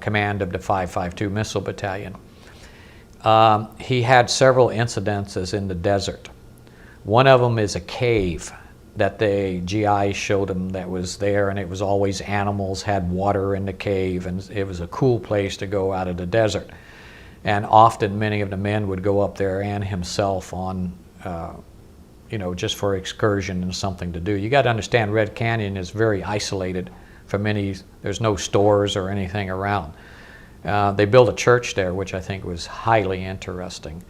command of the 552 Missile Battalion. He had several incidences in the desert. One of them is a cave that the GI showed him that was there, and it was always animals, had water in the cave, and it was a cool place to go out of the desert. And often many of the men would go up there and himself on, just for excursion and something to do. You got to understand, Red Canyon is very isolated from there's no stores or anything around. They built a church there, which I think was highly interesting.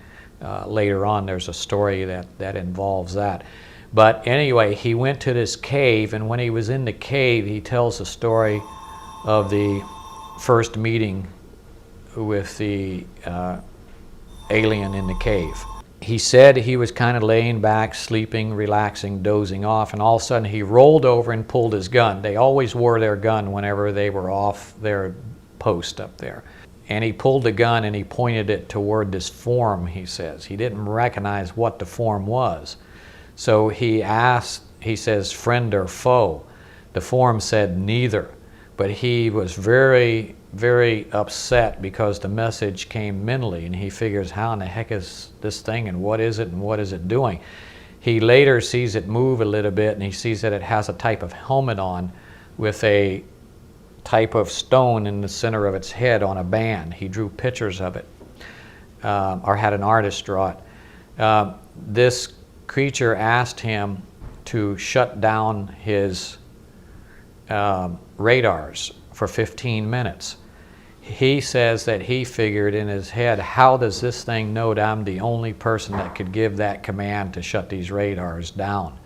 Later on, there's a story that involves that. But anyway, he went to this cave, and when he was in the cave, he tells the story of the first meeting with the alien in the cave. He said he was kind of laying back, sleeping, relaxing, dozing off, and all of a sudden he rolled over and pulled his gun. They always wore their gun whenever they were off their post up there. And he pulled the gun and he pointed it toward this form, he says. He didn't recognize what the form was. So he asked, he says, friend or foe? The form said neither. But he was very, very upset because the message came mentally, and he figures, how in the heck is this thing, and what is it doing? He later sees it move a little bit, and he sees that it has a type of helmet on with a type of stone in the center of its head on a band. He drew pictures of it, or had an artist draw it. This creature asked him to shut down his radars for 15 minutes. He says that he figured in his head, how does this thing know that I'm the only person that could give that command to shut these radars down?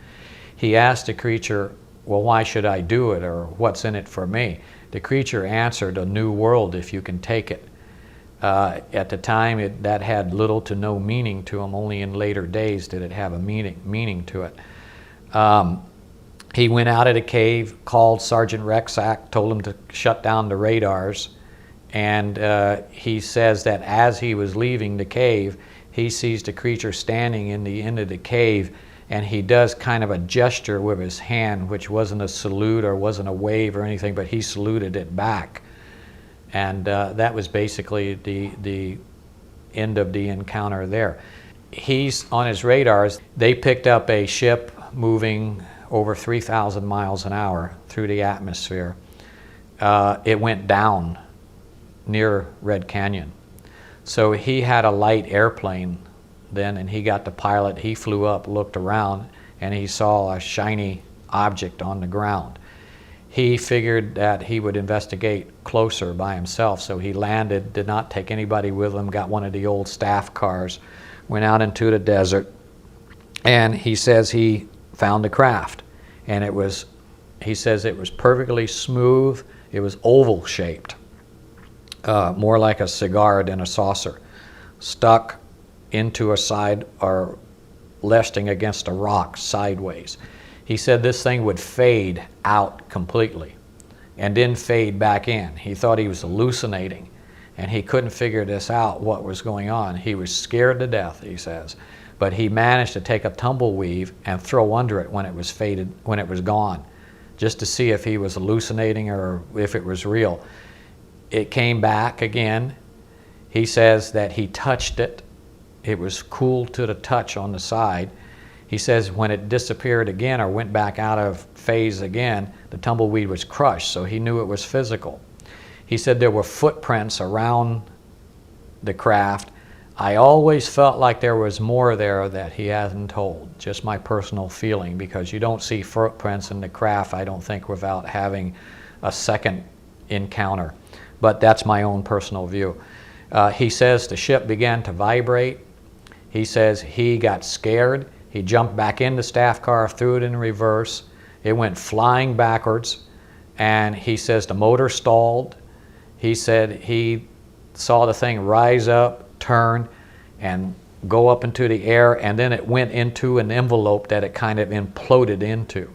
He asked the creature, well, why should I do it, or what's in it for me? The creature answered, a new world if you can take it. At the time, that had little to no meaning to him. Only in later days did it have a meaning to it. He went out of the cave, called Sergeant Rexack, told him to shut down the radars, and he says that as he was leaving the cave, he sees the creature standing in the end of the cave, and he does kind of a gesture with his hand, which wasn't a salute or wasn't a wave or anything, but he saluted it back. And that was basically the end of the encounter there. He's on his radars. They picked up a ship moving over 3,000 miles an hour through the atmosphere. It went down near Red Canyon. So he had a light airplane then, and he got the pilot. He flew up, looked around, and he saw a shiny object on the ground. He figured that he would investigate closer by himself, so he landed, did not take anybody with him, got one of the old staff cars, went out into the desert, and he says he found the craft. And he says it was perfectly smooth. It was oval shaped, more like a cigar than a saucer, stuck into a side or resting against a rock sideways. He said this thing would fade out completely and then fade back in. He thought he was hallucinating, and he couldn't figure this out, what was going on. He was scared to death, he says. But he managed to take a tumbleweave and throw under it when it was faded, when it was gone, just to see if he was hallucinating or if it was real. It came back again. He says that he touched it. It was cool to the touch on the side. He says when it disappeared again or went back out of phase again, the tumbleweed was crushed, so he knew it was physical. He said there were footprints around the craft. I always felt like there was more there that he hasn't told, just my personal feeling, because you don't see footprints in the craft, I don't think, without having a second encounter. But that's my own personal view. He says the ship began to vibrate. He says he got scared. He jumped back in the staff car, threw it in reverse. It went flying backwards, and he says the motor stalled. He said he saw the thing rise up, turn, and go up into the air, and then it went into an envelope that it kind of imploded into.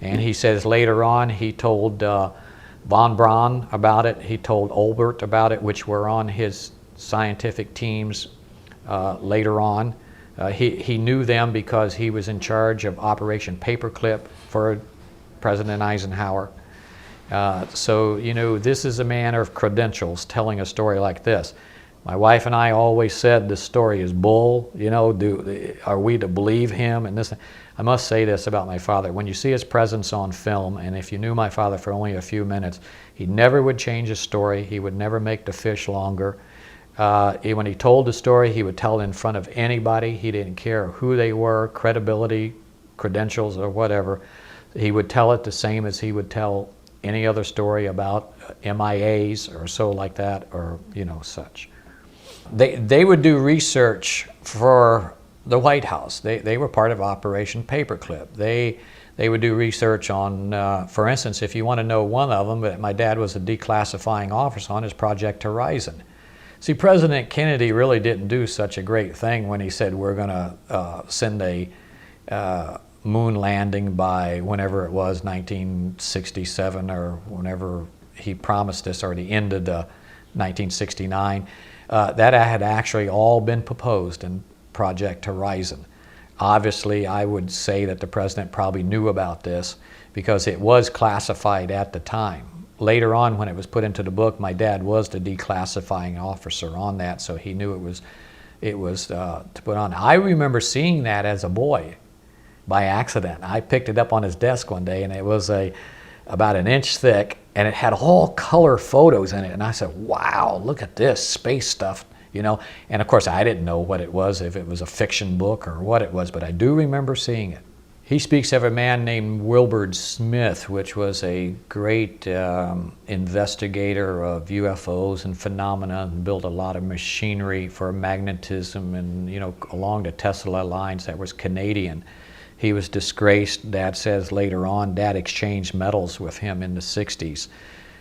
And he says later on he told von Braun about it. He told Olbert about it, which were on his scientific teams later on. He knew them because he was in charge of Operation Paperclip for President Eisenhower. So, you know, this is a man of credentials telling a story like this. My wife and I always said this story is bull, you know, are we to believe him? And this, I must say this about my father. When you see his presence on film, and if you knew my father for only a few minutes, he never would change his story. He would never make the fish longer. When he told the story, he would tell it in front of anybody. He didn't care who they were, credibility, credentials, or whatever. He would tell it the same as he would tell any other story about MIAs or so like that, or, you know, such. They would do research for the White House. They were part of Operation Paperclip. They would do research on, for instance, if you want to know one of them, that my dad was a declassifying officer on, is Project Horizon. See, President Kennedy really didn't do such a great thing when he said we're going to send a moon landing by whenever it was, 1967, or whenever he promised us, or the end of the 1969. That had actually all been proposed in Project Horizon. Obviously, I would say that the president probably knew about this because it was classified at the time. Later on, when it was put into the book, my dad was the declassifying officer on that, so he knew it was to put on. I remember seeing that as a boy by accident. I picked it up on his desk one day, and it was about an inch thick, and it had all color photos in it. And I said, wow, look at this space stuff, you know. And of course, I didn't know what it was, if it was a fiction book or what it was, but I do remember seeing it. He speaks of a man named Wilbur Smith, which was a great investigator of UFOs and phenomena, and built a lot of machinery for magnetism and, you know, along the Tesla lines. That was Canadian. He was disgraced. Dad says later on, Dad exchanged medals with him in the 60s.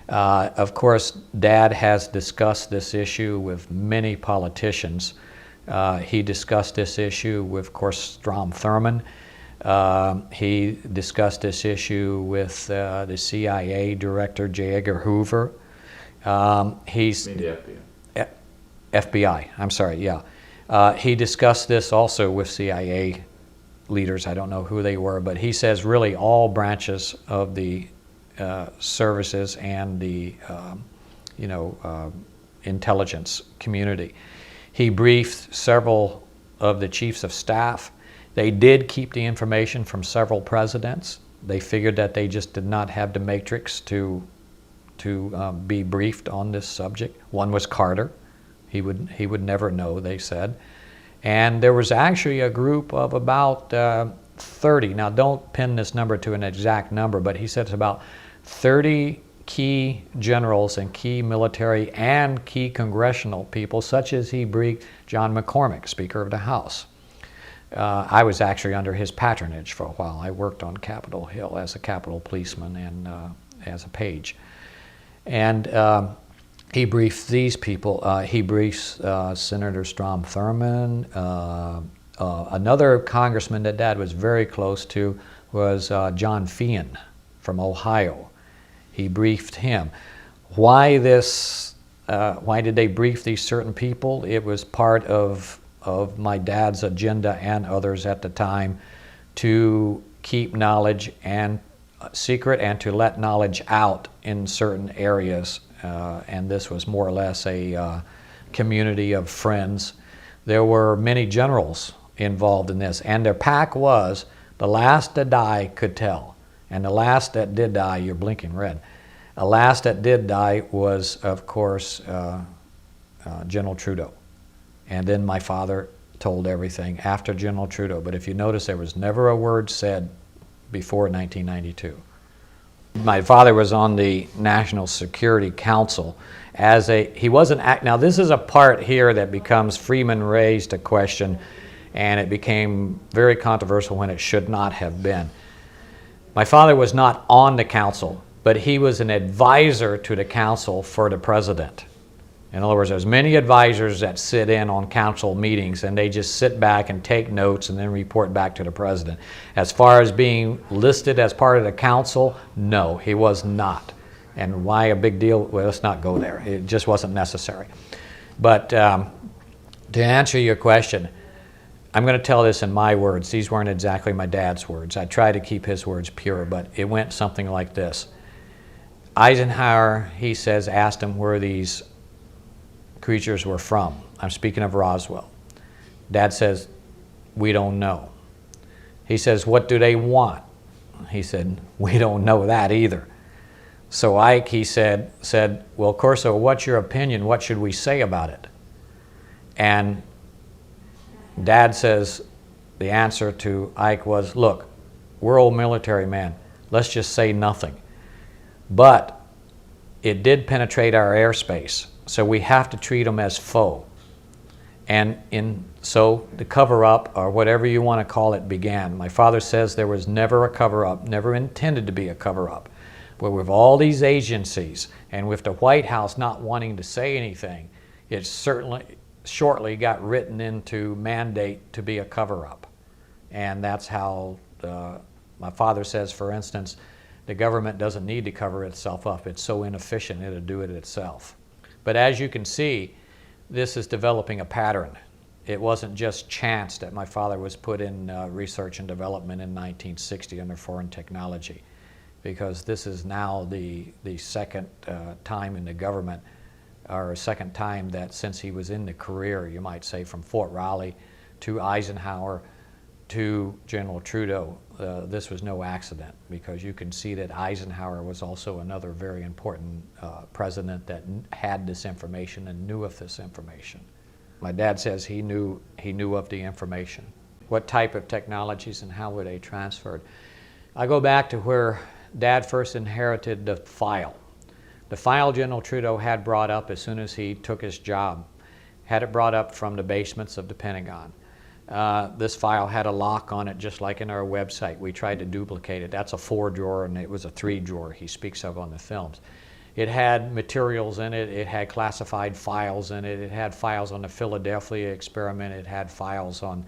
Of course, Dad has discussed this issue with many politicians. He discussed this issue with, of course, Strom Thurmond. He discussed this issue with the CIA Director J. Edgar Hoover. He's the FBI. FBI, I'm sorry, yeah. He discussed this also with CIA leaders. I don't know who they were, but he says really all branches of the services and the intelligence community. He briefed several of the chiefs of staff. They did keep the information from several presidents. They figured that they just did not have the matrix to be briefed on this subject. One was Carter. He would never know, they said. And there was actually a group of about 30. Now, don't pin this number to an exact number, but he said it's about 30 key generals and key military and key congressional people, such as he briefed John McCormick, Speaker of the House. I was actually under his patronage for a while. I worked on Capitol Hill as a Capitol policeman and as a page. And he briefed these people. He briefs Senator Strom Thurmond. Another congressman that Dad was very close to was John Feehan from Ohio. He briefed him. Why did they brief these certain people? It was part of my dad's agenda and others at the time to keep knowledge and secret and to let knowledge out in certain areas. And this was more or less a community of friends. There were many generals involved in this, and their pack was the last to die could tell. And the last that did die, you're blinking red, the last that did die was, of course, General Trudeau. And then my father told everything after General Trudeau. But if you notice, there was never a word said before 1992. My father was on the National Security Council as he wasn't, now this is a part here that becomes, Freeman raised a question, and it became very controversial when it should not have been. My father was not on the council, but he was an advisor to the council for the president. In other words, there's many advisors that sit in on council meetings, and they just sit back and take notes and then report back to the president. As far as being listed as part of the council, no, he was not. And why a big deal? Well, let's not go there. It just wasn't necessary. But to answer your question, I'm going to tell this in my words. These weren't exactly my dad's words. I tried to keep his words pure, but it went something like this. Eisenhower, he says, asked him where these creatures were from. I'm speaking of Roswell. Dad says, we don't know. He says, what do they want? He said, we don't know that either. So Ike, he said, well, Corso, what's your opinion? What should we say about it? And Dad says the answer to Ike was, look, we're old military men. Let's just say nothing. But it did penetrate our airspace, so we have to treat them as foe. And so the cover-up, or whatever you want to call it, began. My father says there was never a cover-up, never intended to be a cover-up. But with all these agencies, and with the White House not wanting to say anything, it certainly shortly got written into mandate to be a cover-up. And that's how my father says, for instance, the government doesn't need to cover itself up. It's so inefficient, it'll do it itself. But as you can see, this is developing a pattern. It wasn't just chance that my father was put in research and development in 1960 under foreign technology, because this is now the second time in the government, or a second time that since he was in the career, you might say, from Fort Riley to Eisenhower to General Trudeau. This was no accident, because you can see that Eisenhower was also another very important president that had this information and knew of this information. My dad says he knew of the information. What type of technologies and how were they transferred? I go back to where Dad first inherited the file. The file General Trudeau had brought up as soon as he took his job, had it brought up from the basements of the Pentagon. This file had a lock on it, just like in our website. We tried to duplicate it. That's a 4-drawer, and it was a 3-drawer he speaks of on the films. It had materials in it. It had classified files in it. It had files on the Philadelphia experiment. It had files on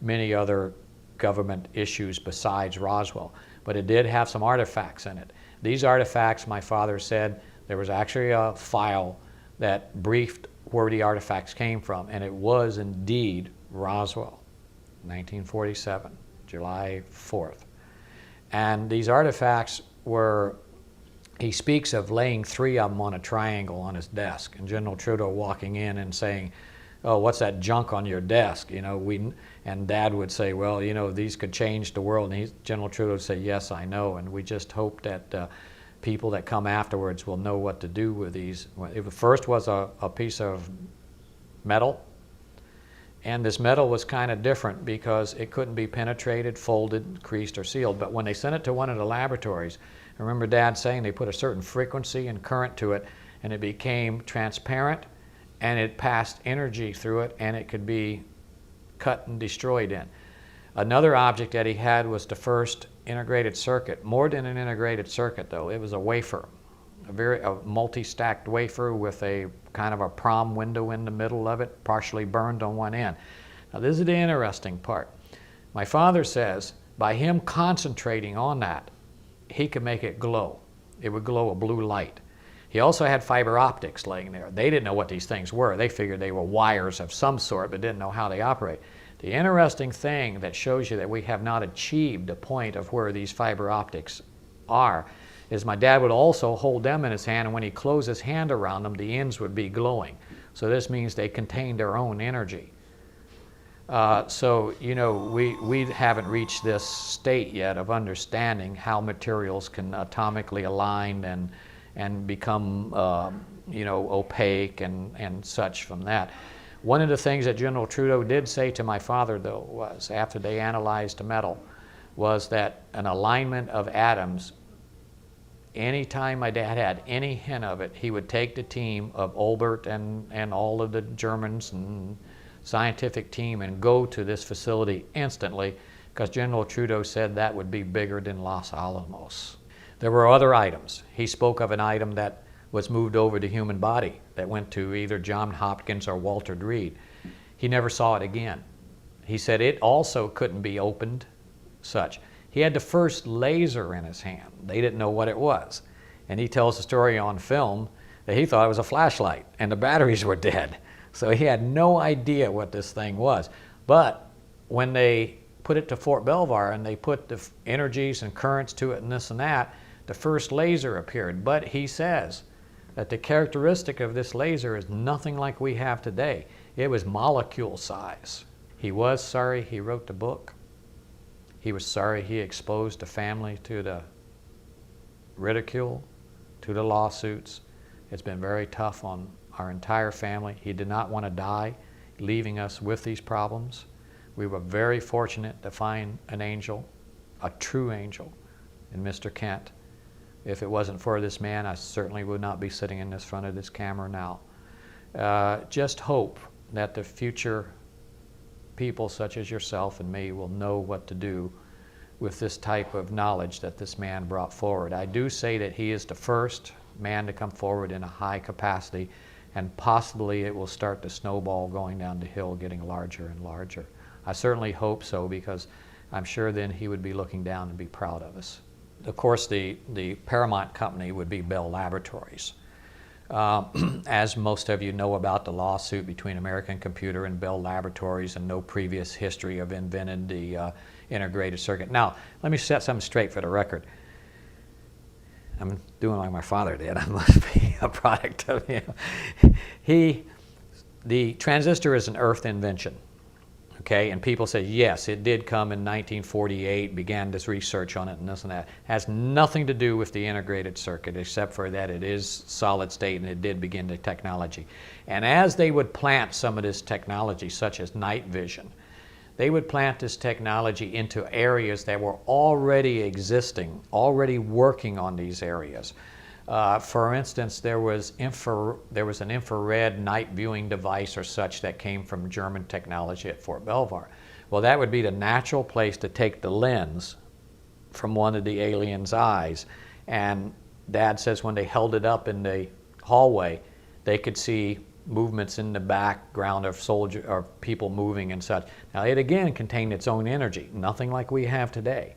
many other government issues besides Roswell. But it did have some artifacts in it. These artifacts, my father said, there was actually a file that briefed where the artifacts came from, and it was indeed Roswell, 1947, July 4th. And these artifacts were, he speaks of laying 3 of them on a triangle on his desk, and General Trudeau walking in and saying, oh, what's that junk on your desk? You know, and Dad would say, well, you know, these could change the world. And General Trudeau would say, yes, I know, and we just hope that people that come afterwards will know what to do with these. It first was a piece of metal, and this metal was kind of different because it couldn't be penetrated, folded, creased, or sealed. But when they sent it to one of the laboratories, I remember Dad saying they put a certain frequency and current to it, and it became transparent, and it passed energy through it, and it could be cut and destroyed in. Another object that he had was the first integrated circuit. More than an integrated circuit, though. It was a wafer, a multi-stacked wafer with a kind of a prom window in the middle of it, partially burned on one end. Now this is the interesting part. My father says by him concentrating on that, he could make it glow. It would glow a blue light. He also had fiber optics laying there. They didn't know what these things were. They figured they were wires of some sort, but didn't know how they operate. The interesting thing that shows you that we have not achieved a point of where these fiber optics are is my dad would also hold them in his hand, and when he closed his hand around them, the ends would be glowing. So this means they contain their own energy. So, you know, we haven't reached this state yet of understanding how materials can atomically align and become, you know, opaque and such from that. One of the things that General Trudeau did say to my father, though, was after they analyzed the metal, was that an alignment of atoms, anytime my dad had any hint of it, he would take the team of Olbert and all of the Germans and scientific team and go to this facility instantly, because General Trudeau said that would be bigger than Los Alamos. There were other items. He spoke of an item that was moved over the human body that went to either John Hopkins or Walter Reed. He never saw it again. He said it also couldn't be opened, such. He had the first laser in his hand. They didn't know what it was. And he tells the story on film that he thought it was a flashlight and the batteries were dead. So he had no idea what this thing was. But when they put it to Fort Belvoir and they put the energies and currents to it and this and that, the first laser appeared. But he says that the characteristic of this laser is nothing like we have today. It was molecule size. He was sorry he wrote the book. He was sorry he exposed the family to the ridicule, to the lawsuits. It's been very tough on our entire family. He did not want to die, leaving us with these problems. We were very fortunate to find an angel, a true angel, in Mr. Kent. If it wasn't for this man, I certainly would not be sitting in this front of this camera now. Just hope that the future people such as yourself and me will know what to do with this type of knowledge that this man brought forward. I do say that he is the first man to come forward in a high capacity, and possibly it will start to snowball going down the hill, getting larger and larger. I certainly hope so, because I'm sure then he would be looking down and be proud of us. Of course, the paramount company would be Bell Laboratories. As most of you know about the lawsuit between American Computer and Bell Laboratories, and no previous history of invented the integrated circuit. Now, let me set something straight for the record. I'm doing like my father did. I must be a product of him. The transistor is an Earth invention. Okay, and people say, yes, it did come in 1948, began this research on it and this and that. It has nothing to do with the integrated circuit, except for that it is solid state and it did begin the technology. And as they would plant some of this technology, such as night vision, they would plant this technology into areas that were already existing, already working on these areas. For instance, there was an infrared night viewing device or such that came from German technology at Fort Belvoir. Well, that would be the natural place to take the lens from one of the aliens' eyes. And Dad says when they held it up in the hallway, they could see movements in the background of soldiers or people moving and such. Now, it again contained its own energy, nothing like we have today.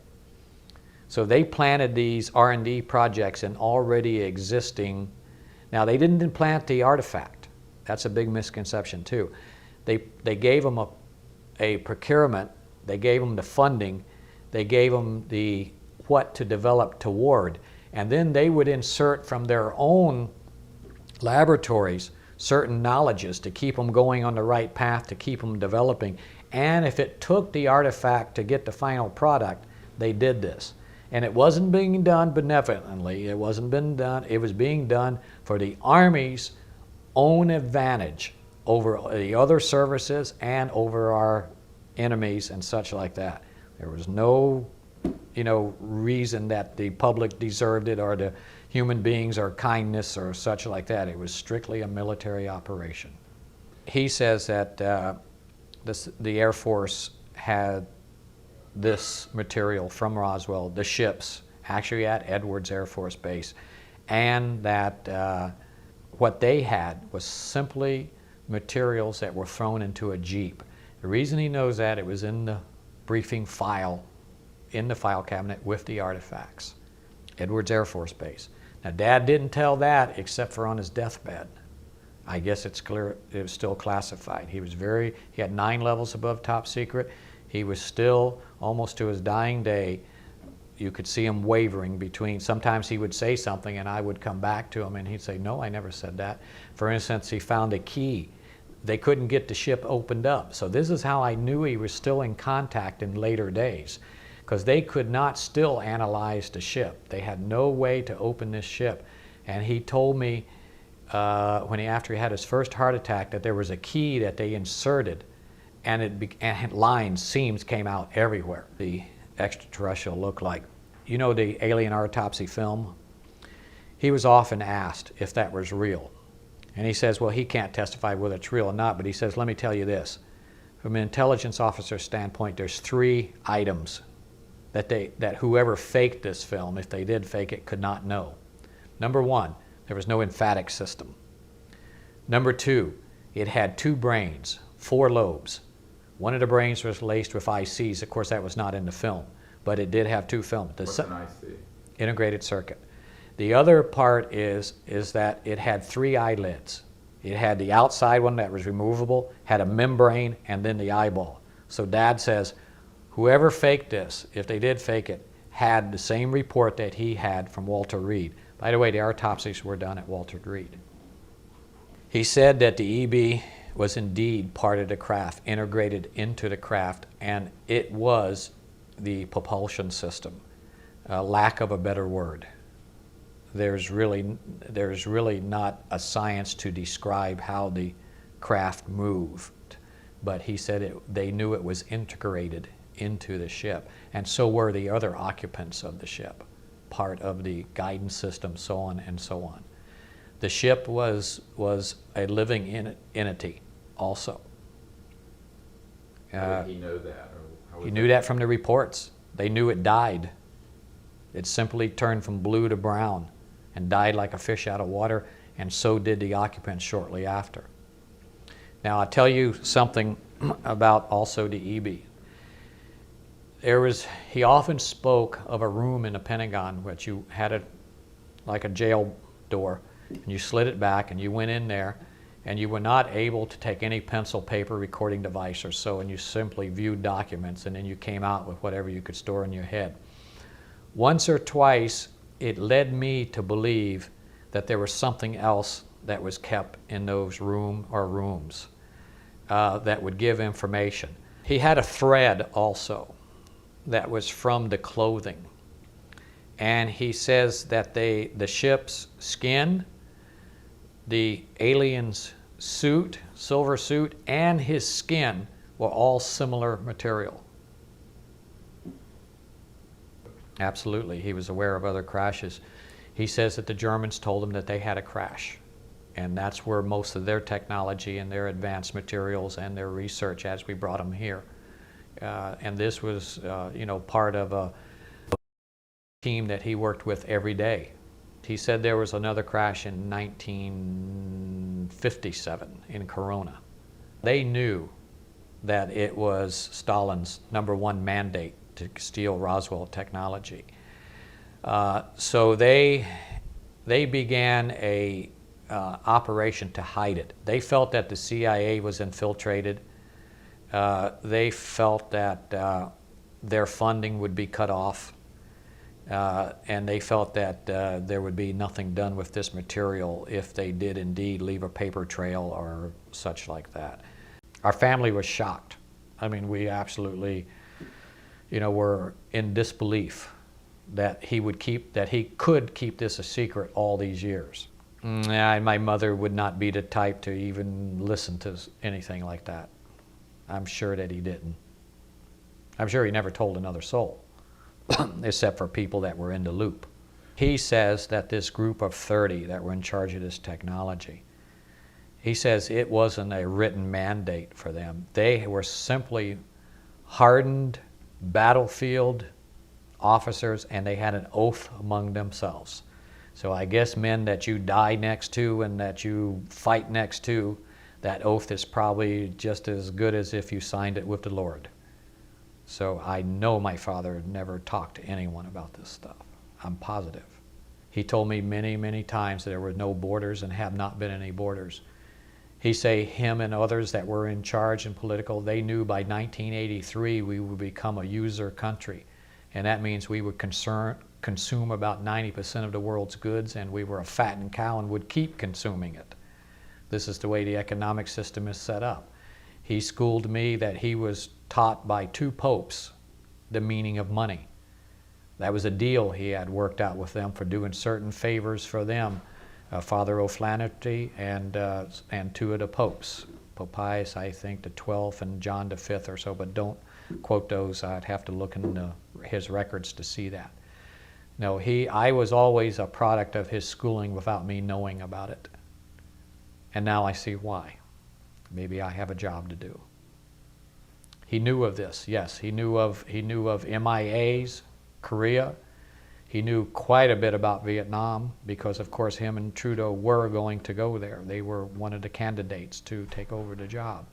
So they planted these R&D projects in already existing. Now, they didn't plant the artifact. That's a big misconception too. They gave them a procurement, they gave them the funding, they gave them the what to develop toward, and then they would insert from their own laboratories certain knowledges to keep them going on the right path, to keep them developing. And if it took the artifact to get the final product, they did this. And it wasn't being done benevolently. It wasn't being done. It was being done for the Army's own advantage over the other services and over our enemies and such like that. There was no, reason that the public deserved it or the human beings or kindness or such like that. It was strictly a military operation. He says that the Air Force had this material from Roswell, the ships, actually at Edwards Air Force Base, and that what they had was simply materials that were thrown into a Jeep. The reason he knows that, it was in the briefing file, in the file cabinet with the artifacts. Edwards Air Force Base. Now, Dad didn't tell that except for on his deathbed. I guess it's clear it was still classified. He had 9 levels above top secret. He was still, almost to his dying day, you could see him wavering between, sometimes he would say something and I would come back to him and he'd say, no, I never said that. For instance, he found a key. They couldn't get the ship opened up. So this is how I knew he was still in contact in later days, because they could not still analyze the ship. They had no way to open this ship. And he told me after he had his first heart attack that there was a key that they inserted, and lines, seams came out everywhere. The extraterrestrial looked like, the alien autopsy film? He was often asked if that was real. And he says, well, he can't testify whether it's real or not, but he says, let me tell you this. From an intelligence officer's standpoint, there's 3 items that whoever faked this film, if they did fake it, could not know. Number 1, there was no emphatic system. Number 2, it had 2 brains, 4 lobes. One of the brains was laced with ICs. Of course, that was not in the film, but it did have 2 films. What's an IC? Integrated circuit. The other part is that it had 3 eyelids. It had the outside one that was removable, had a membrane, and then the eyeball. So Dad says, whoever faked this, if they did fake it, had the same report that he had from Walter Reed. By the way, the autopsies were done at Walter Reed. He said that the EB was indeed part of the craft, integrated into the craft, and it was the propulsion system. Lack of a better word. There's really not a science to describe how the craft moved, but he said they knew it was integrated into the ship, and so were the other occupants of the ship, part of the guidance system, so on and so on. The ship was a living entity also. How did he know that? He knew that from the reports. They knew it died. It simply turned from blue to brown and died like a fish out of water, and so did the occupants shortly after. Now I'll tell you something about also the EB. He often spoke of a room in the Pentagon which you had like a jail door, and you slid it back and you went in there, and you were not able to take any pencil, paper, recording device or so, and you simply viewed documents, and then you came out with whatever you could store in your head. Once or twice, it led me to believe that there was something else that was kept in those rooms that would give information. He had a thread also that was from the clothing, and he says that the ship's skin, the alien's suit, silver suit, and his skin were all similar material. Absolutely, he was aware of other crashes. He says that the Germans told him that they had a crash, and that's where most of their technology and their advanced materials and their research, as we brought them here. And this was, part of a team that he worked with every day. He said there was another crash in 1957 in Corona. They knew that it was Stalin's #1 mandate to steal Roswell technology. So they began a operation to hide it. They felt that the CIA was infiltrated. They felt that their funding would be cut off. And they felt that there would be nothing done with this material if they did indeed leave a paper trail or such like that. Our family was shocked. I mean, we absolutely, were in disbelief that he could keep this a secret all these years. My mother would not be the type to even listen to anything like that. I'm sure that he didn't. I'm sure he never told another soul. Except for people that were in the loop. He says that this group of 30 that were in charge of this technology, he says it wasn't a written mandate for them. They were simply hardened battlefield officers, and they had an oath among themselves. So I guess men that you die next to and that you fight next to, that oath is probably just as good as if you signed it with the Lord. So I know my father never talked to anyone about this stuff. I'm positive. He told me many, many times that there were no borders and have not been any borders. He say him and others that were in charge and political, they knew by 1983 we would become a user country. And that means we would consume about 90% of the world's goods, and we were a fattened cow and would keep consuming it. This is the way the economic system is set up. He schooled me that he was taught by 2 popes the meaning of money. That was a deal he had worked out with them for doing certain favors for them, Father O'Flaherty and 2 of the popes, Pope Pius, I think, the 12th, and John the 5th or so, but don't quote those. I'd have to look in his records to see that. No, I was always a product of his schooling without me knowing about it. And now I see why. Maybe I have a job to do. He knew of this, yes. He knew of MIAs, Korea. He knew quite a bit about Vietnam because, of course, him and Trudeau were going to go there. They were one of the candidates to take over the job.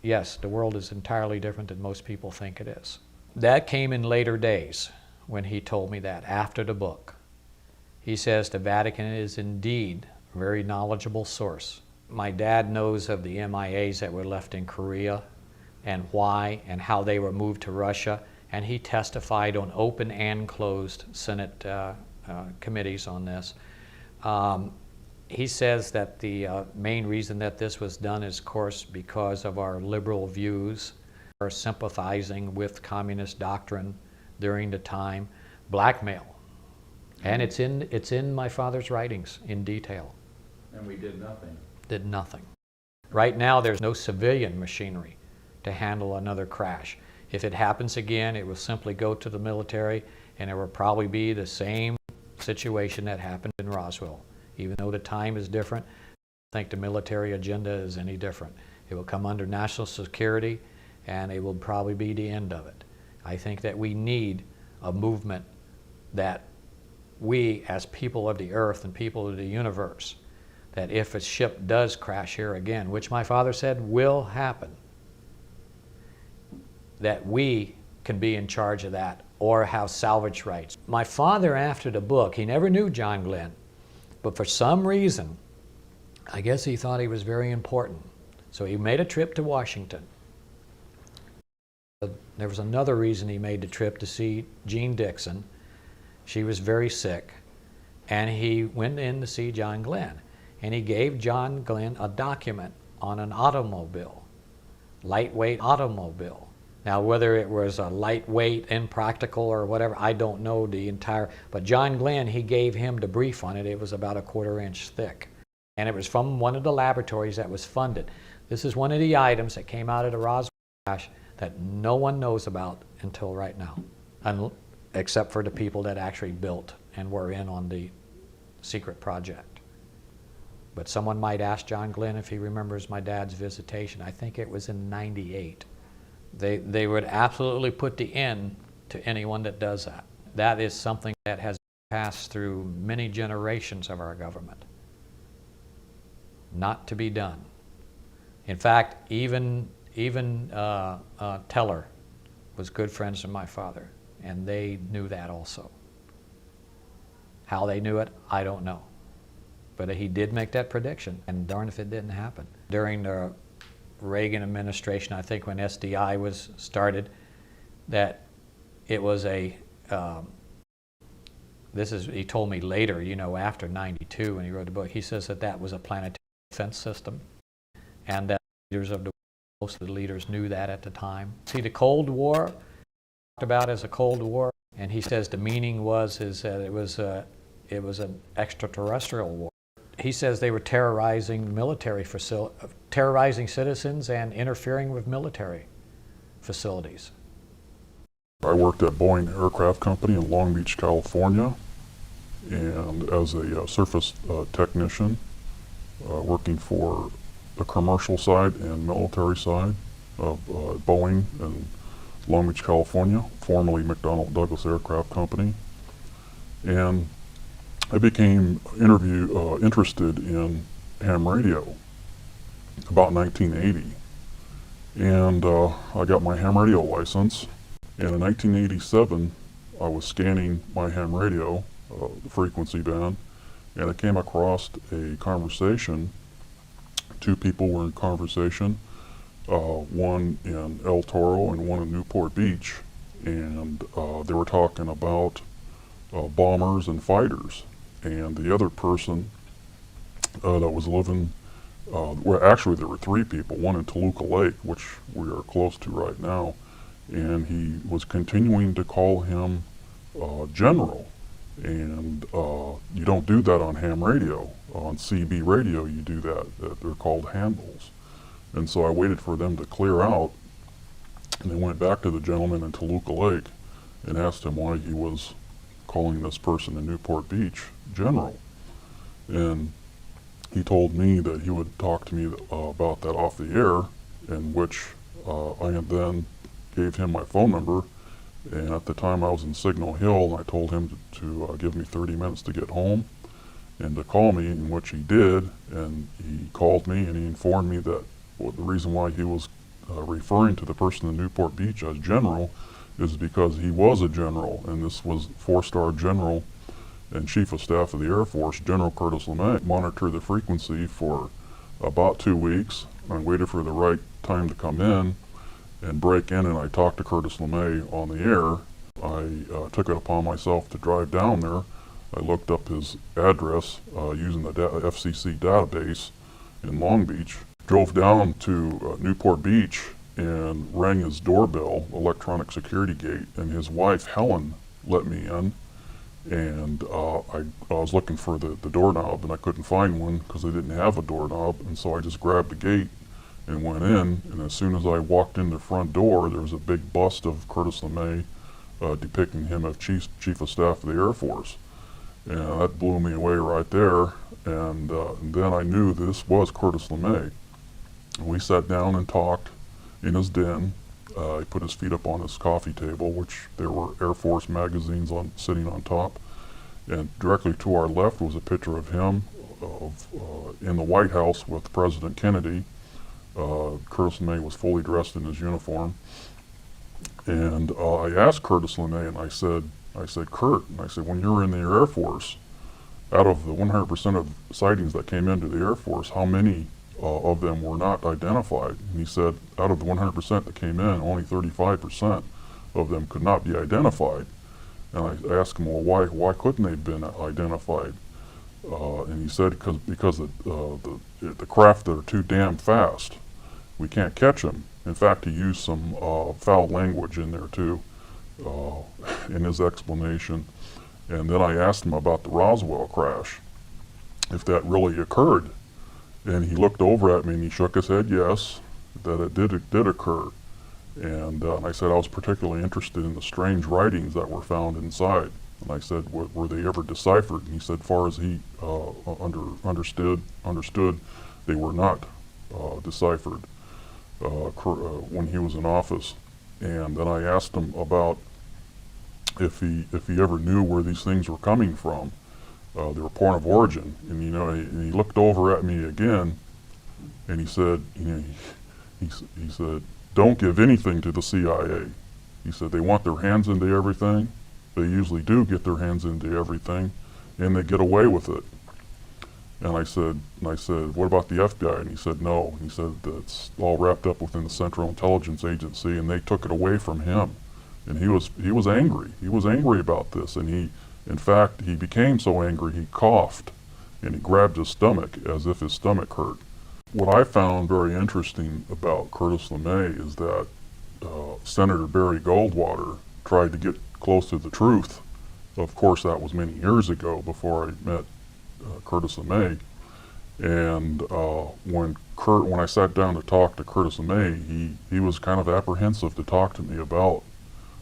Yes, the world is entirely different than most people think it is. That came in later days when he told me that, after the book. He says the Vatican is indeed a very knowledgeable source. My dad knows of the MIAs that were left in Korea and why and how they were moved to Russia and he testified on open and closed Senate committees on this. He says that the main reason that this was done is, of course, because of our liberal views, our sympathizing with communist doctrine during the time, blackmail. And it's in my father's writings in detail. And we did nothing. Did nothing. Right now, there's no civilian machinery to handle another crash. If it happens again, it will simply go to the military, and it will probably be the same situation that happened in Roswell. Even though the time is different, I don't think the military agenda is any different. It will come under national security, and it will probably be the end of it. I think that we need a movement that we, as people of the earth and people of the universe, that if a ship does crash here again, which my father said will happen, that we can be in charge of that or have salvage rights. My father, after the book, he never knew John Glenn, but for some reason, I guess he thought he was very important. So he made a trip to Washington. There was another reason he made the trip, to see Jean Dixon. She was very sick, and he went in to see John Glenn. And he gave John Glenn a document on an automobile, lightweight automobile. Now, whether it was a lightweight, impractical, or whatever, I don't know the entire, but John Glenn, he gave him the brief on it. It was about a 1/4 inch thick. And it was from one of the laboratories that was funded. This is one of the items that came out of the Roswell crash that no one knows about until right now, except for the people that actually built and were in on the secret project. But someone might ask John Glenn if he remembers my dad's visitation. I think it was in '98. They would absolutely put the end to anyone that does that. That is something that has passed through many generations of our government. Not to be done. In fact, even Teller was good friends with my father, and they knew that also. How they knew it, I don't know. But he did make that prediction, and darn if it didn't happen. During the Reagan administration, I think when SDI was started, that it was a, he told me later, you know, after '92 when he wrote the book, he says that that was a planetary defense system, and that leaders of the, most of the leaders knew that at the time. See, the Cold War, talked about as a Cold War, and he says the meaning was that it was an extraterrestrial war. He says they were terrorizing military terrorizing citizens and interfering with military facilities. I worked at Boeing Aircraft Company in Long Beach, California, and as a surface technician, working for the commercial side and military side of Boeing in Long Beach, California, formerly McDonnell Douglas Aircraft Company. And I became interested in ham radio about 1980. And I got my ham radio license. And in 1987, I was scanning my ham radio, the frequency band, and I came across a conversation. Two people were in conversation, one in El Toro and one in Newport Beach. And they were talking about bombers and fighters. And the other person that was living, well, actually there were three people, one in Toluca Lake, which we are close to right now, and he was continuing to call him General. And you don't do that on ham radio. On CB radio you do that. They're called handles. And so I waited for them to clear out, and they went back to the gentleman in Toluca Lake and asked him why he was calling this person in Newport Beach General. And he told me that he would talk to me about that off the air, in which I then gave him my phone number. And at the time I was in Signal Hill, and I told him to give me 30 minutes to get home and to call me, in which he did. And he called me and he informed me that the reason why he was referring to the person in Newport Beach as General is because he was a general, and this was 4-star General and Chief of Staff of the Air Force, General Curtis LeMay. Monitored the frequency for about 2 weeks. I waited for the right time to come in, and break in, and I talked to Curtis LeMay on the air. I took it upon myself to drive down there. I looked up his address using the FCC database in Long Beach, drove down to Newport Beach and rang his doorbell, electronic security gate, and his wife, Helen, let me in. And I was looking for the doorknob, and I couldn't find one because they didn't have a doorknob, and so I just grabbed the gate and went in, and as soon as I walked in the front door, there was a big bust of Curtis LeMay depicting him as Chief of Staff of the Air Force. And that blew me away right there, and then I knew this was Curtis LeMay. We sat down and talked in his den. He put his feet up on his coffee table, which there were Air Force magazines sitting on top. And directly to our left was a picture of him in the White House with President Kennedy. Curtis LeMay was fully dressed in his uniform. And I asked Curtis LeMay, and I said, Kurt, and I said, when you were in the Air Force, out of the 100% of sightings that came into the Air Force, how many of them were not identified? And he said, out of the 100% that came in, only 35% of them could not be identified. And I asked him, well, why couldn't they have been identified? And he said, because the craft that are too damn fast, we can't catch them. In fact, he used some foul language in there too, in his explanation. And then I asked him about the Roswell crash, if that really occurred. And he looked over at me and he shook his head yes, that it did occur. And I said I was particularly interested in the strange writings that were found inside. And I said, were they ever deciphered? And he said, far as he understood, they were not deciphered when he was in office. And then I asked him about if he ever knew where these things were coming from. They were point of origin, and and he looked over at me again, and he said, he said, don't give anything to the CIA. He said they want their hands into everything. They usually do get their hands into everything, and they get away with it. And I said, what about the FBI? And he said, no. He said that's all wrapped up within the Central Intelligence Agency, and they took it away from him. And he was angry. He was angry about this, and in fact, he became so angry he coughed, and he grabbed his stomach as if his stomach hurt. What I found very interesting about Curtis LeMay is that Senator Barry Goldwater tried to get close to the truth. Of course, that was many years ago before I met Curtis LeMay. And when I sat down to talk to Curtis LeMay, he was kind of apprehensive to talk to me about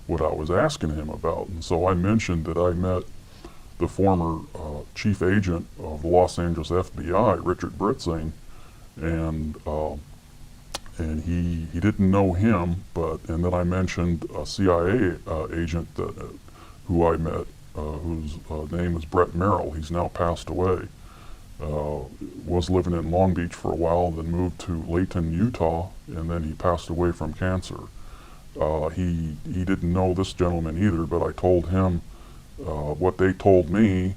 what I was asking him about. And so I mentioned that I met the former chief agent of the Los Angeles FBI, Richard Britzing, and he didn't know him, and then I mentioned a CIA agent who I met, whose name is Brett Merrill. He's now passed away. Was living in Long Beach for a while, then moved to Layton, Utah, and then he passed away from cancer. He didn't know this gentleman either, but I told him what they told me,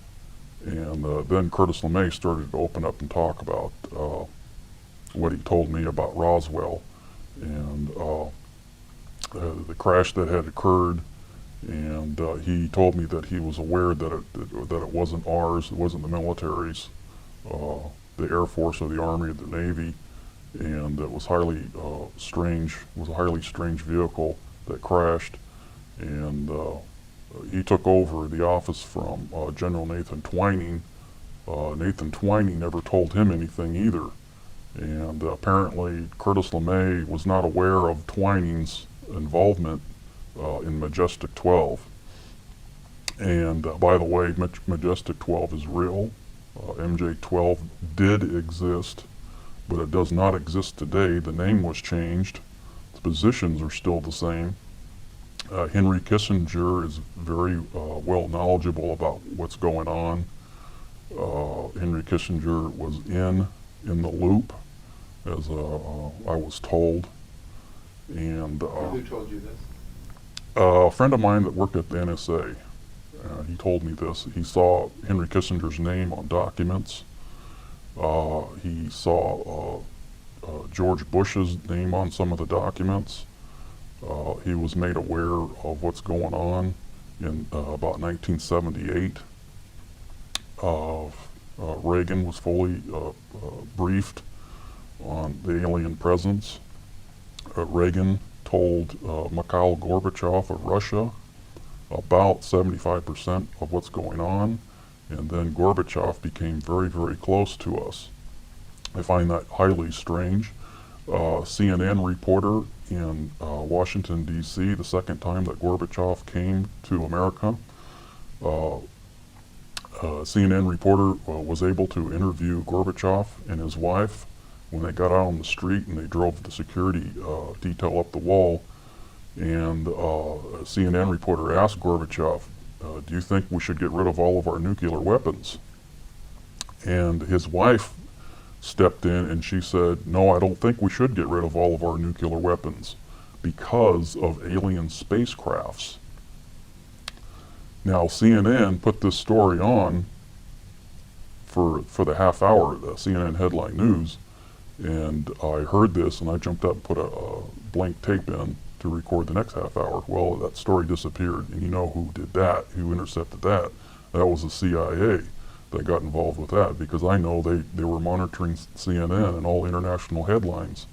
and then Curtis LeMay started to open up and talk about what he told me about Roswell and the crash that had occurred. And he told me that he was aware that it wasn't ours, it wasn't the military's, the Air Force or the Army or the Navy, and it was highly strange. It was a highly strange vehicle that crashed, and he took over the office from General Nathan Twining. Nathan Twining never told him anything either, and apparently Curtis LeMay was not aware of Twining's involvement in Majestic 12. And by the way, Majestic 12 is real. MJ-12 did exist, but it does not exist today. The name was changed. The positions are still the same. Henry Kissinger is very well knowledgeable about what's going on. Henry Kissinger was in the loop, as I was told. And who told you this? a friend of mine that worked at the NSA, he told me this. He saw Henry Kissinger's name on documents. He saw George Bush's name on some of the documents. He was made aware of what's going on in about 1978. Reagan was fully briefed on the alien presence. Reagan told Mikhail Gorbachev of Russia about 75% of what's going on, and then Gorbachev became very, very close to us. I find that highly strange. CNN reporter in Washington, D.C., the second time that Gorbachev came to America, CNN reporter was able to interview Gorbachev and his wife when they got out on the street and they drove the security detail up the wall. And a CNN reporter asked Gorbachev, do you think we should get rid of all of our nuclear weapons? And his wife stepped in and she said, no, I don't think we should get rid of all of our nuclear weapons because of alien spacecrafts. Now, CNN put this story on for the half hour, the CNN headline news, and I heard this and I jumped up and put a blank tape in to record the next half hour. Well, that story disappeared, and you know who did that, who intercepted that. That was the CIA that got involved with that, because I know they were monitoring CNN and all international headlines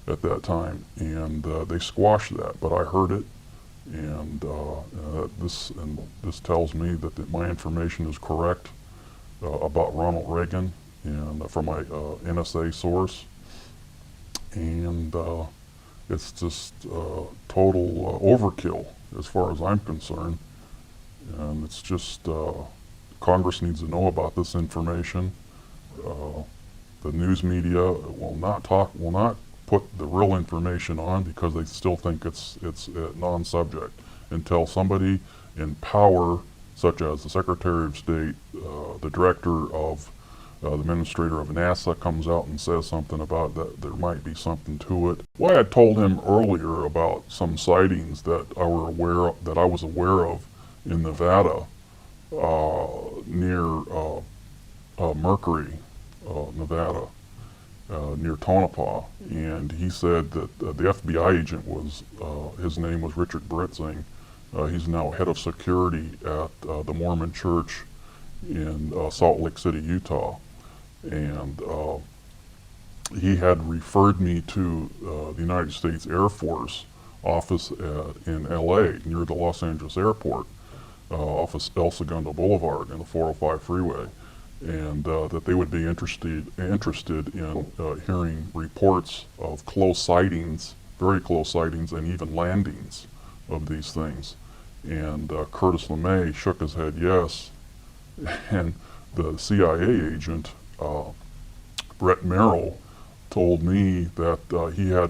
at that time, and they squashed that, but I heard it. And this tells me that my information is correct about Ronald Reagan, and from my NSA source. And it's just total overkill as far as I'm concerned. And it's just Congress needs to know about this information. The news media will not put the real information on because they still think it's a non-subject until somebody in power, such as the Secretary of State, the director of the administrator of NASA, comes out and says something about that there might be something to it. Well, I had told him earlier about some sightings that I was aware of in Nevada, near Mercury, Nevada. Near Tonopah, and he said that the FBI agent was, his name was Richard Britzing. He's now head of security at the Mormon Church in Salt Lake City, Utah. And he had referred me to the United States Air Force office in LA near the Los Angeles airport, off of El Segundo Boulevard in the 405 freeway. And that they would be interested in hearing reports of close sightings, very close sightings, and even landings of these things. And Curtis LeMay shook his head yes. And the CIA agent, Brett Merrill, told me that he had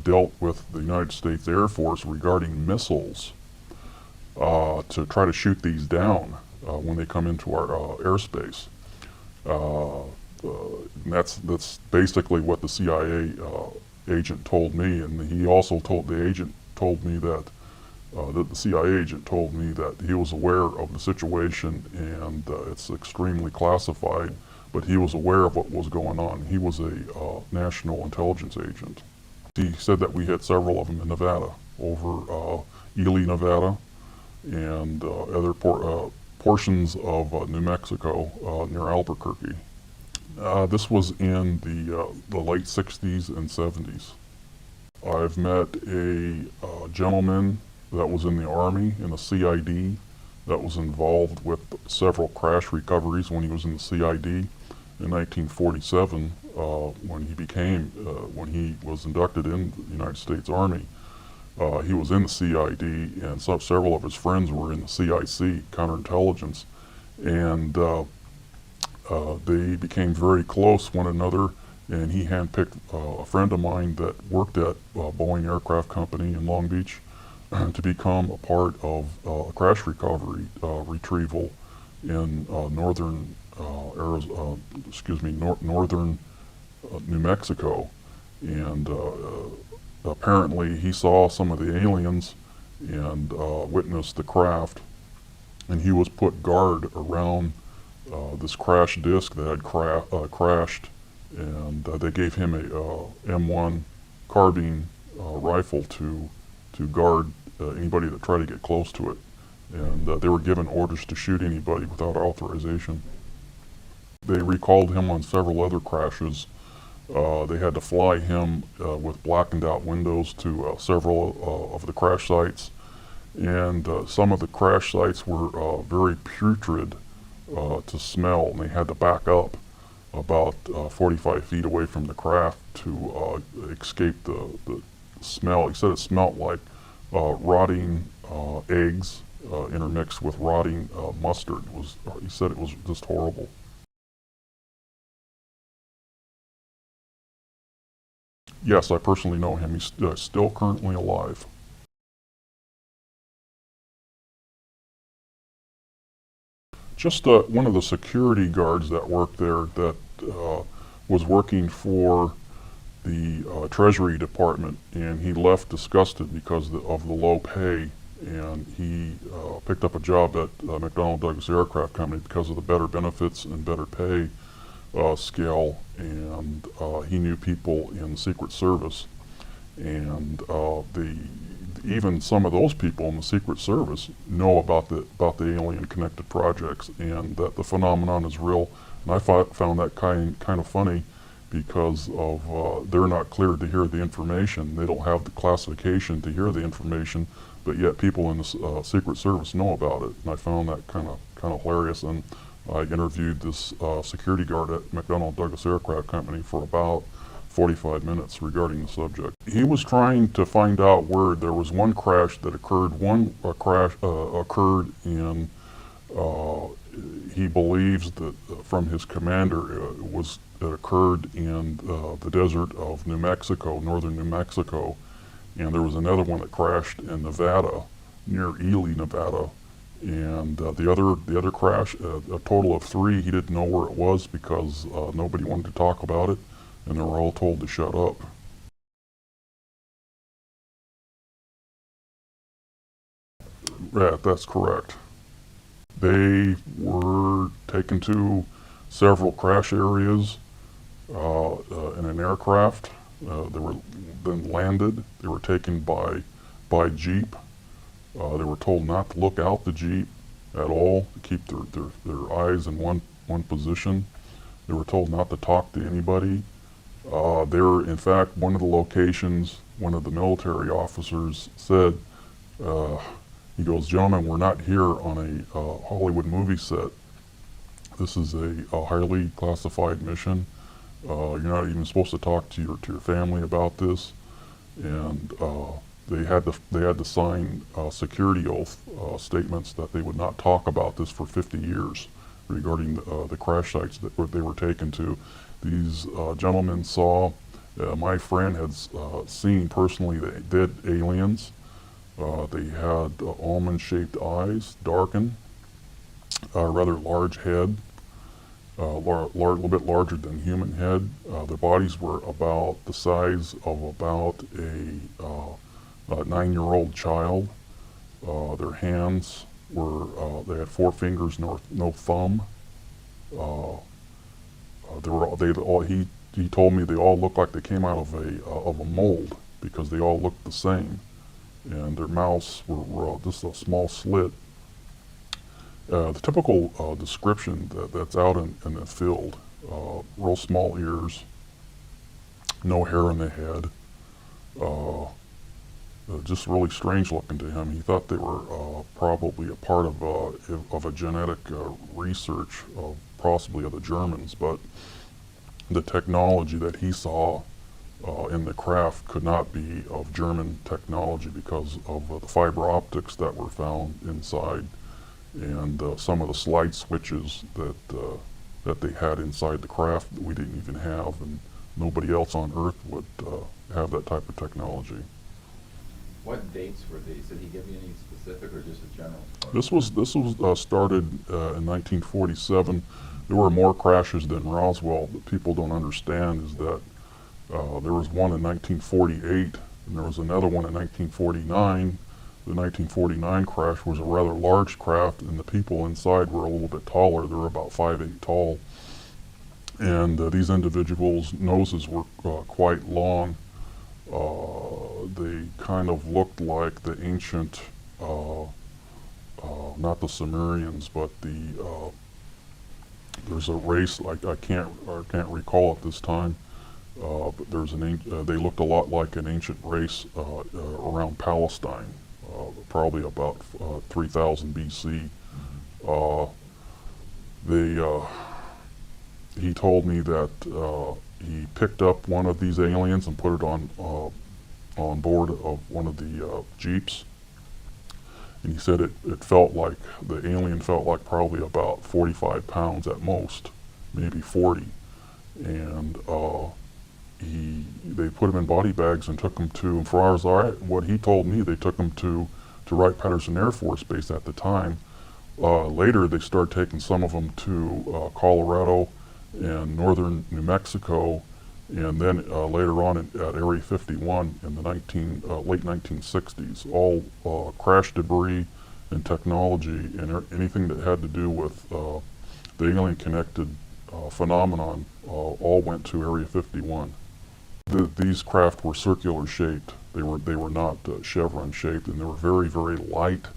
dealt with the United States Air Force regarding missiles to try to shoot these down when they come into our airspace. That's basically what the CIA agent told me, and he also told the agent told me that the CIA agent told me that he was aware of the situation, and it's extremely classified, but he was aware of what was going on. He was a national intelligence agent. He said that we had several of them in Nevada, over Ely, Nevada, and other portions of New Mexico near Albuquerque. This was in the late 60s and 70s. I've met a gentleman that was in the Army, in the CID, that was involved with several crash recoveries when he was in the CID in 1947, when he was inducted in the United States Army. He was in the CID, and several of his friends were in the CIC, counterintelligence, and they became very close one another, and he handpicked a friend of mine that worked at Boeing Aircraft Company in Long Beach to become a part of crash recovery retrieval in northern northern New Mexico, and apparently he saw some of the aliens and witnessed the craft, and he was put guard around this crash disc that had crashed, and they gave him a M1 carbine rifle to to guard anybody that tried to get close to it. And they were given orders to shoot anybody without authorization. They recalled him on several other crashes. They had to fly him with blackened out windows to several of the crash sites. And some of the crash sites were very putrid to smell, and they had to back up about 45 feet away from the craft to escape the smell. He said it smelled like rotting eggs intermixed with rotting mustard. He said it was just horrible. Yes, I personally know him. He's still currently alive. Just one of the security guards that worked there that was working for the Treasury Department, and he left disgusted because of the low pay, and he picked up a job at McDonnell Douglas Aircraft Company because of the better benefits and better pay scale, and he knew people in the Secret Service, and even some of those people in the Secret Service know about the alien connected projects, and that the phenomenon is real. And I found that kind of funny because of they're not cleared to hear the information. They don't have the classification to hear the information, but yet people in the Secret Service know about it. And I found that kind of hilarious. And I interviewed this security guard at McDonnell Douglas Aircraft Company for about 45 minutes regarding the subject. He was trying to find out where there was one crash that occurred. One crash occurred in, he believes that from his commander, it occurred in the desert of New Mexico, northern New Mexico. And there was another one that crashed in Nevada, near Ely, Nevada. And the other crash, a total of 3, he didn't know where it was because nobody wanted to talk about it, and they were all told to shut up. Yeah, that's correct. They were taken to several crash areas in an aircraft. They were then landed. They were taken by Jeep. They were told not to look out the Jeep at all, to keep their eyes in one position. They were told not to talk to anybody. They were, in fact, one of the locations, one of the military officers said, he goes, "Gentlemen, we're not here on a Hollywood movie set. This is a highly classified mission. You're not even supposed to talk to your family about this." And they had to sign security oath statements that they would not talk about this for 50 years regarding the crash sites that they were taken to. These gentlemen saw, my friend had seen personally the dead aliens. They had almond-shaped eyes, darkened, rather large head, little bit larger than human head. Their bodies were about the size of about a 9-year-old child. Their hands were, they had 4 fingers, no thumb. He told me they all looked like they came out of a mold because they all looked the same, and their mouths were just a small slit. The typical description that's out in the field: real small ears, no hair in the head, just really strange looking to him. He thought they were probably a part of a genetic research, possibly of the Germans, but the technology that he saw in the craft could not be of German technology because of the fiber optics that were found inside, and some of the slide switches that they had inside the craft that we didn't even have, and nobody else on Earth would have that type of technology. What dates were these? Did he give you any specific or just a general? This was started in 1947. There were more crashes than Roswell that people don't understand. Is that there was one in 1948, and there was another one in 1949. The 1949 crash was a rather large craft, and the people inside were a little bit taller. They were about 5'8" tall, and these individuals' noses were quite long. they kind of looked like the ancient, not the Sumerians, but there's a race, I can't recall at this time, but there's they looked a lot like an ancient race around Palestine, probably about 3000 BC. He told me that he picked up one of these aliens and put it on board of one of the Jeeps. And he said it felt like, the alien felt like probably about 45 pounds at most, maybe 40. And they put him in body bags and took him to, and for hours, what he told me, they took him to Wright-Patterson Air Force Base at the time. Later, they started taking some of them to Colorado and northern New Mexico, and then later on at Area 51 in the late 1960s. All crash debris and technology and anything that had to do with the alien-connected phenomenon all went to Area 51. These craft were circular shaped. They were not chevron shaped, and they were very, very light.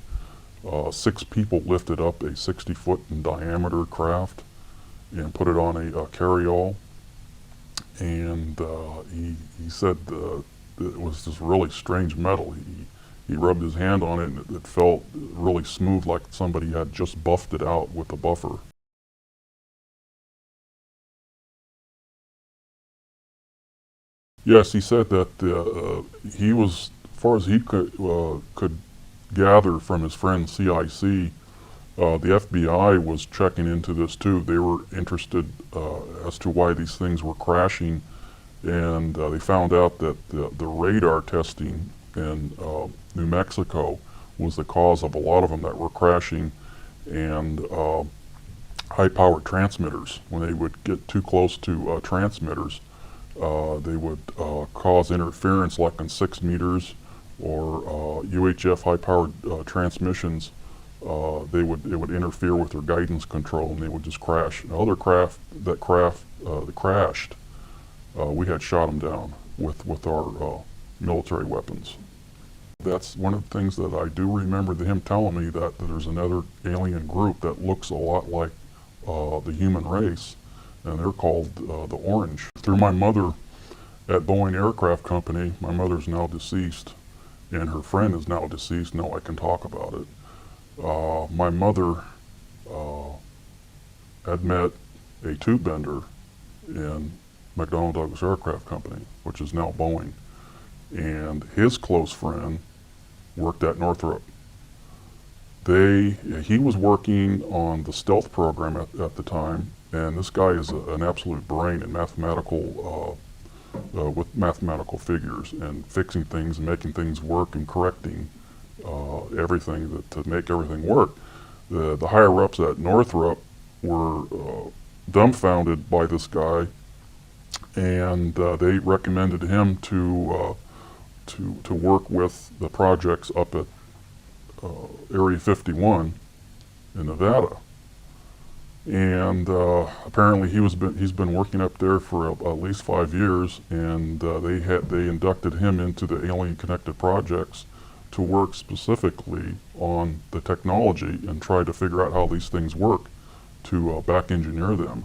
6 people lifted up a 60-foot in diameter craft and put it on a carry-all. And he said it was this really strange metal. He rubbed his hand on it, and it felt really smooth, like somebody had just buffed it out with a buffer. Yes, he said that he was, as far as he could gather from his friend CIC, the FBI was checking into this too. They were interested as to why these things were crashing, and they found out that the radar testing in New Mexico was the cause of a lot of them that were crashing, and high-powered transmitters. When they would get too close to transmitters, they would cause interference, like in 6 meters, or UHF high-powered transmissions. It would interfere with their guidance control, and they would just crash. And other craft that crashed, we had shot them down with our military weapons. That's one of the things that I do remember him telling me, that there's another alien group that looks a lot like the human race, and they're called the Orange. Through my mother at Boeing Aircraft Company, my mother's now deceased, and her friend is now deceased. Now I can talk about it. My mother had met a tube bender in McDonnell Douglas Aircraft Company, which is now Boeing, and his close friend worked at Northrop. He was working on the stealth program at the time, and this guy is an absolute brain in mathematical, with mathematical figures and fixing things and making things work and correcting everything to make everything work. The higher ups at Northrop were dumbfounded by this guy, and they recommended him to work with the projects up at Area 51 in Nevada. And apparently he's been working up there for at least 5 years, and they inducted him into the alien connected projects to work specifically on the technology and try to figure out how these things work, to back engineer them.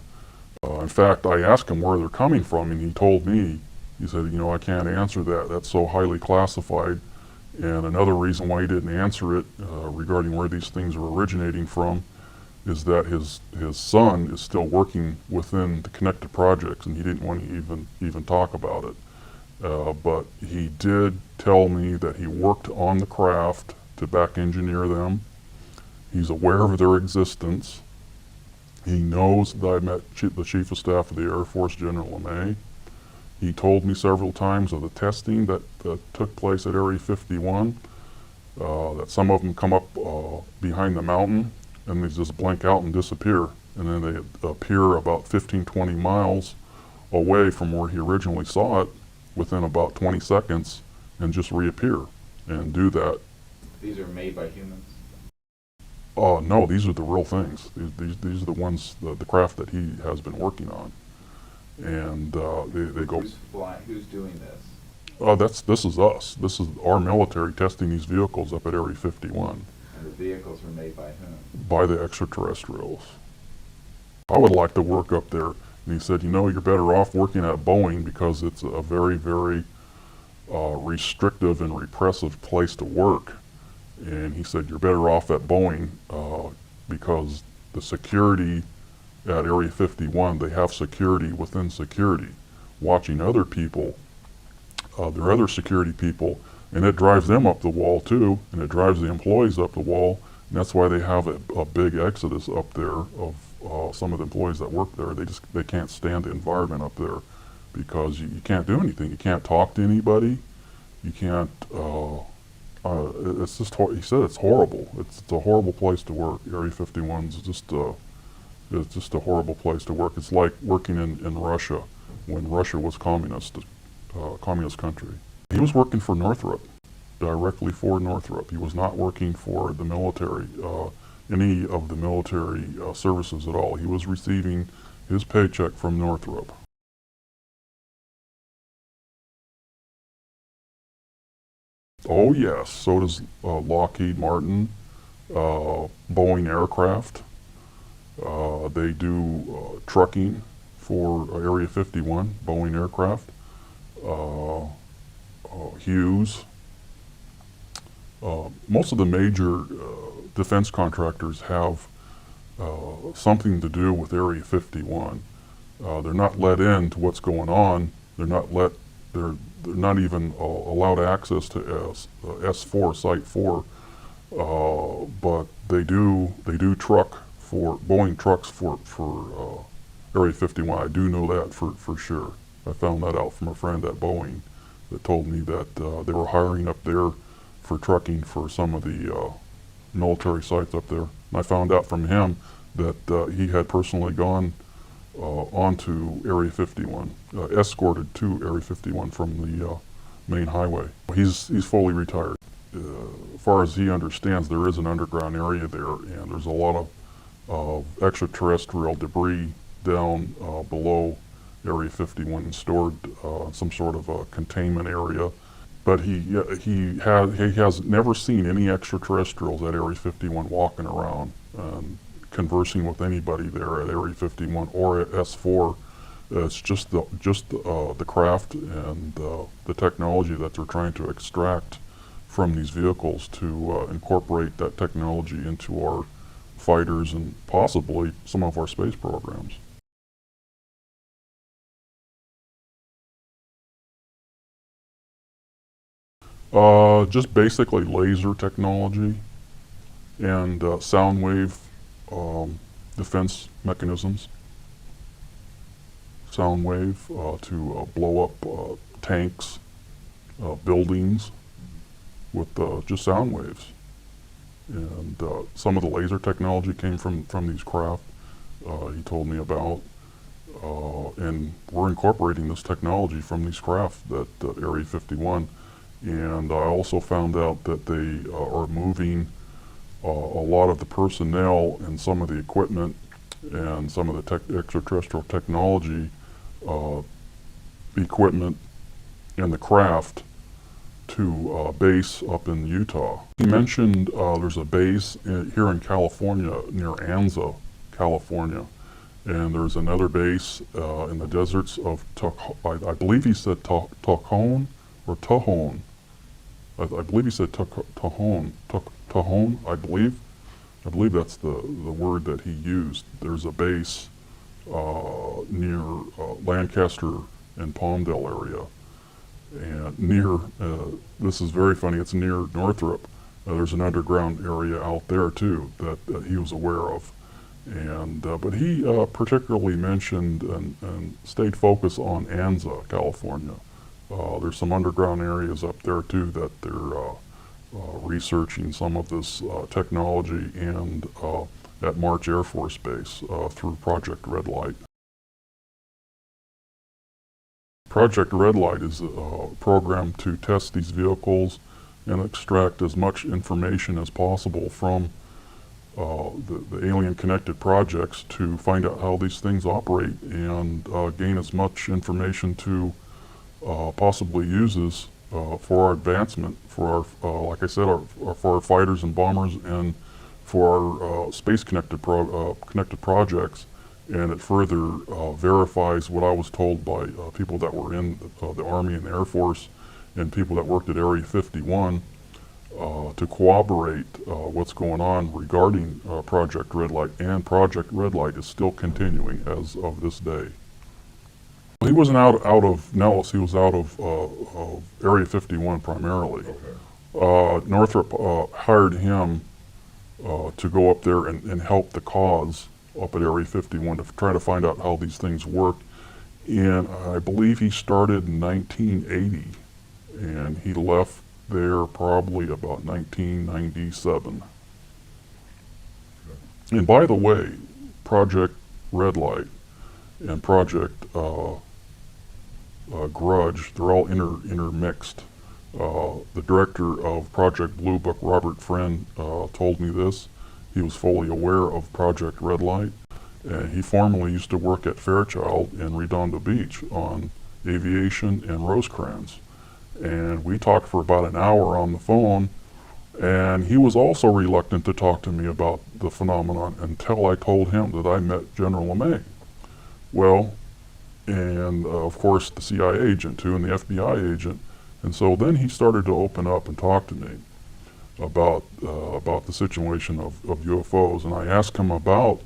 In fact, I asked him where they're coming from, and he told me, he said, I can't answer that. That's so highly classified. And another reason why he didn't answer it regarding where these things are originating from is that his son is still working within the connected projects, and he didn't want to even talk about it. But he did tell me that he worked on the craft to back engineer them. He's aware of their existence. He knows that I met the Chief of Staff of the Air Force, General LeMay. He told me several times of the testing that took place at Area 51, that some of them come up behind the mountain and they just blink out and disappear. And then they appear about 15, 20 miles away from where he originally saw it within about 20 seconds and just reappear and do that. These are made by humans? No, these are the real things. These are the ones, the craft that he has been working on. And they go... Who's doing this? This is us. This is our military testing these vehicles up at Area 51 And the vehicles were made by whom? by the extraterrestrials. I would like to work up there. And he said, you know, you're better off working at Boeing because it's a very, very restrictive and repressive place to work. And he said, you're better off at Boeing because the security at Area 51, they have security within security, watching other people, their other security people, and it drives them up the wall too, and it drives the employees up the wall, and that's why they have a big exodus up there of some of the employees that work there. They can't stand the environment up there because you can't do anything. You can't talk to anybody. You can't. It's just. He said it's horrible. It's a horrible place to work. Area 51 is just. It's just a horrible place to work. It's like working in Russia when Russia was communist country. He was working for Northrop, directly for Northrop. He was not working for the military, any of the military services at all. He was receiving his paycheck from Northrop. Oh yes, so does Lockheed Martin, Boeing Aircraft. They do trucking for Area 51, Boeing Aircraft. Hughes. Most of the major defense contractors have something to do with Area 51. They're not let in to what's going on. They're not even allowed access to S4, Site 4, but they do truck for Boeing trucks for Area 51. I do know that for sure. I found that out from a friend at Boeing that told me that they were hiring up there for trucking for some of the military sites up there. And I found out from him that he had personally gone onto Area 51, escorted to Area 51 from the main highway. He's fully retired. As far as he understands, there is an underground area there, and there's a lot of extraterrestrial debris down below Area 51 stored some sort of a containment area. But he has never seen any extraterrestrials at Area 51 walking around and conversing with anybody there at Area 51 or at S4. It's just the craft and the technology that they're trying to extract from these vehicles to incorporate that technology into our fighters and possibly some of our space programs. Just basically laser technology and sound wave defense mechanisms. Sound wave to blow up tanks, buildings with just sound waves. And some of the laser technology came from these craft he told me about. And we're incorporating this technology from these craft at Area 51. And I also found out that they are moving a lot of the personnel and some of the equipment and some of the extraterrestrial technology equipment and the craft to a base up in Utah. He mentioned there's a base here in California near Anza, California, and there's another base in the deserts of I believe he said Tajon or Tajon. I believe he said Tajon, I believe. I believe that's the word that he used. There's a base near Lancaster and Palmdale area. And near, this is very funny, it's near Northrop. There's an underground area out there too that he was aware of. And but he particularly mentioned and stayed focused on Anza, California. There's some underground areas up there too that they're researching some of this technology and at March Air Force Base through Project Red Light. Project Red Light is a program to test these vehicles and extract as much information as possible from the alien connected projects to find out how these things operate and gain as much information to possibly uses for our advancement, for our, like I said, for our fighters and bombers, and for our space-connected connected projects. And it further verifies what I was told by people that were in the Army and the Air Force and people that worked at Area 51 to corroborate what's going on regarding Project Red Light. And Project Red Light is still continuing as of this day. He wasn't out of Nellis, he was out of Area 51 primarily. Okay. Northrop hired him to go up there and help the cause up at Area 51 to try to find out how these things work. And I believe he started in 1980, and he left there probably about 1997. And by the way, Project Red Light and Project Grudge, they're all intermixed. The director of Project Blue Book, Robert Friend, told me this. He was fully aware of Project Red Light. He formerly used to work at Fairchild in Redondo Beach on aviation and Rosecrans. And we talked for about an hour on the phone, and he was also reluctant to talk to me about the phenomenon until I told him that I met General LeMay. Well, and of course the CIA agent too, and the FBI agent. And so then he started to open up and talk to me about the situation of UFOs, and I asked him about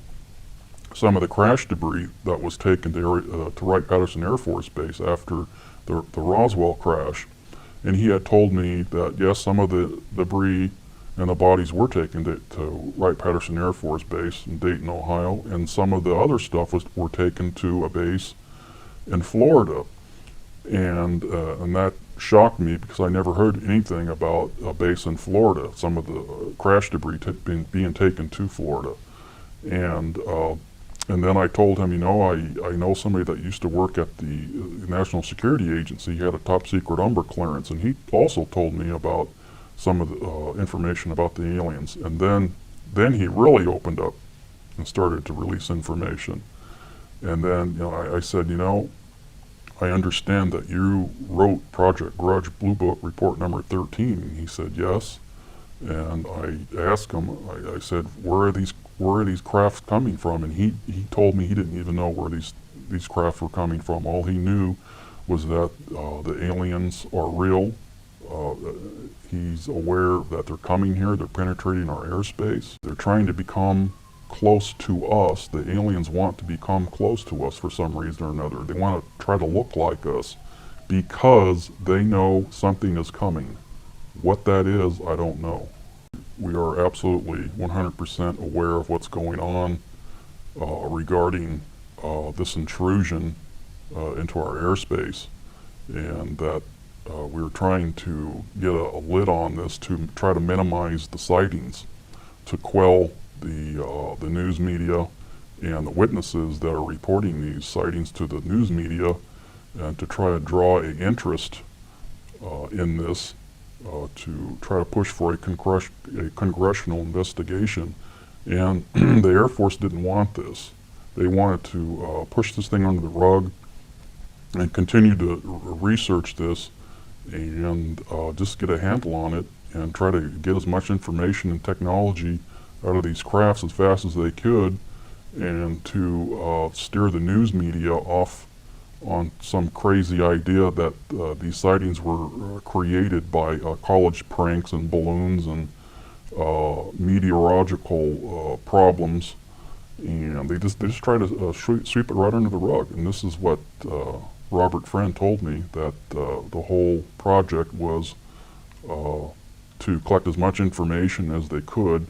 some of the crash debris that was taken to Wright-Patterson Air Force Base after the Roswell crash. And he had told me that yes, some of the debris and the bodies were taken to Wright-Patterson Air Force Base in Dayton, Ohio, and some of the other stuff were taken to a base in Florida. And that shocked me because I never heard anything about a base in Florida, some of the crash debris being taken to Florida. And then I told him, you know, I know somebody that used to work at the National Security Agency. He had a top secret Umber clearance, and he also told me about some of the information about the aliens. And then he really opened up and started to release information. And then, you know, I said, you know, I understand that you wrote Project Grudge Blue Book report number 13. And he said yes. And I asked him, I said, where are these crafts coming from? And he told me he didn't even know where these crafts were coming from. All he knew was that the aliens are real. He's aware that they're coming here, they're penetrating our airspace. They're trying to become close to us. The aliens want to become close to us for some reason or another. They want to try to look like us because they know something is coming. What that is, I don't know. We are absolutely 100% aware of what's going on regarding this intrusion into our airspace, and that we're trying to get a lid on this to try to minimize the sightings, to quell the news media and the witnesses that are reporting these sightings to the news media, and to try to draw an interest in this, to try to push for a congressional investigation. And the Air Force didn't want this. They wanted to push this thing under the rug and continue to research this and just get a handle on it and try to get as much information and technology out of these crafts as fast as they could, and to steer the news media off on some crazy idea that these sightings were created by college pranks and balloons and meteorological problems, and they just try to sweep it right under the rug. And this is what Robert Friend told me, that the whole project was to collect as much information as they could,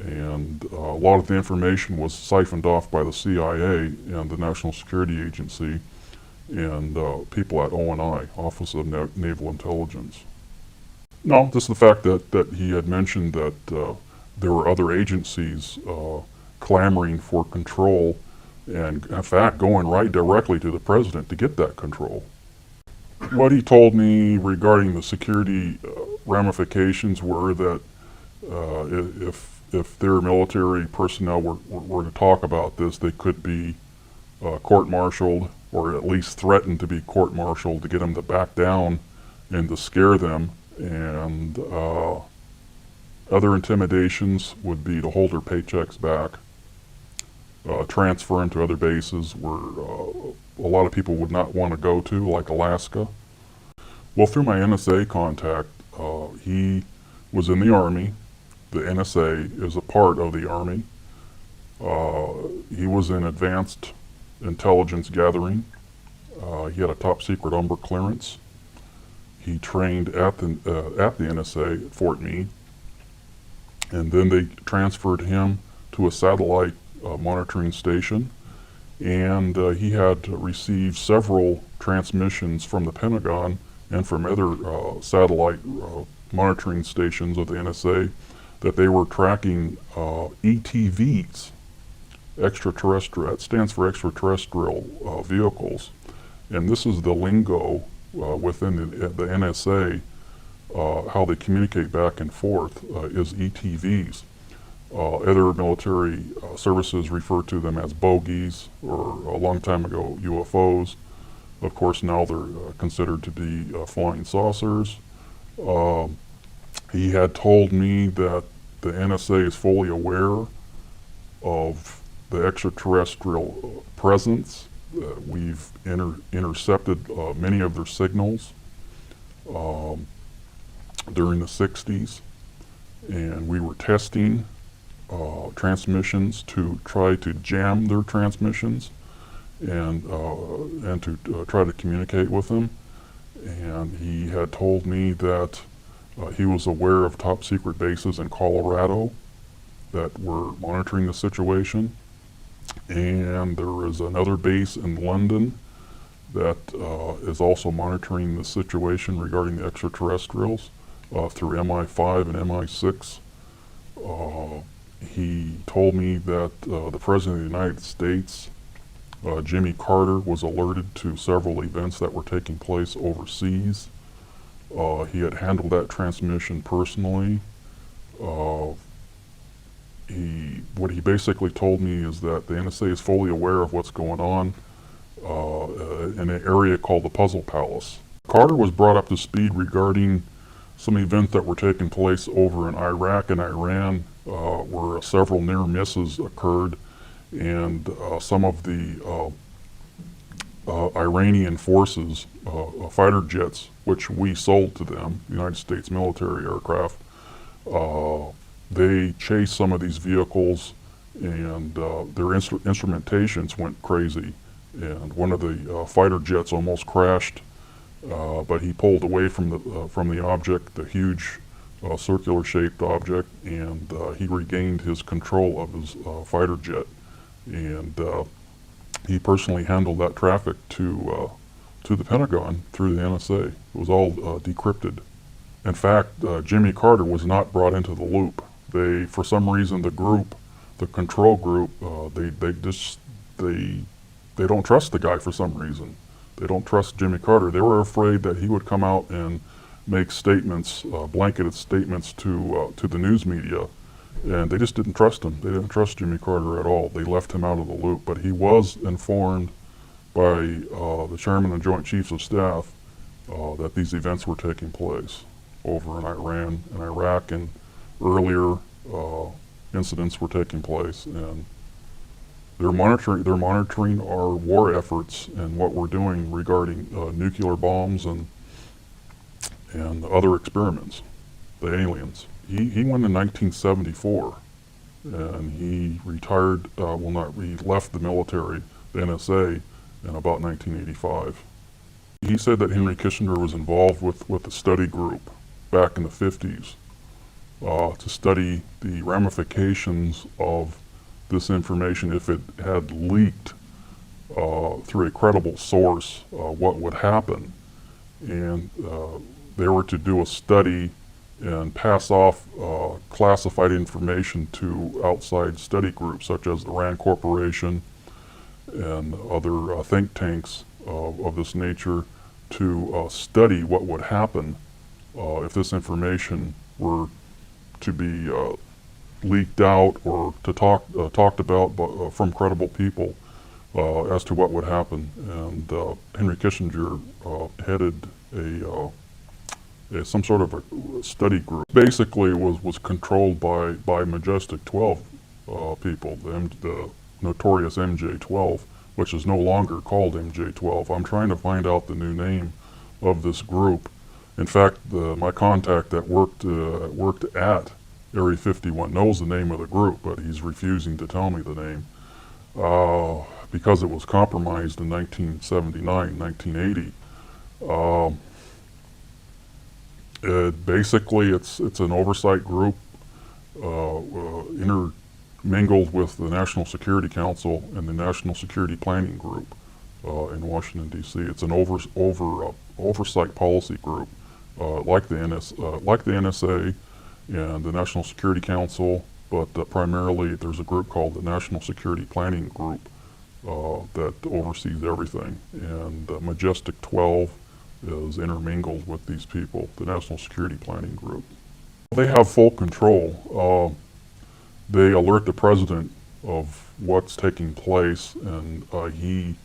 and a lot of the information was siphoned off by the CIA and the National Security Agency and people at ONI, Office of Naval Intelligence. No, just the fact that he had mentioned that there were other agencies clamoring for control, and in fact going right directly to the president to get that control. What he told me regarding the security ramifications were that if their military personnel were to talk about this, they could be court-martialed, or at least threatened to be court-martialed, to get them to back down and to scare them. And other intimidations would be to hold their paychecks back, transfer them to other bases where a lot of people would not want to go to, like Alaska. Well, through my NSA contact, he was in the Army. The NSA is a part of the Army. He was in advanced intelligence gathering. He had a top secret Umber clearance. He trained at the NSA at Fort Meade, and then they transferred him to a satellite monitoring station, and he had received several transmissions from the Pentagon and from other satellite monitoring stations of the NSA that they were tracking ETVs, extraterrestrial. That stands for extraterrestrial vehicles, and this is the lingo within the NSA. How they communicate back and forth is ETVs. Other military services refer to them as bogies, or a long time ago UFOs. Of course, now they're considered to be flying saucers. He had told me that the NSA is fully aware of the extraterrestrial presence. We've intercepted many of their signals during the 60s, and we were testing transmissions to try to jam their transmissions and to try to communicate with them. And he had told me that he was aware of top secret bases in Colorado that were monitoring the situation, and there is another base in London that is also monitoring the situation regarding the extraterrestrials through MI5 and MI6. He told me that the President of the United States, Jimmy Carter, was alerted to several events that were taking place overseas. He had handled that transmission personally. What he basically told me is that the NSA is fully aware of what's going on in an area called the Puzzle Palace. Carter was brought up to speed regarding some events that were taking place over in Iraq and Iran, where several near misses occurred, and some of the Iranian forces, fighter jets, which we sold to them, United States military aircraft, they chased some of these vehicles, and their instrumentations went crazy, and one of the fighter jets almost crashed, but he pulled away from the object, the huge circular-shaped object, and he regained his control of his fighter jet, and he personally handled that traffic to the Pentagon through the NSA. It was all decrypted. In fact, Jimmy Carter was not brought into the loop. They, for some reason, the control group, they don't trust the guy for some reason. They don't trust Jimmy Carter. They were afraid that he would come out and make statements, blanketed statements to the news media, and they just didn't trust him. They didn't trust Jimmy Carter at all. They left him out of the loop. But he was informed by the Chairman and Joint Chiefs of Staff that these events were taking place over in Iran and Iraq, and earlier incidents were taking place, and they're monitoring our war efforts and what we're doing regarding nuclear bombs and other experiments. The aliens. He went in 1974, and he retired. He left the military, the NSA, in about 1985. He said that Henry Kissinger was involved with a study group back in the 50s to study the ramifications of this information if it had leaked through a credible source, what would happen. And they were to do a study and pass off classified information to outside study groups such as the RAND Corporation and other think tanks of this nature to study what would happen if this information were to be leaked out or to talked about from credible people. as to what would happen. And Henry Kissinger headed some sort of a study group. Basically, was controlled by Majestic 12 people, the notorious MJ-12, which is no longer called MJ-12. I'm trying to find out the new name of this group. In fact, my contact that worked at Area 51 knows the name of the group, but he's refusing to tell me the name because it was compromised in 1979, 1980. Basically, it's an oversight group intermingled with the National Security Council and the National Security Planning Group in Washington, D.C. It's an oversight policy group, like the NSA and the National Security Council, but primarily there's a group called the National Security Planning Group that oversees everything. And Majestic 12 is intermingled with these people, the National Security Planning Group. They have full control. They alert the president of what's taking place, and he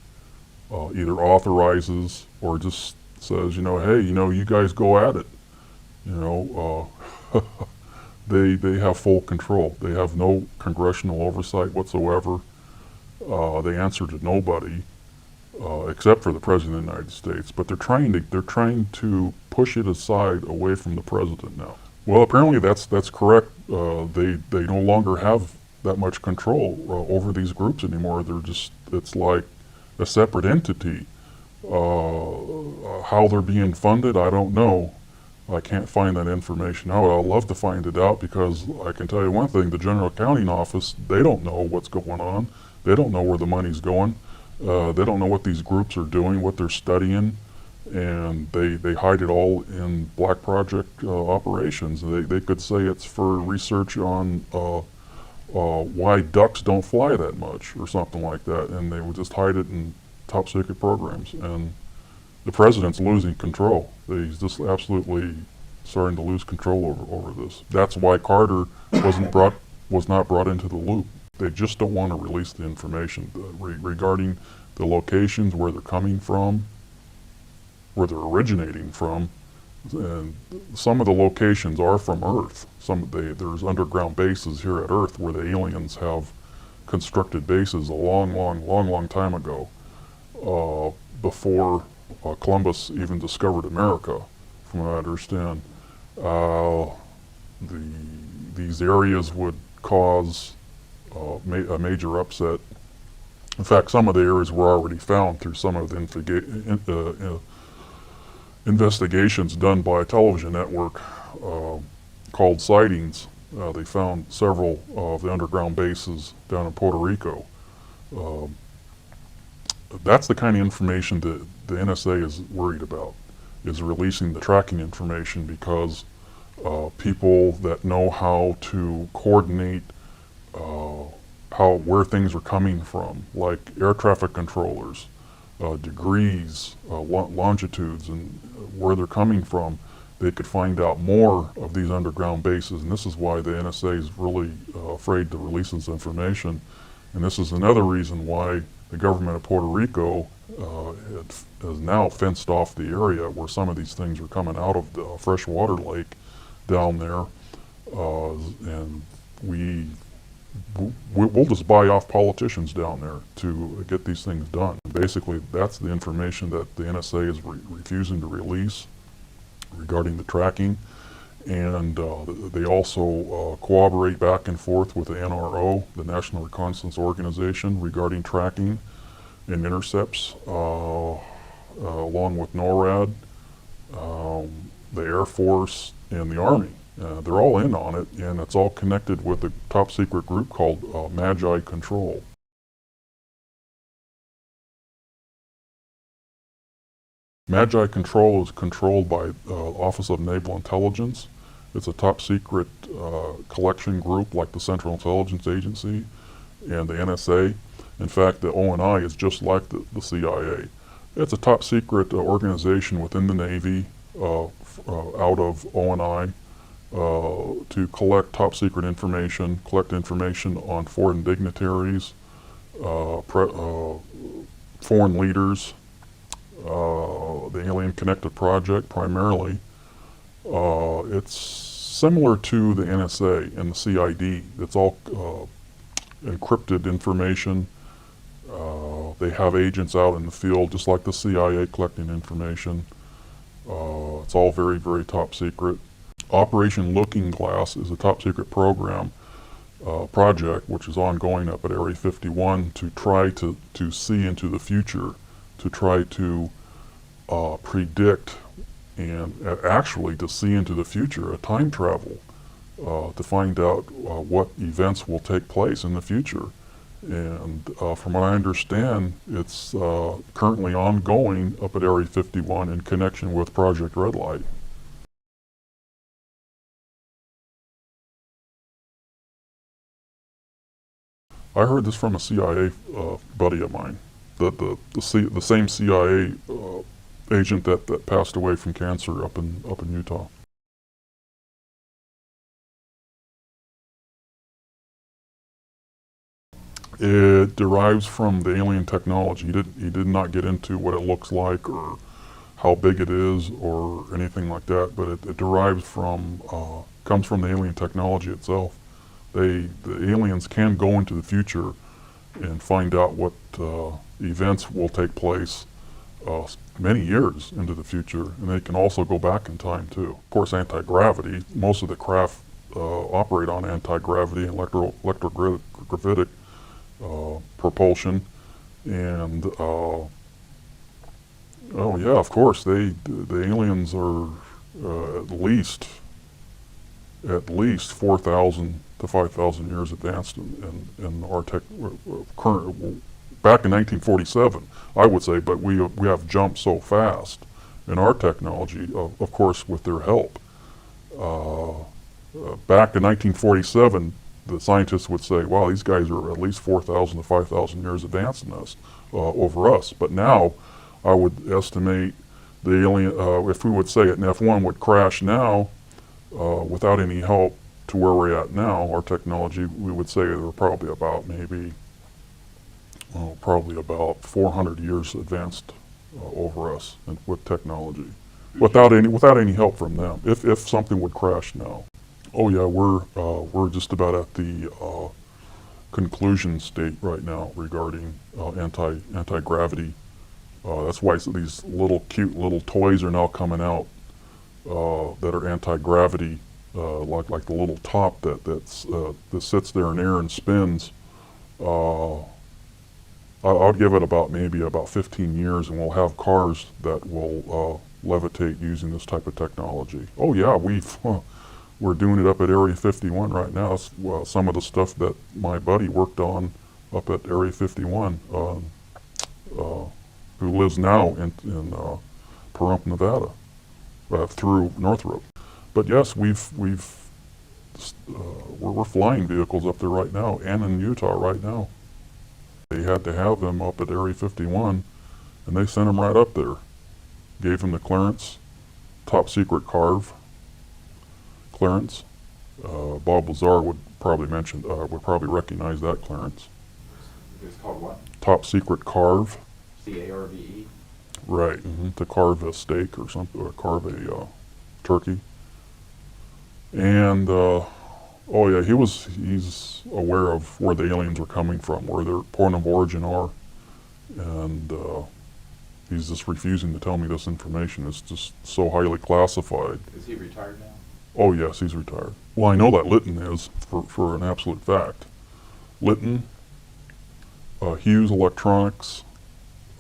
either authorizes or just says, hey, you guys go at it. They have full control. They have no congressional oversight whatsoever. They answer to nobody except for the President of the United States. But they're trying to push it aside away from the president now. Well, apparently that's correct. They no longer have that much control over these groups anymore. It's like a separate entity. How they're being funded, I don't know. I can't find that information out. I'd love to find it out, because I can tell you one thing, the General Accounting Office, they don't know what's going on. They don't know where the money's going. They don't know what these groups are doing, what they're studying, and they hide it all in black project operations. They could say it's for research on why ducks don't fly that much or something like that, and they would just hide it in top secret programs. And the president's losing control. He's just absolutely starting to lose control over this. That's why Carter was not brought into the loop. They just don't want to release the information regarding the locations, where they're coming from, where they're originating from. And some of the locations are from Earth. There's underground bases here at Earth where the aliens have constructed bases a long time ago, before Columbus even discovered America, from what I understand. These areas would cause a major upset. In fact, some of the areas were already found through some of the investigations done by a television network called Sightings. They found several of the underground bases down in Puerto Rico. That's the kind of information that the NSA is worried about, is releasing the tracking information, because people that know how to coordinate where things are coming from, like air traffic controllers, degrees, longitudes, and where they're coming from, they could find out more of these underground bases. And this is why the NSA is really afraid to release this information. And this is another reason why the government of Puerto Rico has now fenced off the area where some of these things are coming out of the freshwater lake down there. And we'll just buy off politicians down there to get these things done. Basically, that's the information that the NSA is refusing to release regarding the tracking. And they also cooperate back and forth with the NRO, the National Reconnaissance Organization, regarding tracking and intercepts, along with NORAD, the Air Force, and the Army. They're all in on it, and it's all connected with a top secret group called Magi Control. Magi Control is controlled by Office of Naval Intelligence. It's a top secret collection group like the Central Intelligence Agency and the NSA. In fact, the ONI is just like the CIA. It's a top secret organization within the Navy, out of ONI, to collect top secret information, collect information on foreign dignitaries, foreign leaders, the Alien Connected Project primarily. It's similar to the NSA and the CID. It's all encrypted information. They have agents out in the field, just like the CIA, collecting information. It's all very, very top secret. Operation Looking Glass is a top secret program, project, which is ongoing up at Area 51 to try to see into the future, to try to predict and actually to see into the future, a time travel, to find out what events will take place in the future. And from what I understand, it's currently ongoing up at Area 51 in connection with Project Red Light. I heard this from a CIA buddy of mine, the same CIA agent that passed away from cancer up in Utah. It derives from the alien technology. He did not get into what it looks like or how big it is or anything like that, but it derives from, comes from the alien technology itself. The aliens can go into the future and find out what events will take place many years into the future, and they can also go back in time too. Of course, anti-gravity. Most of the craft operate on anti-gravity and electrogravitic propulsion, and oh yeah, of course, the aliens are at least 4,000 to 5,000 years advanced in our current. Back in 1947, I would say, but we have jumped so fast in our technology, of course, with their help. Back in 1947, the scientists would say, wow, these guys are at least 4,000 to 5,000 years advanced in us, over us. But now, I would estimate the alien, if we would say an F1 would crash now, without any help to where we're at now, our technology, we would say they're probably about probably about 400 years advanced over us with technology, without any help from them. If something would crash now. Oh yeah, we're just about at the conclusion state right now regarding anti-gravity. That's why these cute little toys are now coming out that are anti-gravity, like the little top that sits there in air and spins. I'll give it maybe about 15 years, and we'll have cars that will levitate using this type of technology. Oh yeah, we're doing it up at Area 51 right now. It's, some of the stuff that my buddy worked on up at Area 51, who lives now in Pahrump, Nevada, through Northrop. But yes, we're flying vehicles up there right now, and in Utah right now. They had to have them up at Area 51, and they sent them right up there. Gave them the clearance, top secret CARV clearance. Bob Lazar would probably recognize that clearance. It's called what? Top secret CARV. C-A-R-V-E? Right, to carve a steak or something, or carve a turkey. And oh yeah, he's aware of where the aliens are coming from, where their point of origin are, and he's just refusing to tell me this information. It's just so highly classified. Is he retired now? Oh yes, he's retired. Well, I know that Lytton is, for an absolute fact. Lytton, Hughes Electronics,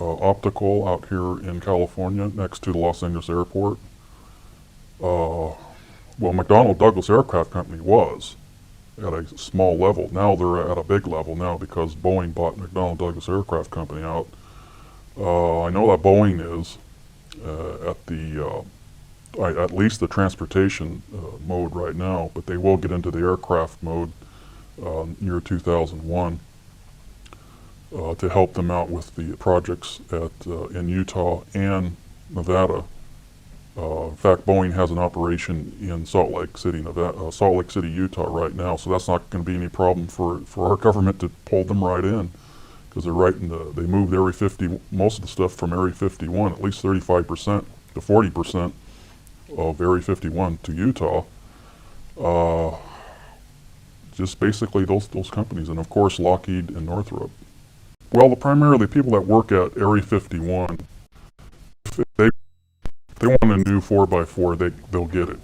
Optical out here in California, next to the Los Angeles airport. Well, McDonnell Douglas Aircraft Company was at a small level. Now they're at a big level now because Boeing bought McDonnell Douglas Aircraft Company out. I know that Boeing is at least the transportation mode right now, but they will get into the aircraft mode year 2001 to help them out with the projects in Utah and Nevada. In fact, Boeing has an operation in Salt Lake City, Utah right now, so that's not going to be any problem for our government to pull them right in because they're right in they moved Area 50, most of the stuff from Area 51, at least 35% to 40% of Area 51 to Utah. Just basically those companies, and of course Lockheed and Northrop. Well, primarily people that work at Area 51, if they want a new 4x4, they'll get it.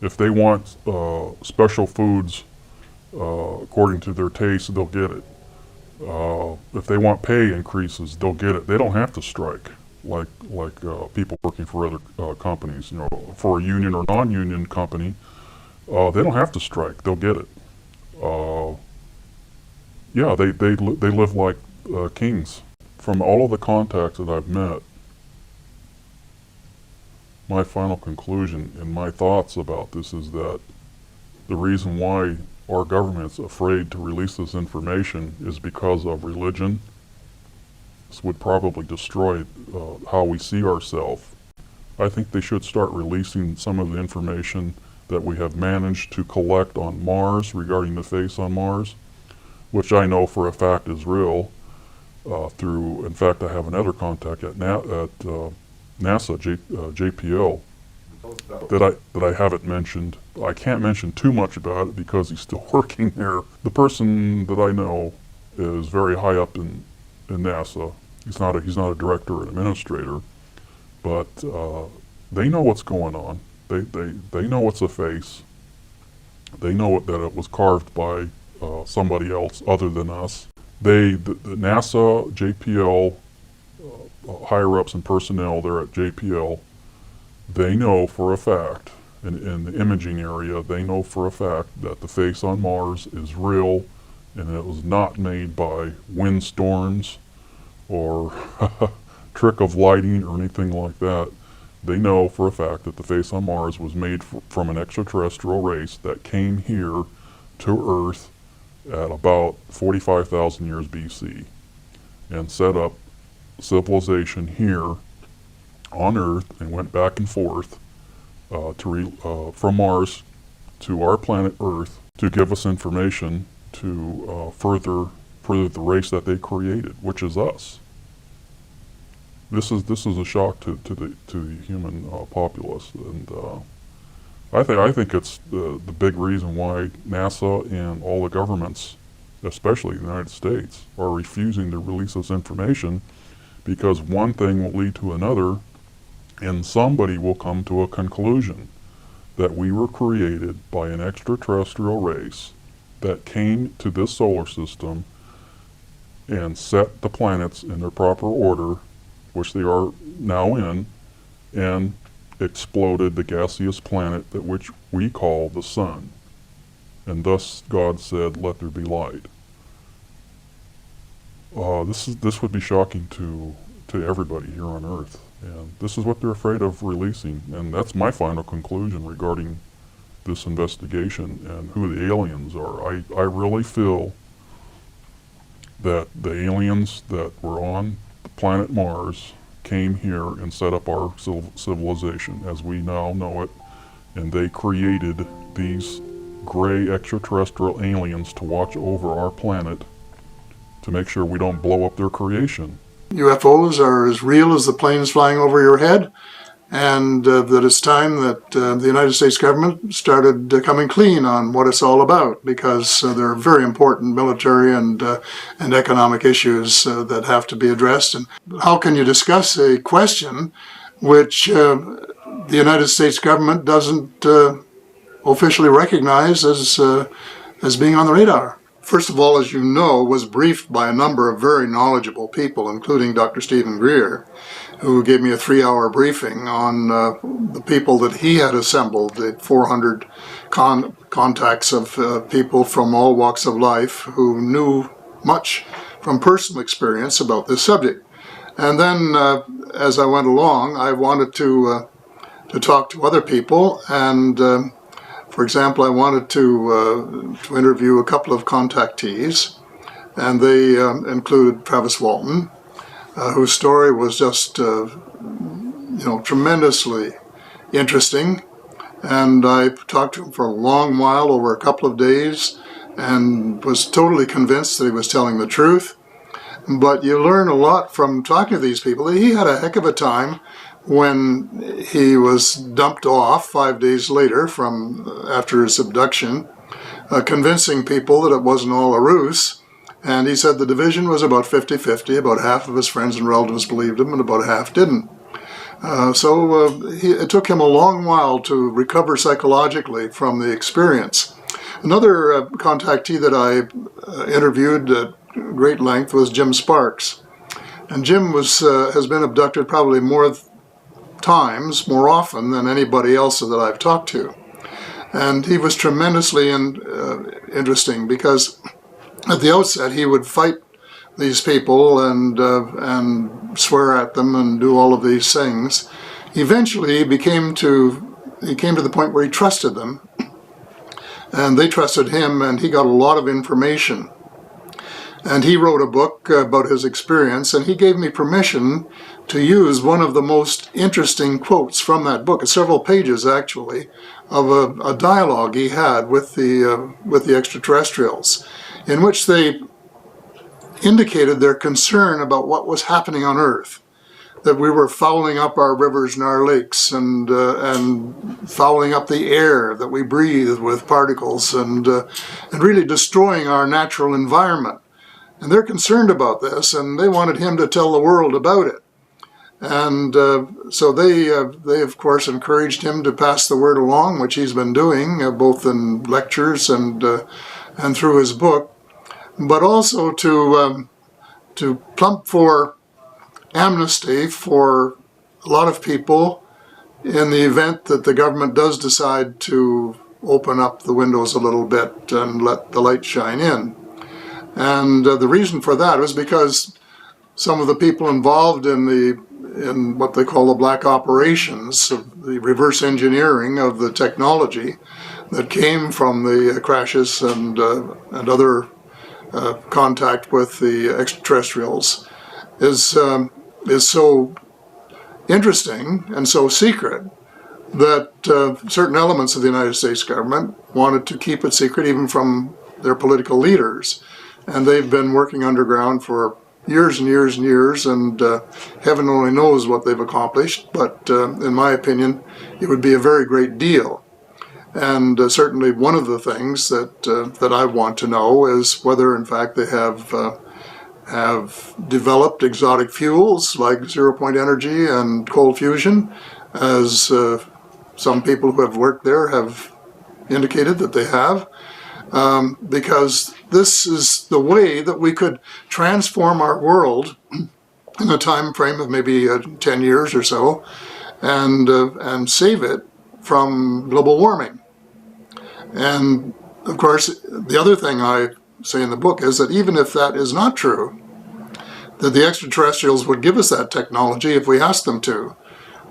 If they want special foods according to their taste, they'll get it. If they want pay increases, they'll get it. They don't have to strike like people working for other companies. You know, for a union or non-union company, they don't have to strike. They'll get it. Yeah, they live like kings. From all of the contacts that I've met, my final conclusion and my thoughts about this is that the reason why our government's afraid to release this information is because of religion. This would probably destroy how we see ourselves. I think they should start releasing some of the information that we have managed to collect on Mars regarding the face on Mars, which I know for a fact is real. In fact, I have another contact at NASA, JPL, that I haven't mentioned. I can't mention too much about it because he's still working there. The person that I know is very high up in NASA. He's not a director or an administrator, but they know what's going on. They know it's a face. They know that it was carved by somebody else other than us. The NASA, JPL, higher-ups and personnel there at JPL, they know for a fact, in the imaging area, they know for a fact that the face on Mars is real, and it was not made by windstorms or trick of lighting or anything like that. They know for a fact that the face on Mars was made from an extraterrestrial race that came here to Earth at about 45,000 years BC and set up civilization here on Earth and went back and forth from Mars to our planet Earth to give us information to further the race that they created, which is us. This is a shock to the human populace, and I think it's the big reason why NASA and all the governments, especially the United States, are refusing to release this information, because one thing will lead to another, and somebody will come to a conclusion that we were created by an extraterrestrial race that came to this solar system and set the planets in their proper order, which they are now in, and exploded the gaseous planet that which we call the sun. And thus God said, "Let there be light." This would be shocking to everybody here on Earth, and this is what they're afraid of releasing. And that's my final conclusion regarding this investigation and who the aliens are. I really feel that the aliens that were on the planet Mars came here and set up our civilization as we now know it, and they created these gray extraterrestrial aliens to watch over our planet to make sure we don't blow up their creation. UFOs are as real as the planes flying over your head, and that it's time that the United States government started coming clean on what it's all about, because there are very important military and economic issues that have to be addressed. And how can you discuss a question which the United States government doesn't officially recognize as being on the radar? First of all, as you know, was briefed by a number of very knowledgeable people, including Dr. Stephen Greer, who gave me a 3-hour briefing on the people that he had assembled, the 400 contacts of people from all walks of life who knew much from personal experience about this subject. And then, as I went along, I wanted to talk to other people, and for example, I wanted to interview a couple of contactees, and they included Travis Walton, whose story was just, tremendously interesting. And I talked to him for a long while, over a couple of days, and was totally convinced that he was telling the truth. But you learn a lot from talking to these people. He had a heck of a time when he was dumped off 5 days later after his abduction, convincing people that it wasn't all a ruse. And he said the division was about 50-50. About half of his friends and relatives believed him, and about half didn't. It took him a long while to recover psychologically from the experience. Another contactee that I interviewed at great length was Jim Sparks. And Jim has been abducted probably more often than anybody else that I've talked to. And he was tremendously interesting because at the outset he would fight these people and swear at them and do all of these things. Eventually he came to the point where he trusted them, and they trusted him, and he got a lot of information. And he wrote a book about his experience, and he gave me permission to use one of the most interesting quotes from that book. It's several pages, actually, of a dialogue he had with the extraterrestrials, in which they indicated their concern about what was happening on Earth, that we were fouling up our rivers and our lakes and fouling up the air that we breathe with particles and really destroying our natural environment. And they're concerned about this, and they wanted him to tell the world about it. And so they of course encouraged him to pass the word along, which he's been doing both in lectures and through his book, but also to plump for amnesty for a lot of people in the event that the government does decide to open up the windows a little bit and let the light shine in. And the reason for that was because some of the people involved in what they call the black operations, the reverse engineering of the technology that came from the crashes and other contact with the extraterrestrials, is so interesting and so secret that certain elements of the United States government wanted to keep it secret even from their political leaders. And they've been working underground for years and years and years, and heaven only knows what they've accomplished. But in my opinion, it would be a very great deal. And certainly one of the things that I want to know is whether, in fact, they have developed exotic fuels like zero-point energy and cold fusion, as some people who have worked there have indicated that they have. Because this is the way that we could transform our world in a time frame of maybe 10 years or so, and save it from global warming. And of course, the other thing I say in the book is that even if that is not true, that the extraterrestrials would give us that technology if we asked them to,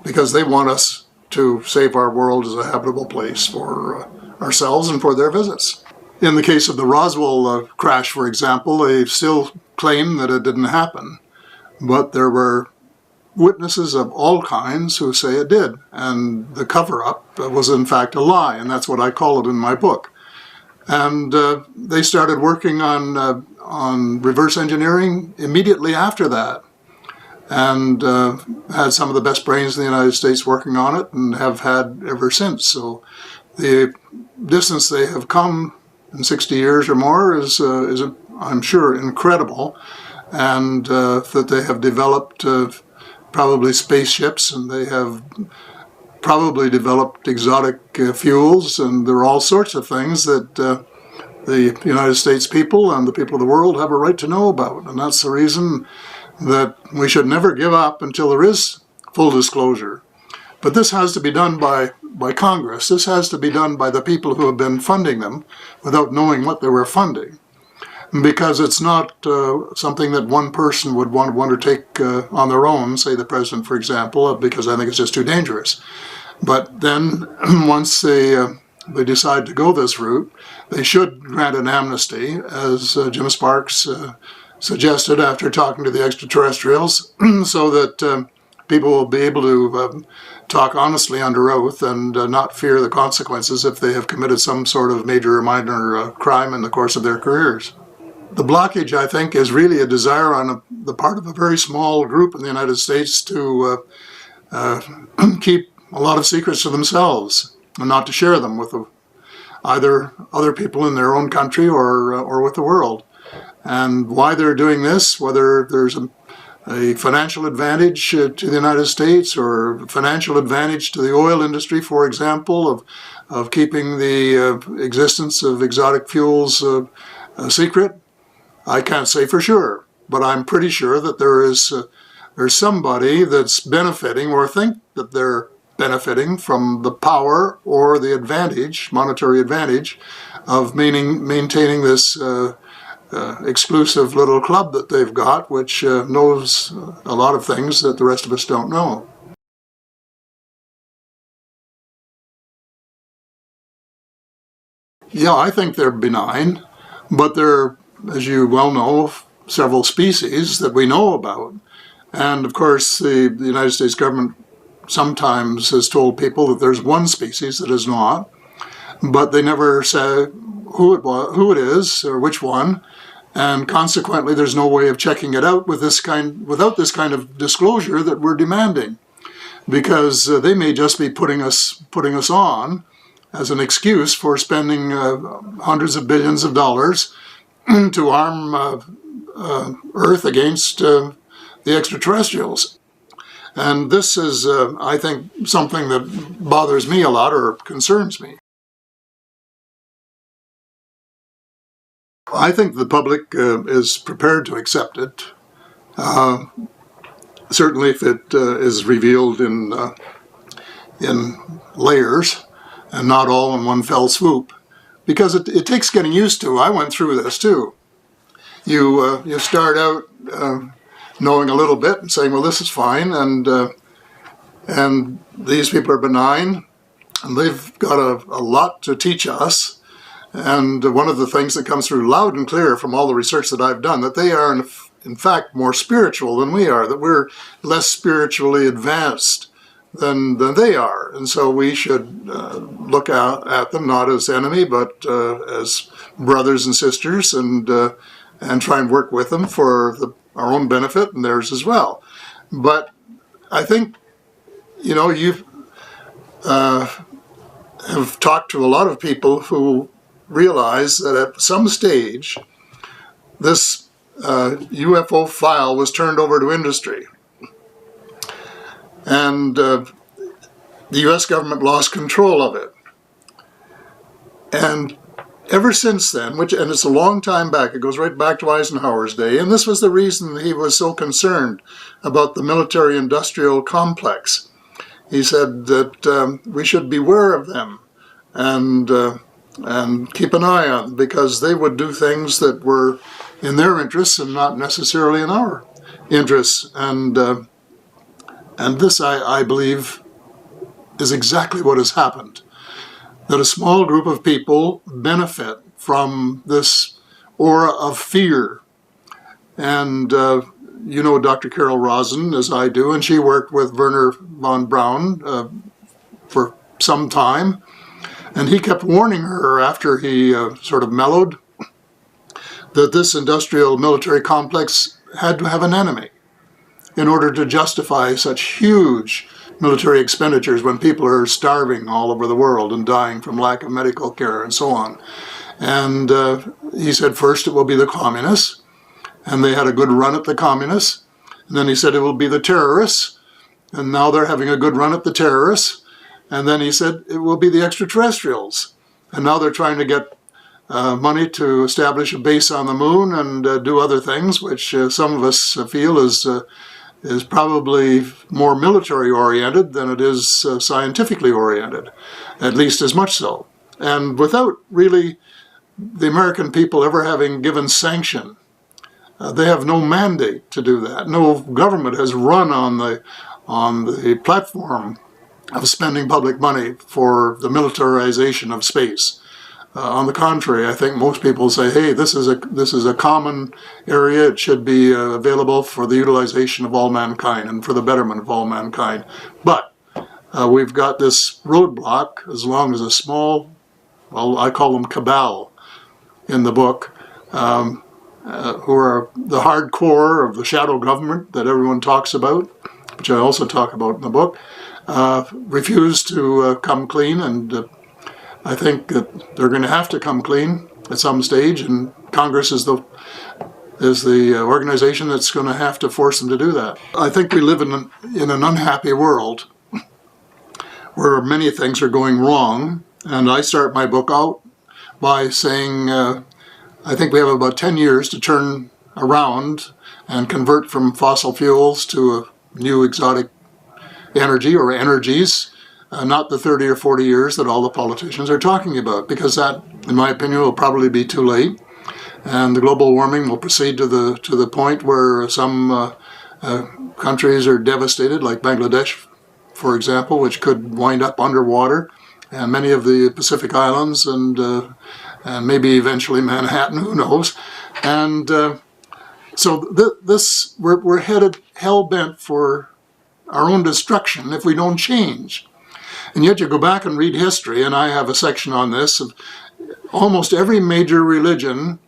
because they want us to save our world as a habitable place for ourselves and for their visits. In the case of the Roswell crash, for example, they still claim that it didn't happen, but there were witnesses of all kinds who say it did, and the cover-up was in fact a lie, and that's what I call it in my book. And they started working on reverse engineering immediately after that, and had some of the best brains in the United States working on it, and have had ever since. So the distance they have come in 60 years or more is I'm sure, incredible, and that they have developed probably spaceships, and they have probably developed exotic fuels, and there are all sorts of things that the United States people and the people of the world have a right to know about. And that's the reason that we should never give up until there is full disclosure. But this has to be done by Congress. This has to be done by the people who have been funding them without knowing what they were funding. Because it's not something that one person would want to undertake on their own, say the president, for example, because I think it's just too dangerous. But then once they decide to go this route, they should grant an amnesty, as Jim Sparks suggested after talking to the extraterrestrials, so that people will be able to talk honestly under oath and not fear the consequences if they have committed some sort of major or minor crime in the course of their careers. the blockage, I think, is really a desire on the part of a very small group in the United States to keep a lot of secrets to themselves and not to share them with either other people in their own country or with the world. And why they're doing this, whether there's a financial advantage to the United States or financial advantage to the oil industry, for example, of keeping the existence of exotic fuels a secret, I can't say for sure. But I'm pretty sure that there's somebody that's benefiting or think that they're benefiting from the power or the advantage, monetary advantage, of maintaining this exclusive little club that they've got, which knows a lot of things that the rest of us don't know. Yeah, I think they're benign, but there are, as you well know, several species that we know about. And of course, the United States government sometimes has told people that there's one species that is not, but they never say who it is or which one. And consequently, there's no way of checking it out without this kind of disclosure that we're demanding, because they may just be putting us on as an excuse for spending hundreds of billions of dollars to arm Earth against the extraterrestrials. And this is, I think, something that bothers me a lot or concerns me. I think the public is prepared to accept it. Certainly if it is revealed in layers and not all in one fell swoop, because it takes getting used to. I went through this too. You start out knowing a little bit and saying, well, this is fine, and these people are benign, and they've got a lot to teach us. And one of the things that comes through loud and clear from all the research that I've done, that they are in fact more spiritual than we are, that we're less spiritually advanced than they are. And so we should look at them not as enemy, but as brothers and sisters, and try and work with them for our own benefit and theirs as well. But I think, you've have talked to a lot of people who realize that at some stage this UFO file was turned over to industry, and the US government lost control of it. And ever since then, and it's a long time back, it goes right back to Eisenhower's day, and this was the reason he was so concerned about the military-industrial complex. He said that we should beware of them and keep an eye on them, because they would do things that were in their interests and not necessarily in our interests. And this, I believe, is exactly what has happened. That a small group of people benefit from this aura of fear. And you know Dr. Carol Rosen, as I do, and she worked with Wernher von Braun for some time. And he kept warning her after he sort of mellowed that this industrial military complex had to have an enemy in order to justify such huge military expenditures when people are starving all over the world and dying from lack of medical care and so on. And he said first it will be the communists, and they had a good run at the communists. And then he said it will be the terrorists, and now they're having a good run at the terrorists. And then he said it will be the extraterrestrials. And now they're trying to get money to establish a base on the moon and do other things, which some of us feel is probably more military-oriented than it is scientifically oriented, at least as much so. And without really the American people ever having given sanction, they have no mandate to do that. No government has run on the platform of spending public money for the militarization of space. On the contrary, I think most people say, hey, this is a common area. It should be available for the utilization of all mankind and for the betterment of all mankind. But we've got this roadblock, as long as a small, well, I call them cabal in the book, who are the hardcore of the shadow government that everyone talks about, which I also talk about in the book, refuse to come clean, and I think that they're going to have to come clean at some stage, and Congress is the organization that's going to have to force them to do that. I think we live in an unhappy world where many things are going wrong, and I start my book out by saying I think we have about 10 years to turn around and convert from fossil fuels to a new exotic energy or energies, not the 30 or 40 years that all the politicians are talking about, because that, in my opinion, will probably be too late. And the global warming will proceed to the point where some countries are devastated, like Bangladesh, for example, which could wind up underwater, and many of the Pacific Islands, and maybe eventually Manhattan, who knows. And so we're headed hell-bent for our own destruction if we don't change. And yet you go back and read history, and I have a section on this, of almost every major religion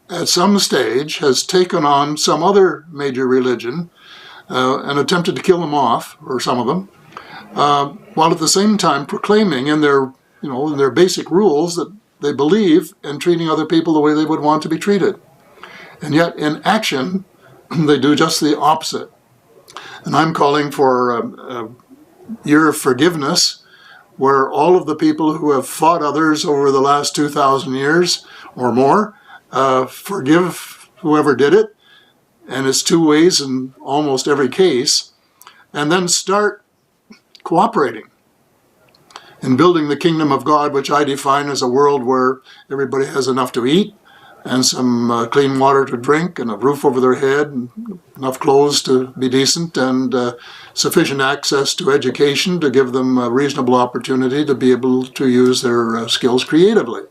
at some stage has taken on some other major religion and attempted to kill them off, or some of them, while at the same time proclaiming in their basic rules that they believe in treating other people the way they would want to be treated. And yet in action, they do just the opposite. And I'm calling for a year of forgiveness, where all of the people who have fought others over the last 2,000 years or more forgive whoever did it, and it's two ways in almost every case, and then start cooperating in building the kingdom of God, which I define as a world where everybody has enough to eat, and some clean water to drink, and a roof over their head, and enough clothes to be decent, and sufficient access to education to give them a reasonable opportunity to be able to use their skills creatively.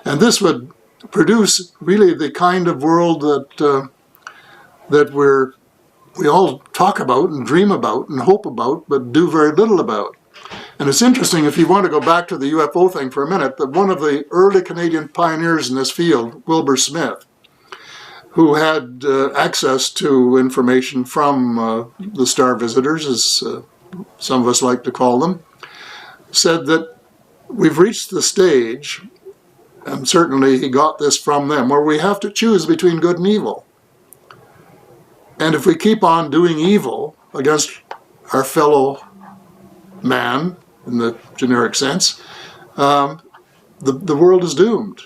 And this would produce really the kind of world that we all talk about and dream about and hope about, but do very little about. And it's interesting, if you want to go back to the UFO thing for a minute, that one of the early Canadian pioneers in this field, Wilbur Smith, who had access to information from the star visitors, as some of us like to call them, said that we've reached the stage, and certainly he got this from them, where we have to choose between good and evil. And if we keep on doing evil against our fellow man, in the generic sense, the world is doomed.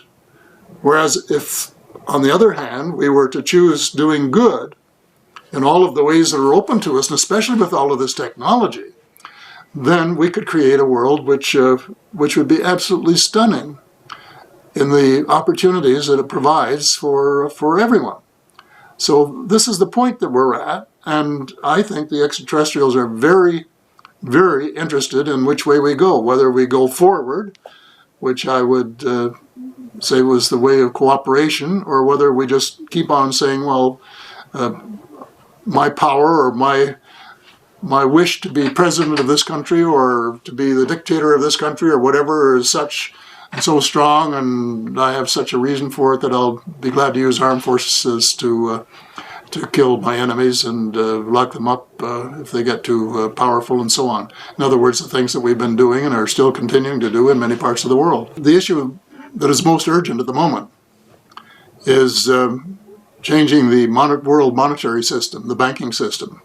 Whereas if, on the other hand, we were to choose doing good in all of the ways that are open to us, and especially with all of this technology, then we could create a world which would be absolutely stunning in the opportunities that it provides for everyone. So this is the point that we're at, and I think the extraterrestrials are very, very interested in which way we go, whether we go forward, which I would say was the way of cooperation, or whether we just keep on saying, well, my power or my wish to be president of this country or to be the dictator of this country or whatever is such and so strong, and I have such a reason for it that I'll be glad to use armed forces to kill my enemies and lock them up if they get too powerful, and so on. In other words, the things that we've been doing and are still continuing to do in many parts of the world. The issue that is most urgent at the moment is changing the world monetary system, the banking system.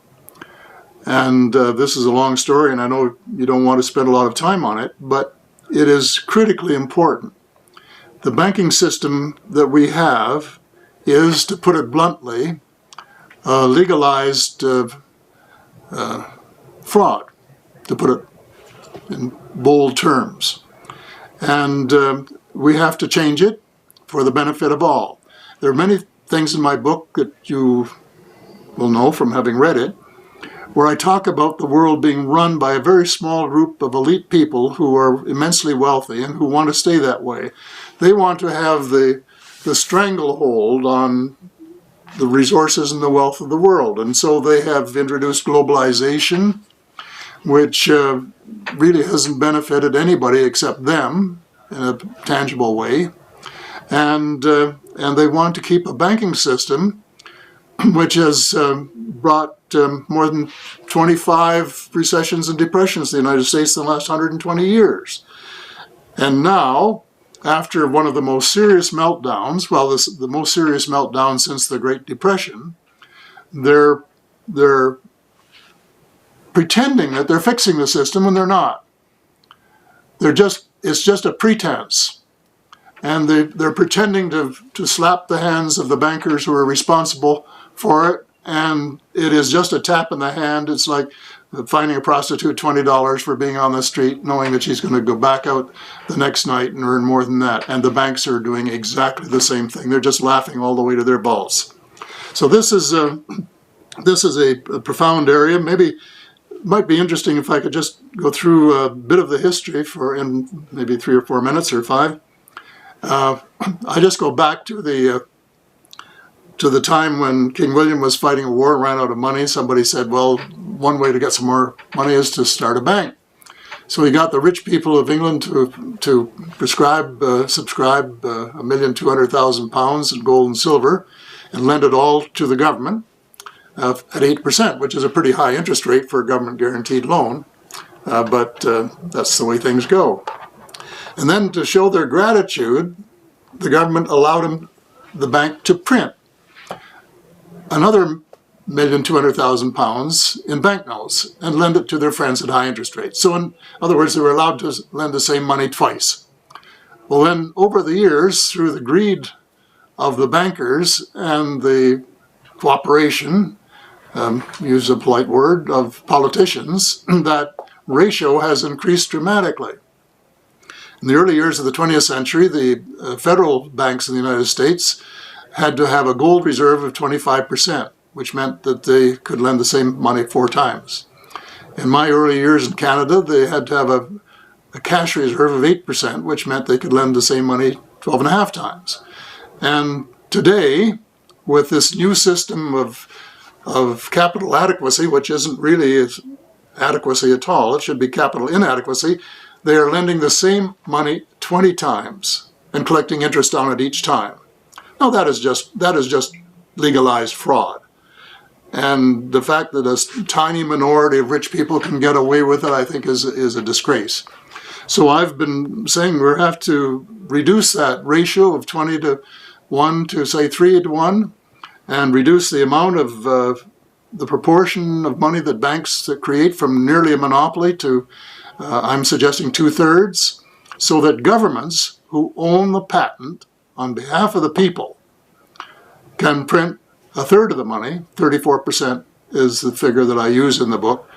And this is a long story, and I know you don't want to spend a lot of time on it, but it is critically important. The banking system that we have is, to put it bluntly, legalized fraud, to put it in bold terms. And we have to change it for the benefit of all. There are many things in my book that you will know from having read it, where I talk about the world being run by a very small group of elite people who are immensely wealthy and who want to stay that way. They want to have the stranglehold on the resources and the wealth of the world. And so they have introduced globalization, which really hasn't benefited anybody except them in a tangible way. And and they want to keep a banking system which has brought more than 25 recessions and depressions to the United States in the last 120 years. And now, after one of the most serious meltdowns, well, the most serious meltdown since the Great Depression, they're pretending that they're fixing the system, and they're not. It's just a pretense. And they're pretending to slap the hands of the bankers who are responsible for it, and it is just a tap in the hand. It's like finding a prostitute $20 for being on the street, knowing that she's going to go back out the next night and earn more than that. And the banks are doing exactly the same thing. They're just laughing all the way to their balls. So this is a profound area. Maybe it might be interesting if I could just go through a bit of the history in maybe 3 or 4 minutes or 5. I just go back to the time when King William was fighting a war and ran out of money. Somebody said, well, one way to get some more money is to start a bank. So he got the rich people of England to subscribe £1,200,000 in gold and silver and lend it all to the government at 8%, which is a pretty high interest rate for a government guaranteed loan. But that's the way things go. And then to show their gratitude, the government allowed the bank to print another £1,200,000 in banknotes and lend it to their friends at high interest rates. So in other words, they were allowed to lend the same money twice. Well then, over the years, through the greed of the bankers and the cooperation, use a polite word, of politicians, that ratio has increased dramatically. In the early years of the 20th century, the federal banks in the United States had to have a gold reserve of 25%, which meant that they could lend the same money 4 times. In my early years in Canada, they had to have a cash reserve of 8%, which meant they could lend the same money 12.5 times. And today, with this new system of capital adequacy, which isn't really adequacy at all, it should be capital inadequacy, they are lending the same money 20 times and collecting interest on it each time. Now that is just legalized fraud. And the fact that a tiny minority of rich people can get away with it, I think is a disgrace. So I've been saying we have to reduce that ratio of 20 to 1 to say 3 to 1, and reduce the amount of the proportion of money that banks create from nearly a monopoly to I'm suggesting 2/3, so that governments who own the patent on behalf of the people can print 1/3 of the money, 34% is the figure that I use in the book,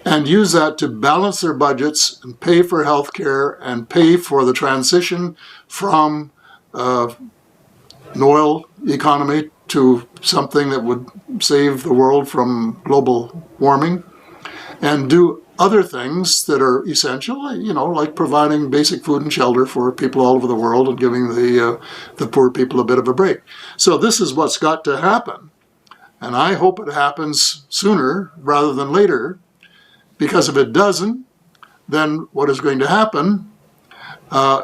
and use that to balance their budgets and pay for health care and pay for the transition from an oil economy to something that would save the world from global warming, and do other things that are essential, like providing basic food and shelter for people all over the world and giving the poor people a bit of a break. So this is what's got to happen. And I hope it happens sooner rather than later, because if it doesn't, then what is going to happen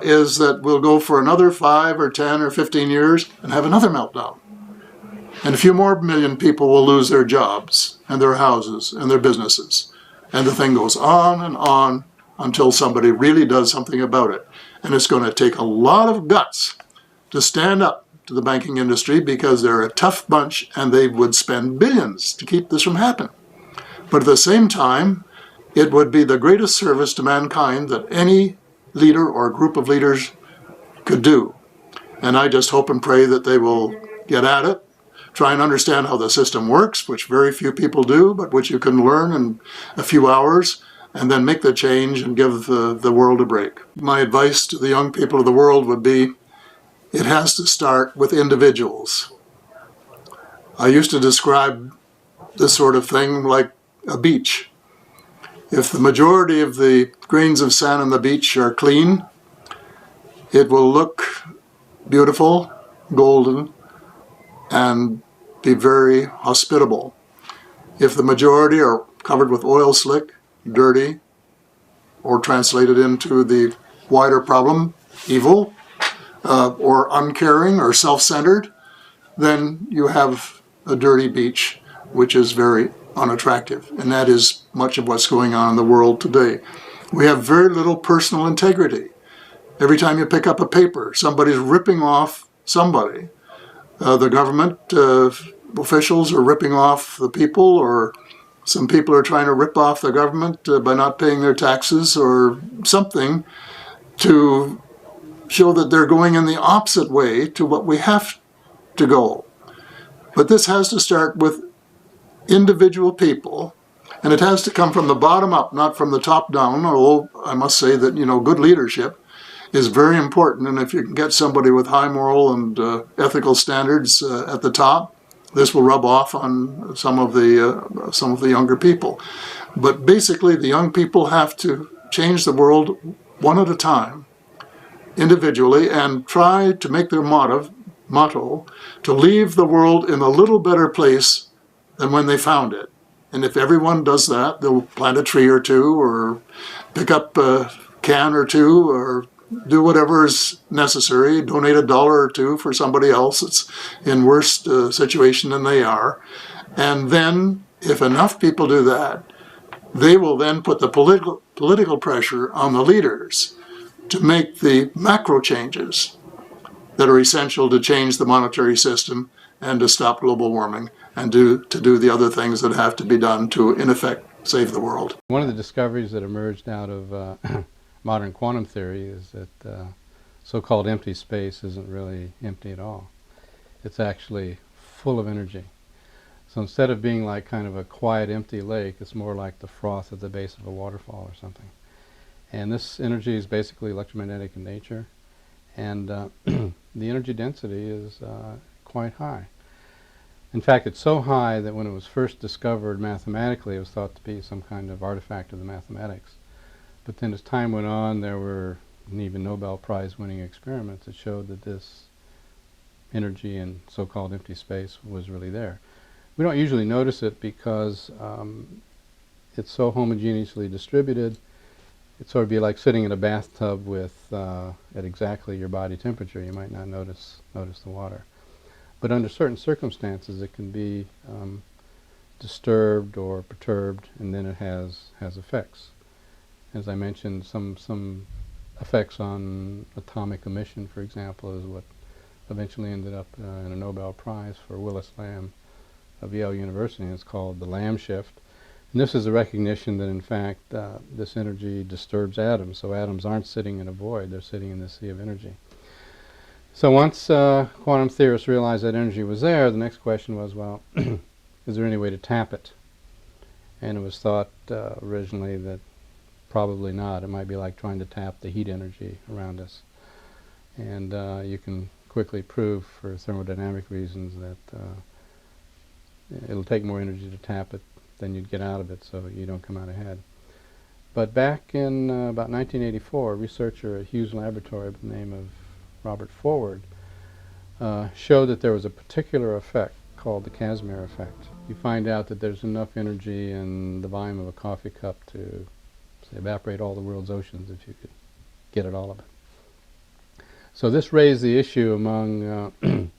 is that we'll go for another 5 or 10 or 15 years and have another meltdown. And a few more million people will lose their jobs and their houses and their businesses. And the thing goes on until somebody really does something about it. And it's going to take a lot of guts to stand up to the banking industry, because they're a tough bunch and they would spend billions to keep this from happening. But at the same time, it would be the greatest service to mankind that any leader or group of leaders could do. And I just hope and pray that they will get at it, try and understand how the system works, which very few people do, but which you can learn in a few hours, and then make the change and give the world a break. My advice to the young people of the world would be, it has to start with individuals. I used to describe this sort of thing like a beach. If the majority of the grains of sand on the beach are clean, it will look beautiful, golden, and be very hospitable. If the majority are covered with oil slick, dirty, or translated into the wider problem, evil, or uncaring or self-centered, then you have a dirty beach, which is very unattractive. And that is much of what's going on in the world today. We have very little personal integrity. Every time you pick up a paper, somebody's ripping off somebody. The government officials are ripping off the people, or some people are trying to rip off the government by not paying their taxes or something to show that they're going in the opposite way to what we have to go. But this has to start with individual people, and it has to come from the bottom up, not from the top down, although I must say that, good leadership is very important, and if you can get somebody with high moral and ethical standards at the top, this will rub off on some of the younger people. But basically, the young people have to change the world one at a time, individually, and try to make their motto to leave the world in a little better place than when they found it. And if everyone does that, they'll plant a tree or two, or pick up a can or two, or do whatever is necessary, donate $1 or $2 for somebody else that's in worse situation than they are. And then, if enough people do that, they will then put the political pressure on the leaders to make the macro changes that are essential to change the monetary system and to stop global warming, and to do the other things that have to be done to, in effect, save the world. One of the discoveries that emerged out of modern quantum theory is that so-called empty space isn't really empty at all. It's actually full of energy. So instead of being like kind of a quiet, empty lake, it's more like the froth at the base of a waterfall or something. And this energy is basically electromagnetic in nature, and the energy density is quite high. In fact, it's so high that when it was first discovered mathematically, it was thought to be some kind of artifact of the mathematics. But then as time went on, there were even Nobel Prize winning experiments that showed that this energy in so-called empty space was really there. We don't usually notice it because it's so homogeneously distributed. It'd sort of be like sitting in a bathtub with at exactly your body temperature. You might not notice the water. But under certain circumstances, it can be disturbed or perturbed, and then it has effects. As I mentioned, some effects on atomic emission, for example, is what eventually ended up in a Nobel Prize for Willis Lamb of Yale University, and it's called the Lamb shift. And this is a recognition that, in fact, this energy disturbs atoms, so atoms aren't sitting in a void, they're sitting in the sea of energy. So once quantum theorists realized that energy was there, the next question was, well, is there any way to tap it? And it was thought originally that probably not. It might be like trying to tap the heat energy around us. And you can quickly prove for thermodynamic reasons that it'll take more energy to tap it than you'd get out of it, so you don't come out ahead. But back in about 1984, a researcher at Hughes Laboratory by the name of Robert Forward showed that there was a particular effect called the Casimir effect. You find out that there's enough energy in the volume of a coffee cup to, say, evaporate all the world's oceans if you could get at all of it. So this raised the issue among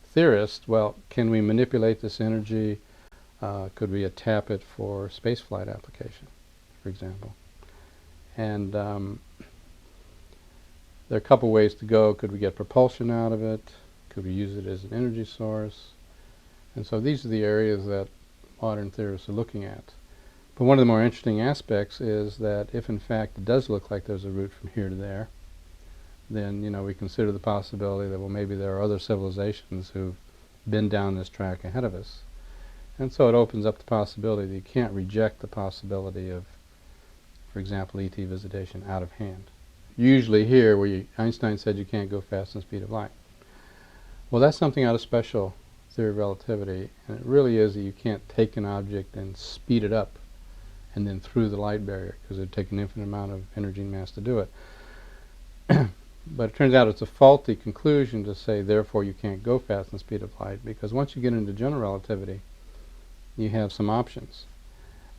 theorists, well, can we manipulate this energy? Could we tap it for spaceflight application, for example? And there are a couple ways to go. Could we get propulsion out of it? Could we use it as an energy source? And so these are the areas that modern theorists are looking at. But one of the more interesting aspects is that if in fact it does look like there's a route from here to there, then we consider the possibility that, well, maybe there are other civilizations who've been down this track ahead of us. And so it opens up the possibility that you can't reject the possibility of, for example, ET visitation out of hand. Usually here, where Einstein said you can't go faster than the speed of light. Well, that's something out of special theory of relativity, and it really is that you can't take an object and speed it up and then through the light barrier, because it would take an infinite amount of energy and mass to do it. But it turns out it's a faulty conclusion to say, therefore, you can't go faster than the speed of light, because once you get into general relativity, you have some options.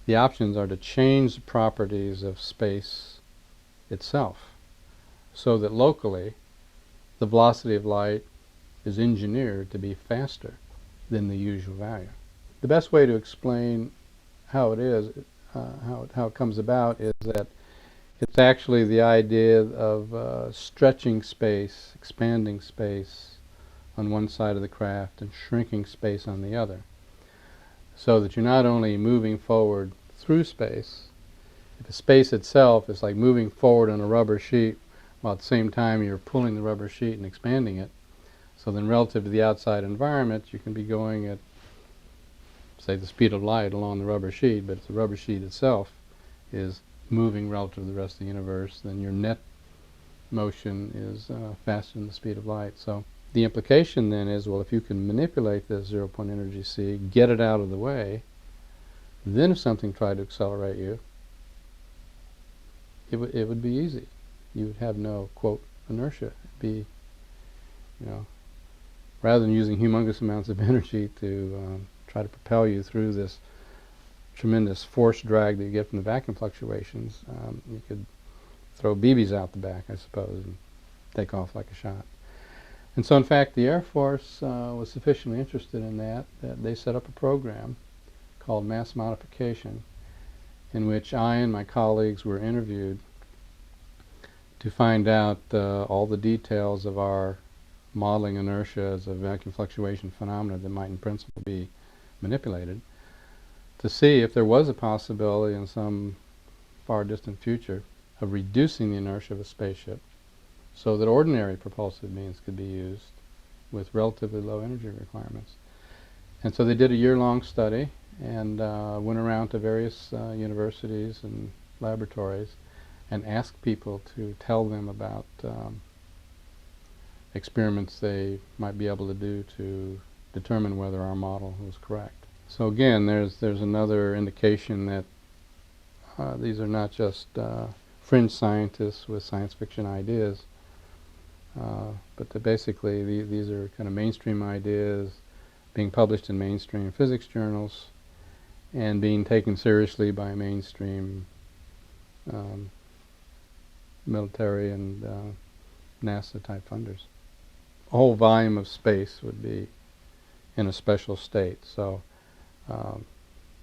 The options are to change the properties of space itself, so that locally the velocity of light is engineered to be faster than the usual value. The best way to explain how it is, how it comes about, is that it's actually the idea of stretching space, expanding space on one side of the craft and shrinking space on the other, so that you're not only moving forward through space. If the space itself is like moving forward on a rubber sheet, while at the same time you're pulling the rubber sheet and expanding it, so then relative to the outside environment, you can be going at, say, the speed of light along the rubber sheet, but if the rubber sheet itself is moving relative to the rest of the universe, then your net motion is faster than the speed of light. So the implication then is, well, if you can manipulate this zero-point energy C, get it out of the way, then if something tried to accelerate you, it would be easy. You would have no, quote, inertia. It'd be, rather than using humongous amounts of energy to try to propel you through this tremendous force drag that you get from the vacuum fluctuations, you could throw BBs out the back, I suppose, and take off like a shot. And so, in fact, the Air Force was sufficiently interested in that they set up a program called mass modification, in which I and my colleagues were interviewed to find out all the details of our modeling inertia as a vacuum fluctuation phenomena that might in principle be manipulated, to see if there was a possibility in some far distant future of reducing the inertia of a spaceship so that ordinary propulsive means could be used with relatively low energy requirements. And so they did a year-long study and went around to various universities and laboratories and asked people to tell them about experiments they might be able to do to determine whether our model was correct. So again, there's another indication that these are not just fringe scientists with science fiction ideas, but that basically these are kind of mainstream ideas being published in mainstream physics journals and being taken seriously by mainstream military and NASA type funders. A whole volume of space would be in a special state, so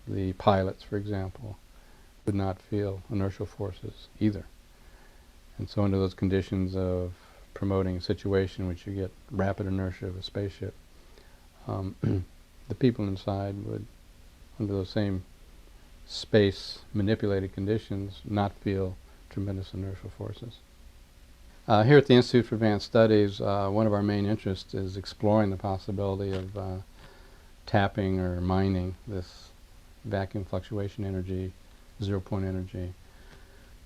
the pilots, for example, would not feel inertial forces either. And so under those conditions of promoting a situation in which you get rapid inertia of a spaceship, the people inside would, under those same space manipulated conditions, not feel tremendous inertial forces. Here at the Institute for Advanced Studies, one of our main interests is exploring the possibility of tapping or mining this vacuum fluctuation energy, zero-point energy.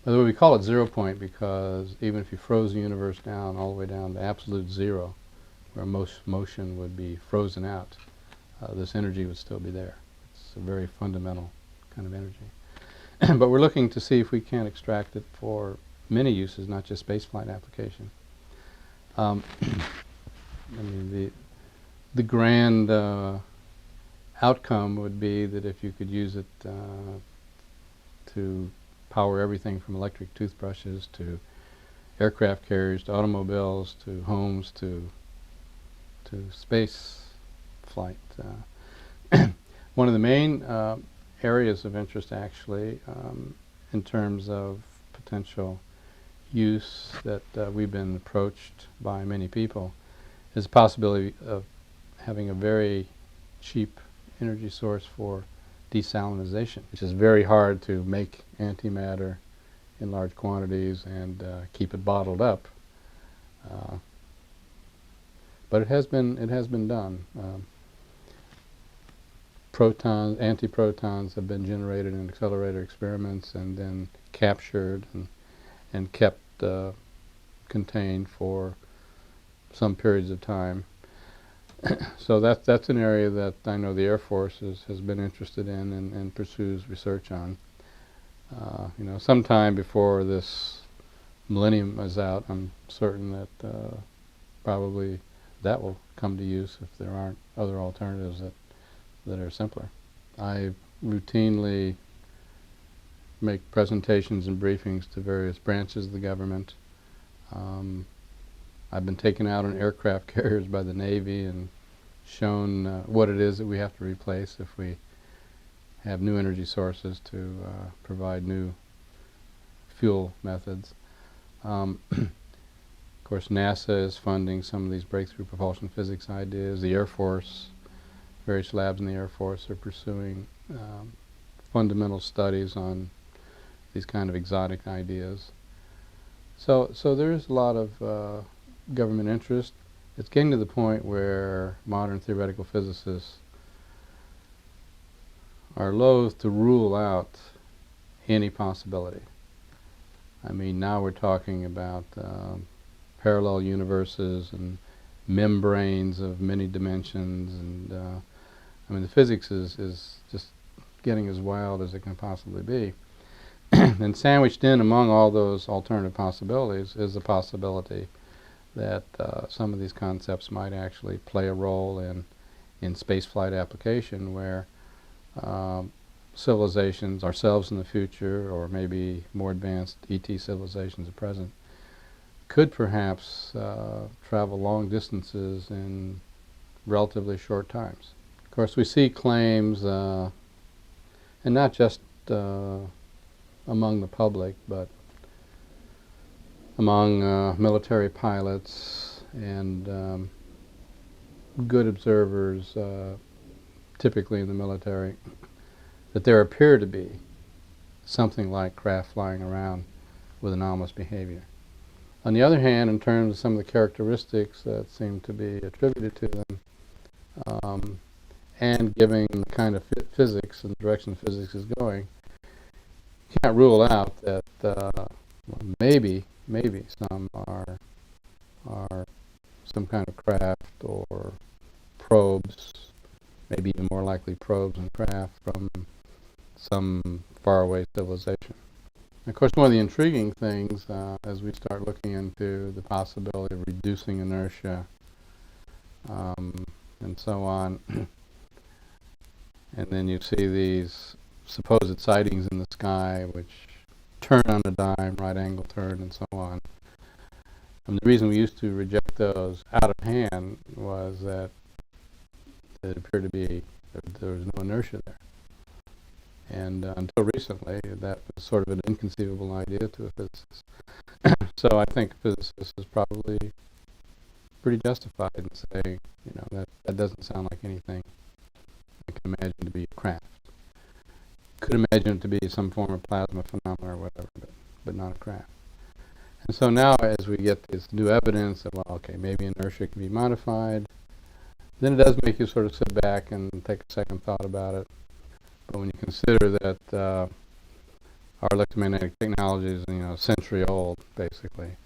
By the way, we call it zero point because even if you froze the universe down all the way down to absolute zero, where most motion would be frozen out, this energy would still be there. It's a very fundamental kind of energy. But we're looking to see if we can extract it for many uses, not just spaceflight application. I mean, the grand outcome would be that if you could use it to power everything from electric toothbrushes to aircraft carriers to automobiles to homes to space flight. One of the main areas of interest, actually, in terms of potential use that we've been approached by many people, is the possibility of having a very cheap energy source for desalinization, which is very hard to make antimatter in large quantities and keep it bottled up. But it has been done. Antiprotons have been generated in accelerator experiments and then captured and kept contained for some periods of time. So that's an area that I know the Air Force has been interested in and pursues research on. Sometime before this millennium is out, I'm certain that probably that will come to use if there aren't other alternatives that are simpler. I routinely make presentations and briefings to various branches of the government, I've been taken out on aircraft carriers by the Navy and shown what it is that we have to replace if we have new energy sources to provide new fuel methods. Of course, NASA is funding some of these breakthrough propulsion physics ideas. The Air Force, various labs in the Air Force are pursuing fundamental studies on these kind of exotic ideas. So there is a lot of government interest. It's getting to the point where modern theoretical physicists are loath to rule out any possibility. I mean, now we're talking about parallel universes and membranes of many dimensions, and I mean, the physics is just getting as wild as it can possibly be. And sandwiched in among all those alternative possibilities is the possibility that some of these concepts might actually play a role in spaceflight application, where civilizations, ourselves in the future, or maybe more advanced ET civilizations at present, could perhaps travel long distances in relatively short times. Of course, we see claims, and not just among the public, but among military pilots and good observers, typically in the military, that there appear to be something like craft flying around with anomalous behavior. On the other hand, in terms of some of the characteristics that seem to be attributed to them, and giving the kind of physics and direction physics is going, you can't rule out that well, maybe some are some kind of craft or probes, maybe even more likely probes and craft from some faraway civilization. Of course, one of the intriguing things as we start looking into the possibility of reducing inertia and so on, and then you see these supposed sightings in the sky which turn on a dime, right angle turn, and so on. And the reason we used to reject those out of hand was that it appeared to be there was no inertia there. And until recently, that was sort of an inconceivable idea to a physicist. So I think a physicist is probably pretty justified in saying, you know, that doesn't sound like anything I can imagine to be a craft. Could imagine it to be some form of plasma phenomena or whatever, but not a craft. And so now, as we get this new evidence that, well, okay, maybe inertia can be modified, then it does make you sort of sit back and take a second thought about it. But when you consider that our electromagnetic technology is, you know, a century old, basically,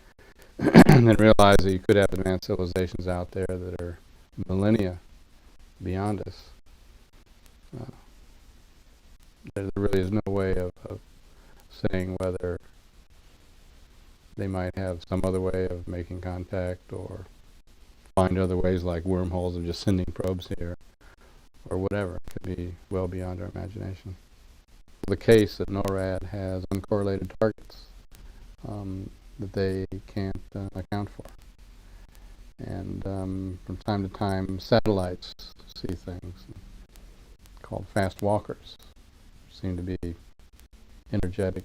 and then realize that you could have advanced civilizations out there that are millennia beyond us, there really is no way of saying whether they might have some other way of making contact or find other ways like wormholes of just sending probes here or whatever. It could be well beyond our imagination. The case that NORAD has uncorrelated targets that they can't account for. And from time to time, satellites see things called fast walkers, which seem to be energetic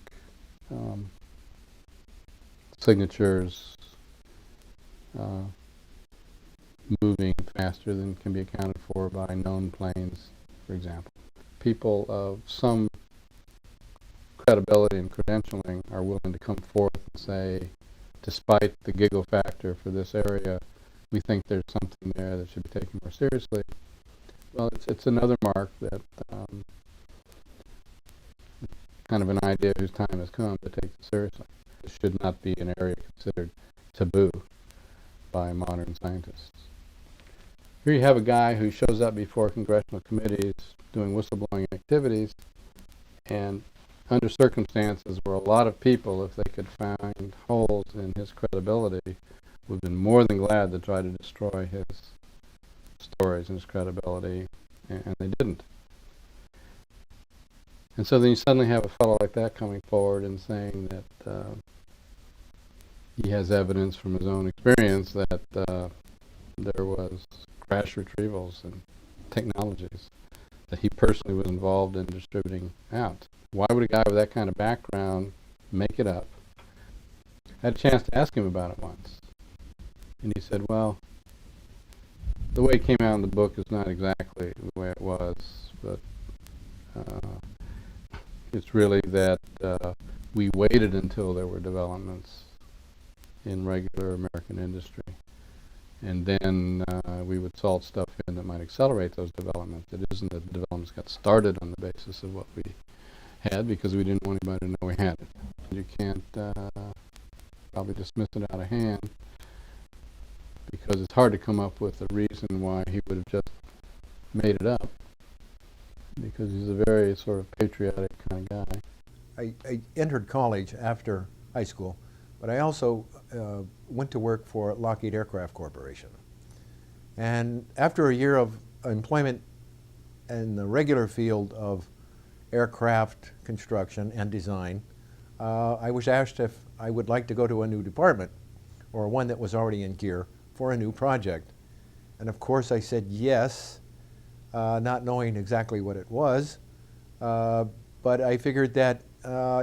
signatures moving faster than can be accounted for by known planes, for example. People of some credibility and credentialing are willing to come forth and say, despite the giggle factor for this area, we think there's something there that should be taken more seriously. Well, it's another mark that kind of an idea whose time has come to take it seriously. It should not be an area considered taboo by modern scientists. Here you have a guy who shows up before congressional committees doing whistleblowing activities, and under circumstances where a lot of people, if they could find holes in his credibility, would have been more than glad to try to destroy his stories and his credibility, and they didn't. And so then you suddenly have a fellow like that coming forward and saying that he has evidence from his own experience that there was crash retrievals and technologies that he personally was involved in distributing out. Why would a guy with that kind of background make it up? I had a chance to ask him about it once. And he said, well, the way it came out in the book is not exactly the way it was, but it's really that we waited until there were developments in regular American industry. And then we would salt stuff in that might accelerate those developments. It isn't that the developments got started on the basis of what we had, because we didn't want anybody to know we had it. You can't probably dismiss it out of hand, because it's hard to come up with a reason why he would have just made it up, because he's a very sort of patriotic kind of guy. I entered college after high school, but I also went to work for Lockheed Aircraft Corporation. And after a year of employment in the regular field of aircraft construction and design, I was asked if I would like to go to a new department, or one that was already in gear, for a new project. And of course I said yes, not knowing exactly what it was, but I figured that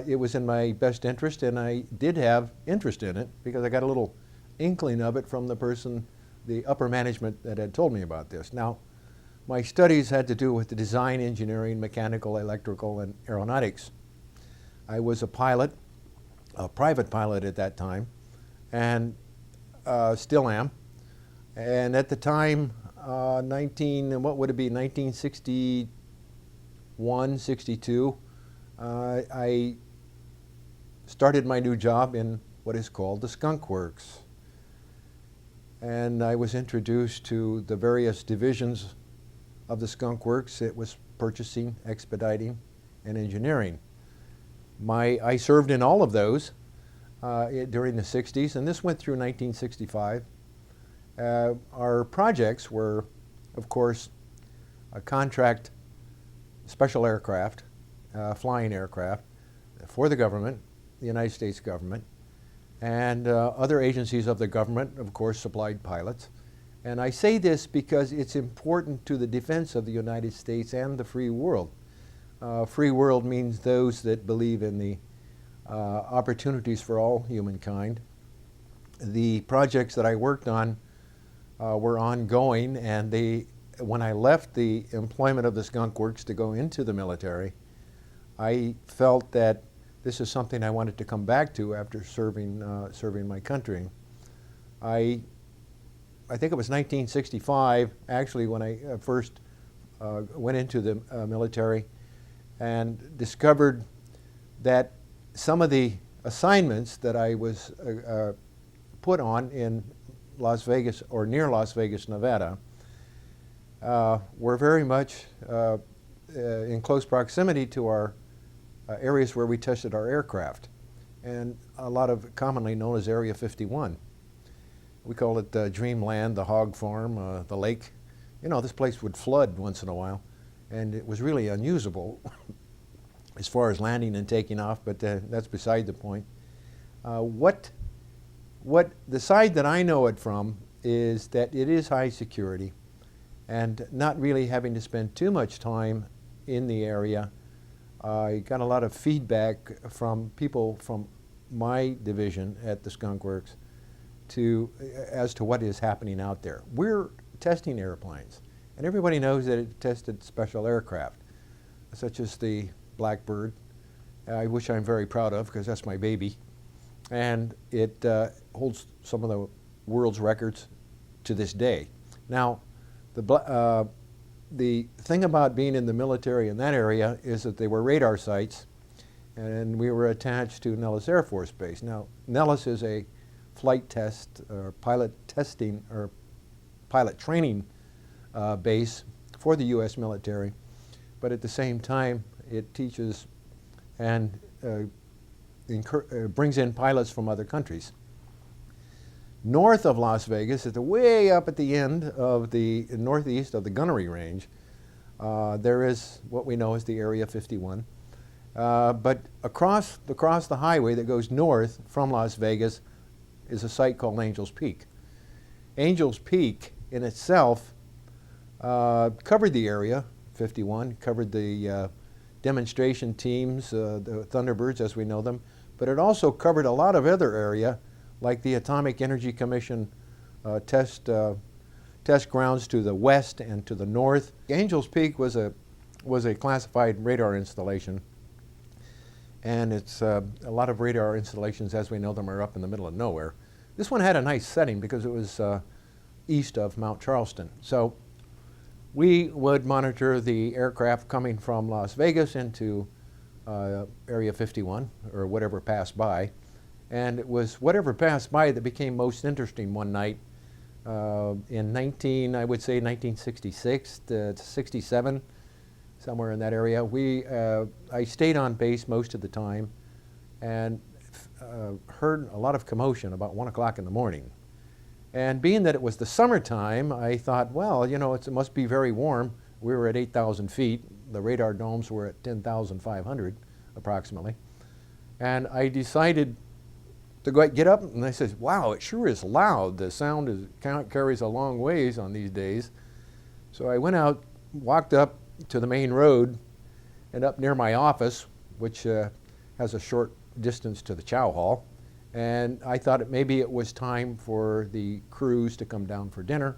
it was in my best interest, and I did have interest in it because I got a little inkling of it from the person, the upper management, that had told me about this. Now, my studies had to do with the design, engineering, mechanical, electrical, and aeronautics. I was a pilot, a private pilot at that time, and still am. And at the time, what would it be, 1961, 62, I started my new job in what is called the Skunk Works. And I was introduced to the various divisions of the Skunk Works. It was purchasing, expediting, and engineering. I served in all of those during the 60s, and this went through 1965. Our projects were, of course, a contract special aircraft, flying aircraft, for the government, the United States government, and other agencies of the government, of course, supplied pilots. And I say this because it's important to the defense of the United States and the free world. Free world means those that believe in the opportunities for all humankind. The projects that I worked on were ongoing, and when I left the employment of the Skunk Works to go into the military, I felt that this is something I wanted to come back to after serving my country. I think it was 1965, actually, when I first went into the military, and discovered that some of the assignments that I was put on in Las Vegas, or near Las Vegas, Nevada, were very much in close proximity to our areas where we tested our aircraft, and a lot of commonly known as Area 51. We call it Dreamland, the hog farm, the lake. You know, this place would flood once in a while, and it was really unusable as far as landing and taking off, but that's beside the point. What the side that I know it from is that it is high security, and not really having to spend too much time in the area. I got a lot of feedback from people from my division at the Skunk Works as to what is happening out there. We're testing airplanes, and everybody knows that it tested special aircraft, such as the Blackbird, which I'm very proud of because that's my baby, and it holds some of the world's records to this day. Now, the thing about being in the military in that area is that they were radar sites, and we were attached to Nellis Air Force Base. Now, Nellis is a flight test, or pilot testing, or pilot training base for the U.S. military, but at the same time, it teaches and brings in pilots from other countries. North of Las Vegas, way up at the end of the northeast of the gunnery range, there is what we know as the Area 51. But across the highway that goes north from Las Vegas, is a site called Angel's Peak. Angel's Peak in itself covered the area, 51, covered the demonstration teams, the Thunderbirds as we know them, but it also covered a lot of other area like the Atomic Energy Commission test grounds to the west and to the north. Angel's Peak was a classified radar installation, and it's a lot of radar installations as we know them are up in the middle of nowhere. This one had a nice setting because it was east of Mount Charleston. So we would monitor the aircraft coming from Las Vegas into Area 51 or whatever passed by. And it was whatever passed by that became most interesting one night in I would say 1966 to 67, somewhere in that area. I stayed on base most of the time and heard a lot of commotion about 1 o'clock in the morning. And being that it was the summertime, I thought, well, you know, it must be very warm. We were at 8,000 feet. The radar domes were at 10,500 approximately. And I decided to get up, and I said, wow, it sure is loud. The sound carries a long ways on these days. So I went out, walked up to the main road and up near my office, which has a short distance to the chow hall. And I thought maybe it was time for the crews to come down for dinner,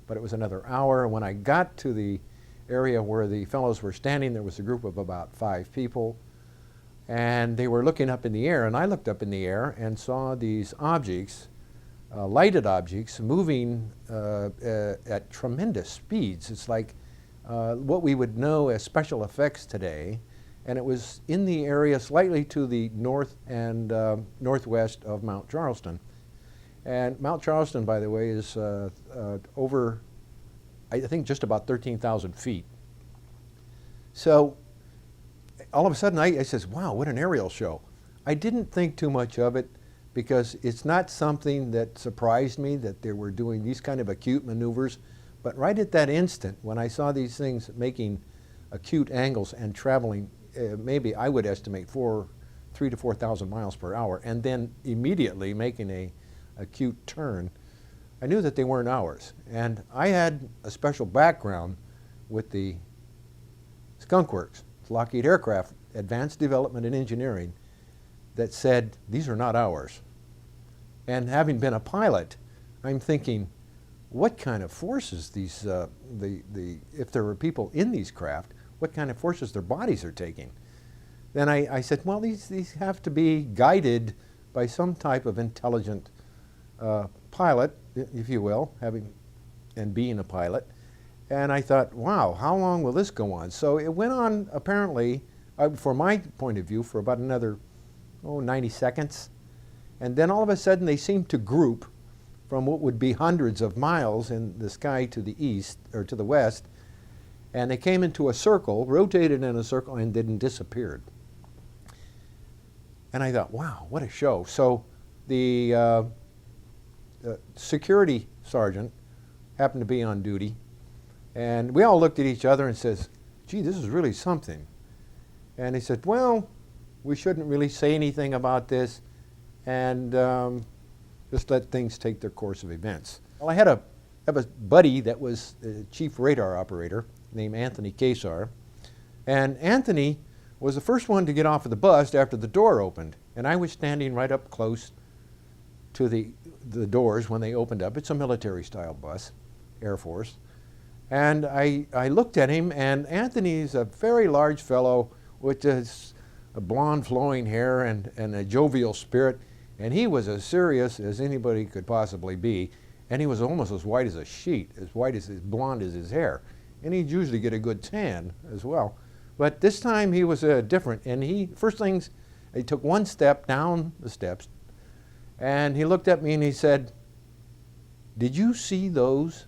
but it was another hour. When I got to the area where the fellows were standing, there was a group of about 5 people, and they were looking up in the air, and I looked up in the air and saw these objects, lighted objects, moving at tremendous speeds. It's like what we would know as special effects today, and it was in the area slightly to the north and northwest of Mount Charleston. And Mount Charleston, by the way, is over, I think, just about 13,000 feet. So all of a sudden I says, wow, what an aerial show. I didn't think too much of it because it's not something that surprised me that they were doing these kind of acute maneuvers. But right at that instant, when I saw these things making acute angles and traveling, maybe I would estimate 3,000 to 4,000 miles per hour, and then immediately making a acute turn, I knew that they weren't ours. And I had a special background with the Skunk Works, Lockheed Aircraft, Advanced Development and Engineering, that said, these are not ours. And having been a pilot, I'm thinking, what kind of forces these, if there were people in these craft, what kind of forces their bodies are taking? Then I said, well, these have to be guided by some type of intelligent pilot, if you will, and being a pilot. And I thought, wow, how long will this go on? So it went on, apparently, from my point of view, for about another 90 seconds. And then all of a sudden they seemed to group from what would be hundreds of miles in the sky to the east, or to the west, and they came into a circle, rotated in a circle, and then disappeared. And I thought, wow, what a show. So the security sergeant happened to be on duty, and we all looked at each other and says, gee, this is really something. And he said, well, we shouldn't really say anything about this, and just let things take their course of events. Well, I had a buddy that was the chief radar operator named Anthony Kesar, and Anthony was the first one to get off of the bus after the door opened, and I was standing right up close to the doors when they opened up. It's a military-style bus, Air Force, and I looked at him, and Anthony's a very large fellow with this blonde flowing hair and a jovial spirit, and he was as serious as anybody could possibly be, and he was almost as white as a sheet, as white as blonde as his hair. And he'd usually get a good tan as well. But this time he was different, and he took one step down the steps, and he looked at me and he said, did you see those?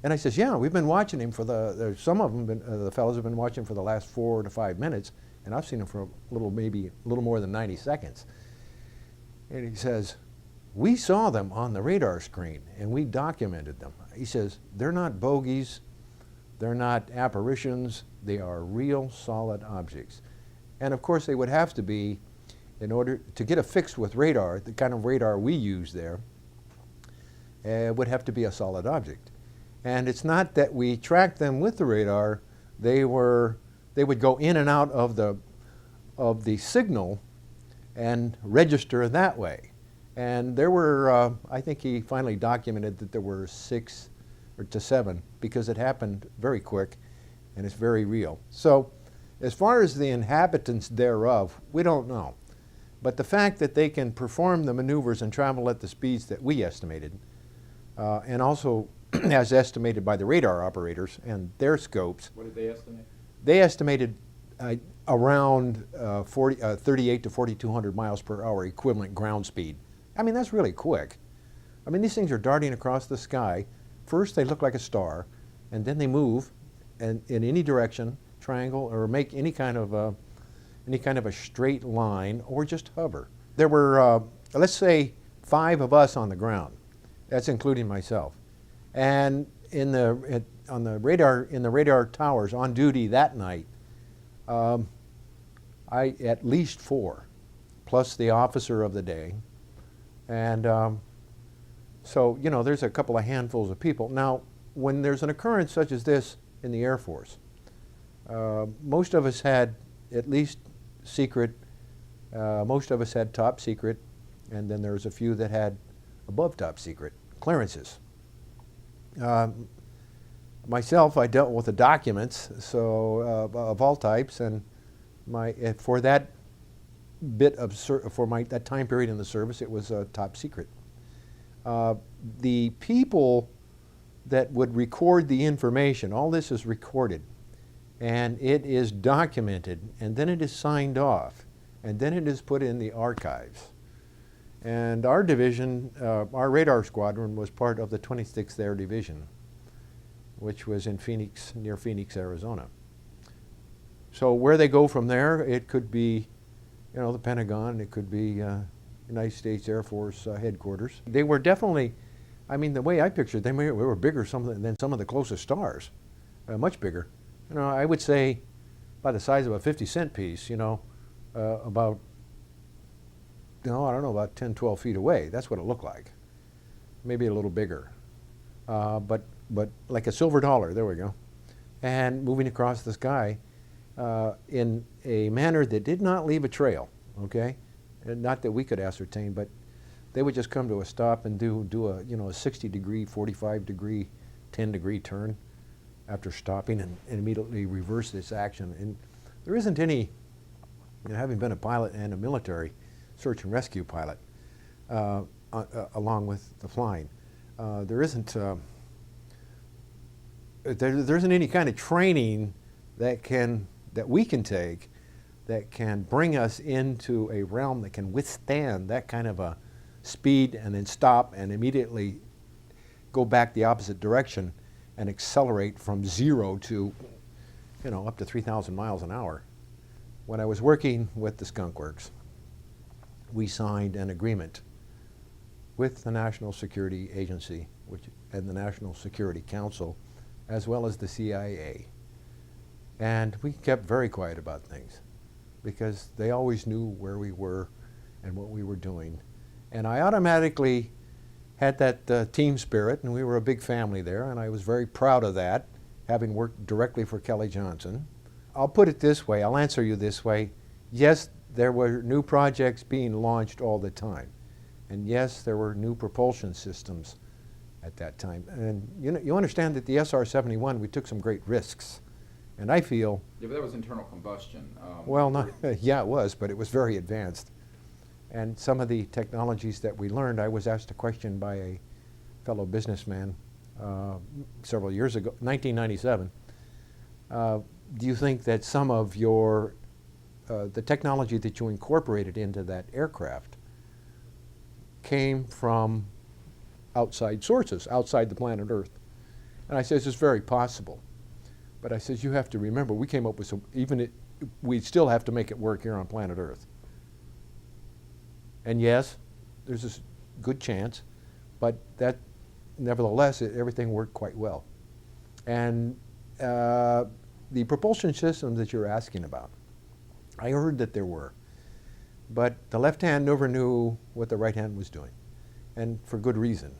And I says, yeah, we've been watching him some of them, the fellows have been watching for the last 4 to 5 minutes, and I've seen him for maybe a little more than 90 seconds. And he says, we saw them on the radar screen, and we documented them. He says, they're not bogeys, they're not apparitions, they are real solid objects. And of course they would have to be in order to get a fix with radar, the kind of radar we use there, would have to be a solid object. And it's not that we tracked them with the radar. They would go in and out of the signal and register that way. And there were, I think he finally documented that there were 6 to 7 because it happened very quick and it's very real. So as far as the inhabitants thereof, we don't know. But the fact that they can perform the maneuvers and travel at the speeds that we estimated, and also as estimated by the radar operators and their scopes. What did they estimate? They estimated around 38 to 4,200 miles per hour equivalent ground speed. I mean, that's really quick. I mean, these things are darting across the sky. First, they look like a star, and then they move in any direction, triangle, or make any kind of a straight line, or just hover. There were, let's say, 5 of us on the ground. That's including myself. And in the radar towers on duty that night, at least 4, plus the officer of the day. And so, you know, there's a couple of handfuls of people. Now, when there's an occurrence such as this in the Air Force, most of us had at least secret, most of us had top secret, and then there's a few that had above top secret clearances. Myself, I dealt with the documents, so of all types, and for that bit of that time period in the service, it was top secret. The people that would record the information, all this is recorded, and it is documented, and then it is signed off, and then it is put in the archives. And our division, our radar squadron, was part of the 26th Air Division, which was in Phoenix, near Phoenix, Arizona. So where they go from there, it could be, you know, the Pentagon, it could be United States Air Force headquarters. They were definitely, I mean, the way I pictured them, they were bigger than some of the closest stars, much bigger. You know, I would say about the size of a 50-cent piece, you know, about, no, I don't know, about 10, 12 feet away. That's what it looked like. Maybe a little bigger. But like a silver dollar, there we go. And moving across the sky in a manner that did not leave a trail, okay? And not that we could ascertain, but they would just come to a stop and do a, you know, a 60-degree, 45-degree, 10-degree turn after stopping and immediately reverse this action. And there isn't any, you know, having been a pilot and a military search and rescue pilot, along with the flying, there isn't any kind of training that we can take that can bring us into a realm that can withstand that kind of a speed and then stop and immediately go back the opposite direction and accelerate from 0 to, you know, up to 3,000 miles an hour. When I was working with the Skunk Works, we signed an agreement with the National Security Agency and the National Security Council, as well as the CIA. And we kept very quiet about things because they always knew where we were and what we were doing. And I automatically had that team spirit, and we were a big family there, and I was very proud of that, having worked directly for Kelly Johnson. I'll put it this way, I'll answer you this way. Yes, there were new projects being launched all the time. And yes, there were new propulsion systems at that time. And you know, you understand that the SR-71, we took some great risks. And I feel... Yeah, but that was internal combustion. Well, not, yeah, it was, but it was very advanced. And some of the technologies that we learned, I was asked a question by a fellow businessman several years ago, 1997. Do you think that some of your, the technology that you incorporated into that aircraft came from outside sources, outside the planet Earth? And I says, it's very possible. But I says, you have to remember, we came up with some, we still have to make it work here on planet Earth. And yes, there's a good chance, but that, nevertheless, everything worked quite well. And the propulsion systems that you're asking about, I heard that there were. but the left hand never knew what the right hand was doing, and for good reason.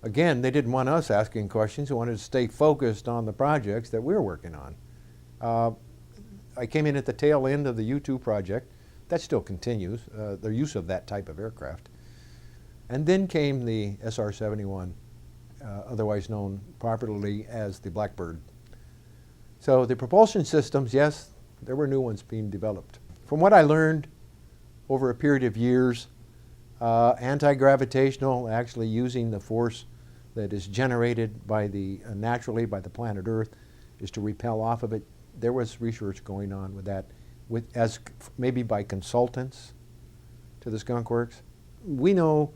Again, they didn't want us asking questions. They wanted to stay focused on the projects that we were working on. I came in at the tail end of the U-2 project. That still continues, their use of that type of aircraft. And then came the SR-71, otherwise known popularly as the Blackbird. So the propulsion systems, yes, there were new ones being developed. From what I learned over a period of years, anti-gravitational, actually using the force that is generated by naturally by the planet Earth, is to repel off of it. There was research going on with that, maybe by consultants to the Skunk Works. We know,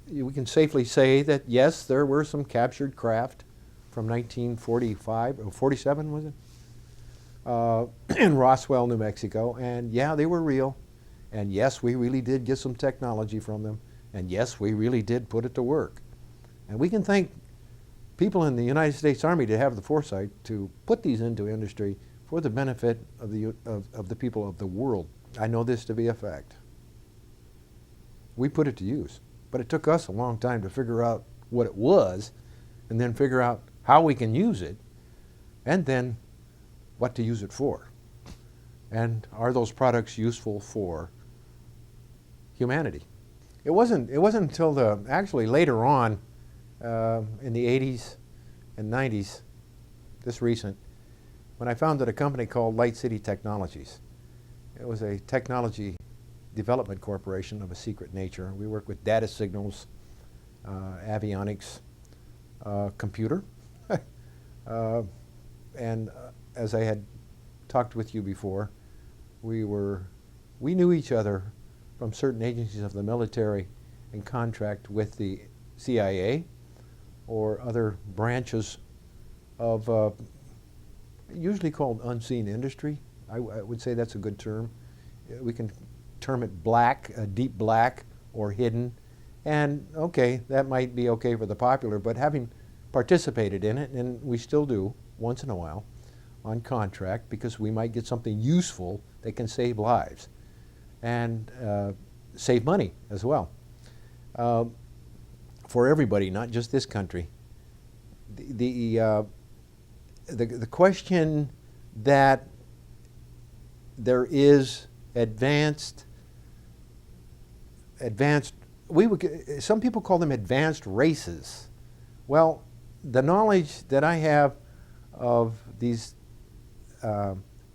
we can safely say that yes, there were some captured craft from 1945 or 47, was it? In Roswell, New Mexico, and yeah, they were real. And yes, we really did get some technology from them. And yes, we really did put it to work. And we can thank people in the United States Army to have the foresight to put these into industry for the benefit of the people of the world. I know this to be a fact. We put it to use, but it took us a long time to figure out what it was, and then figure out how we can use it, and then what to use it for. And are those products useful for humanity? It wasn't until actually later on in the 80s and 90s, this recent, when I founded a company called Light City Technologies. It was a technology development corporation of a secret nature. We work with data signals, avionics, computer, and as I had talked with you before, we knew each other from certain agencies of the military in contract with the CIA or other branches of usually called unseen industry. I would say that's a good term. We can term it black, deep black, or hidden. And okay, that might be okay for the popular, but having participated in it, and we still do once in a while, on contract, because we might get something useful that can save lives and save money as well for everybody, not just this country. The question that there is advanced, some people call them advanced races. Well, the knowledge that I have of these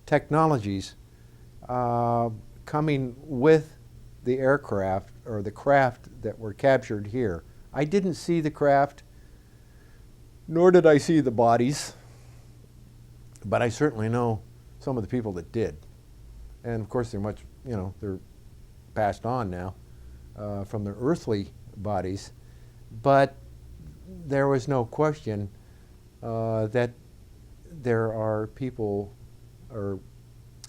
technologies coming with the aircraft or the craft that were captured here. I didn't see the craft, nor did I see the bodies, but I certainly know some of the people that did. And of course, they're passed on now from their earthly bodies, but there was no question that there are people or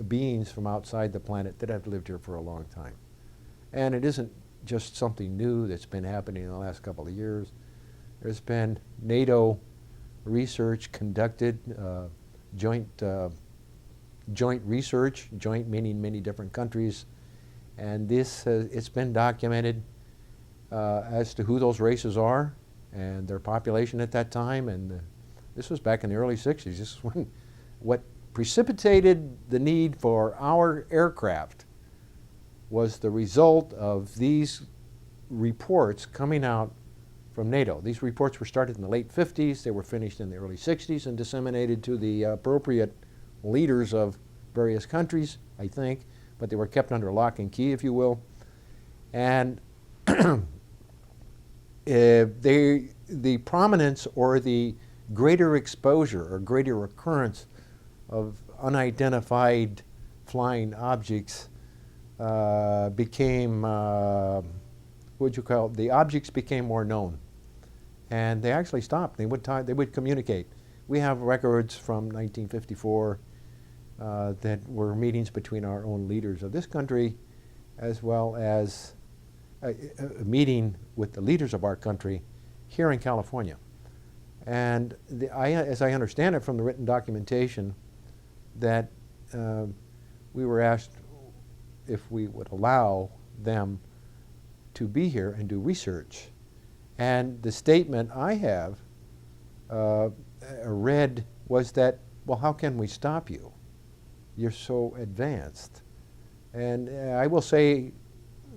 beings from outside the planet that have lived here for a long time. And it isn't just something new that's been happening in the last couple of years. There's been NATO research conducted, joint research, joint meaning many different countries, and it's been documented as to who those races are and their population at that time, and this was back in the early 60s. This is when what precipitated the need for our aircraft was the result of these reports coming out from NATO. These reports were started in the late 50s, they were finished in the early 60s and disseminated to the appropriate leaders of various countries, I think, but they were kept under lock and key, if you will. And the prominence or the greater exposure or greater occurrence of unidentified flying objects became, what would you call it? The objects became more known. And they actually stopped. They would communicate. We have records from 1954 that were meetings between our own leaders of this country, as well as a meeting with the leaders of our country here in California. And as I understand it from the written documentation, that we were asked, if we would allow them to be here and do research. And the statement I have read was that, well, how can we stop you? You're so advanced. And I will say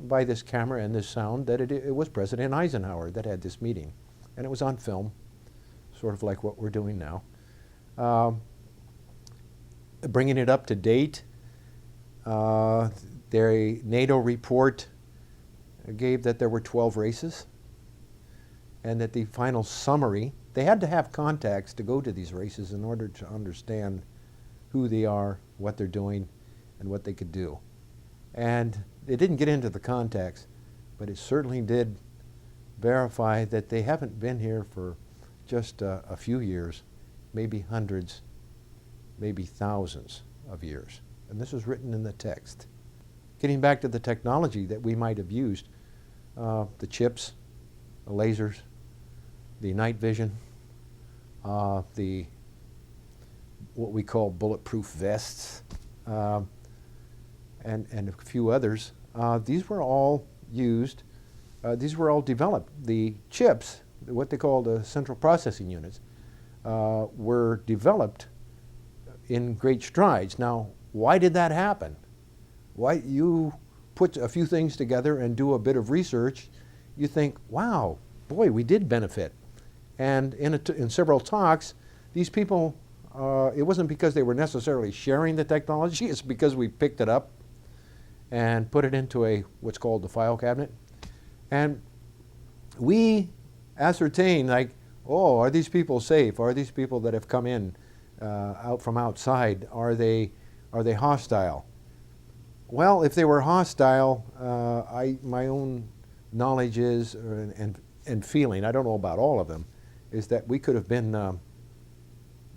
by this camera and this sound that it was President Eisenhower that had this meeting. And it was on film, sort of like what we're doing now. Bringing it up to date, their NATO report gave that there were 12 races, and that the final summary, they had to have contacts to go to these races in order to understand who they are, what they're doing, and what they could do. And it didn't get into the contacts, but it certainly did verify that they haven't been here for just a few years, maybe hundreds, maybe thousands of years. And this was written in the text. Getting back to the technology that we might have used, the chips, the lasers, the night vision, the what we call bulletproof vests, and a few others. These were all used, these were all developed. The chips, what they call the central processing units, were developed in great strides. Now, why did that happen? Why you put a few things together and do a bit of research, you think, wow, boy, we did benefit. And in several talks, these people, it wasn't because they were necessarily sharing the technology, it's because we picked it up and put it into what's called the file cabinet. And we ascertained, like, oh, are these people safe? Are these people that have come in out from outside, are they hostile? Well, if they were hostile, my own knowledge is, and feeling, I don't know about all of them, is that we could have been,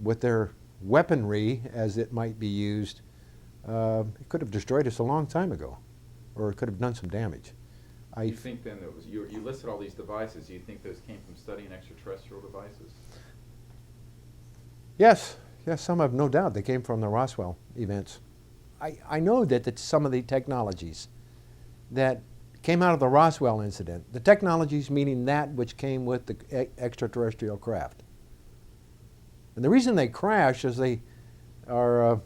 with their weaponry as it might be used, it could have destroyed us a long time ago, or it could have done some damage. You think then that was, you listed all these devices, do you think those came from studying extraterrestrial devices? Yes, some have no doubt. They came from the Roswell events. I know that some of the technologies that came out of the Roswell incident, the technologies meaning that which came with the extraterrestrial craft. And the reason they crash is they are,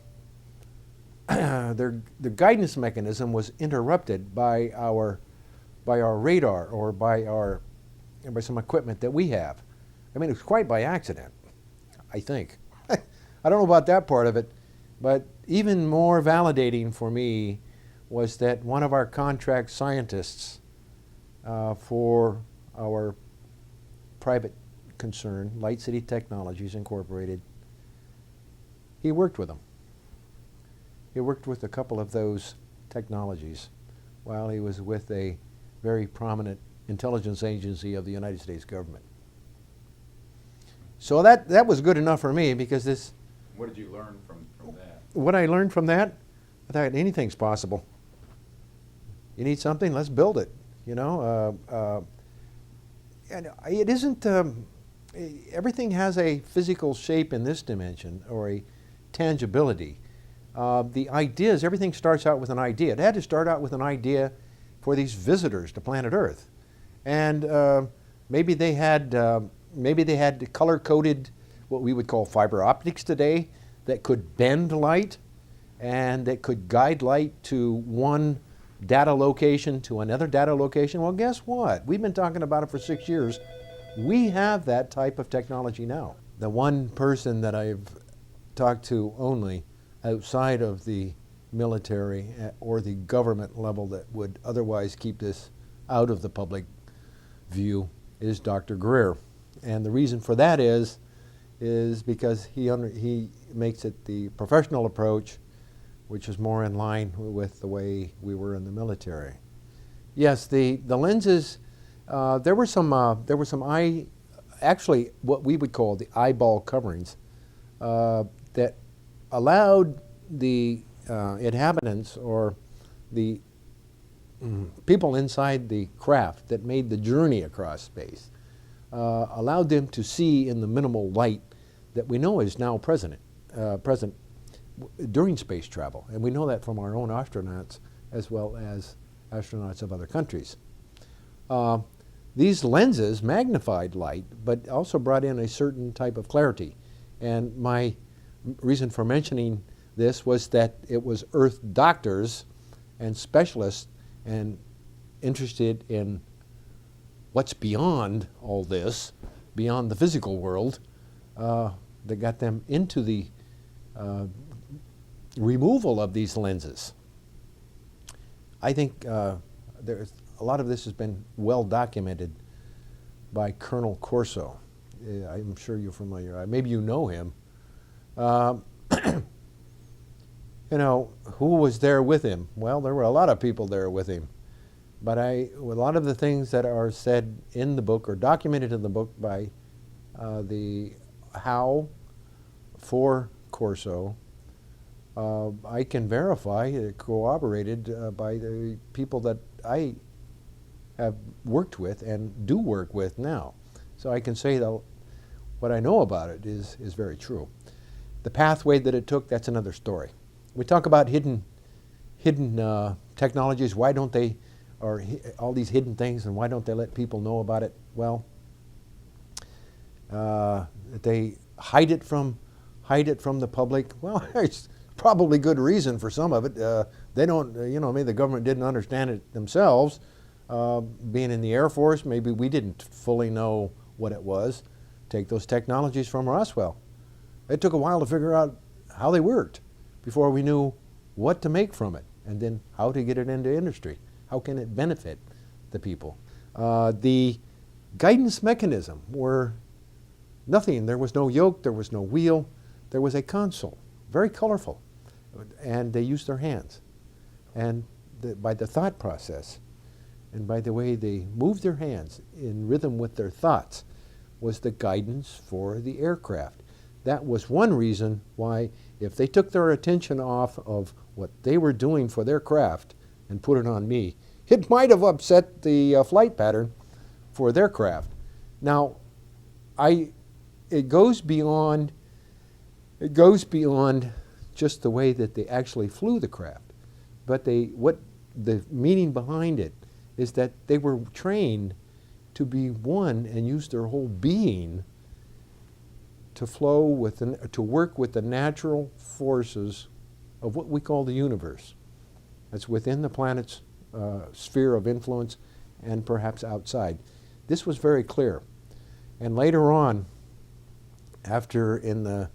their guidance mechanism was interrupted by our radar or by some equipment that we have. I mean, it was quite by accident, I think. I don't know about that part of it, but even more validating for me was that one of our contract scientists for our private concern, Light City Technologies Incorporated, he worked with them. He worked with a couple of those technologies while he was with a very prominent intelligence agency of the United States government. So that was good enough for me, because this... What did you learn from that? What I learned from that, I thought anything's possible. You need something, let's build it, you know. And it isn't, everything has a physical shape in this dimension, or a tangibility. The ideas, everything starts out with an idea. It had to start out with an idea for these visitors to planet Earth. And maybe they had color-coded what we would call fiber optics today that could bend light and that could guide light to one data location to another data location. Well, guess what? We've been talking about it for 6 years. We have that type of technology now. The one person that I've talked to only outside of the military or the government level that would otherwise keep this out of the public view is Dr. Greer. And the reason for that is because he makes it the professional approach, which is more in line with the way we were in the military. Yes, the lenses, there were some actually what we would call the eyeball coverings that allowed the inhabitants or the people inside the craft that made the journey across space, allowed them to see in the minimal light that we know is now present during space travel. And we know that from our own astronauts as well as astronauts of other countries. These lenses magnified light, but also brought in a certain type of clarity. And my reason for mentioning this was that it was Earth doctors and specialists and interested in what's beyond all this, beyond the physical world, that got them into the removal of these lenses. I think there's a lot of this has been well documented by Colonel Corso. I'm sure you're familiar. Maybe you know him. You know, who was there with him? Well, there were a lot of people there with him. But a lot of the things that are said in the book or documented in the book by the How for Corso, I can verify, corroborated by the people that I have worked with and do work with now. So I can say that what I know about it is very true. The pathway that it took, that's another story. We talk about hidden technologies. Why don't they, or all these hidden things, and why don't they let people know about it? Well, they hide it from the public. Well, there's probably good reason for some of it. They don't, maybe the government didn't understand it themselves. Being in the Air Force, maybe we didn't fully know what it was. Take those technologies from Roswell. It took a while to figure out how they worked before we knew what to make from it, and then how to get it into industry. How can it benefit the people? The guidance mechanism were nothing. There was no yoke, there was no wheel, there was a console, very colorful, and they used their hands. And by the thought process, and by the way they moved their hands in rhythm with their thoughts, was the guidance for the aircraft. That was one reason why, if they took their attention off of what they were doing for their craft and put it on me, it might have upset the flight pattern for their craft. Now, it goes beyond just the way that they actually flew the craft, but what the meaning behind it is that they were trained to be one and use their whole being to flow with to work with the natural forces of what we call the universe. That's within the planet's sphere of influence and perhaps outside. This was very clear. And later on, after in the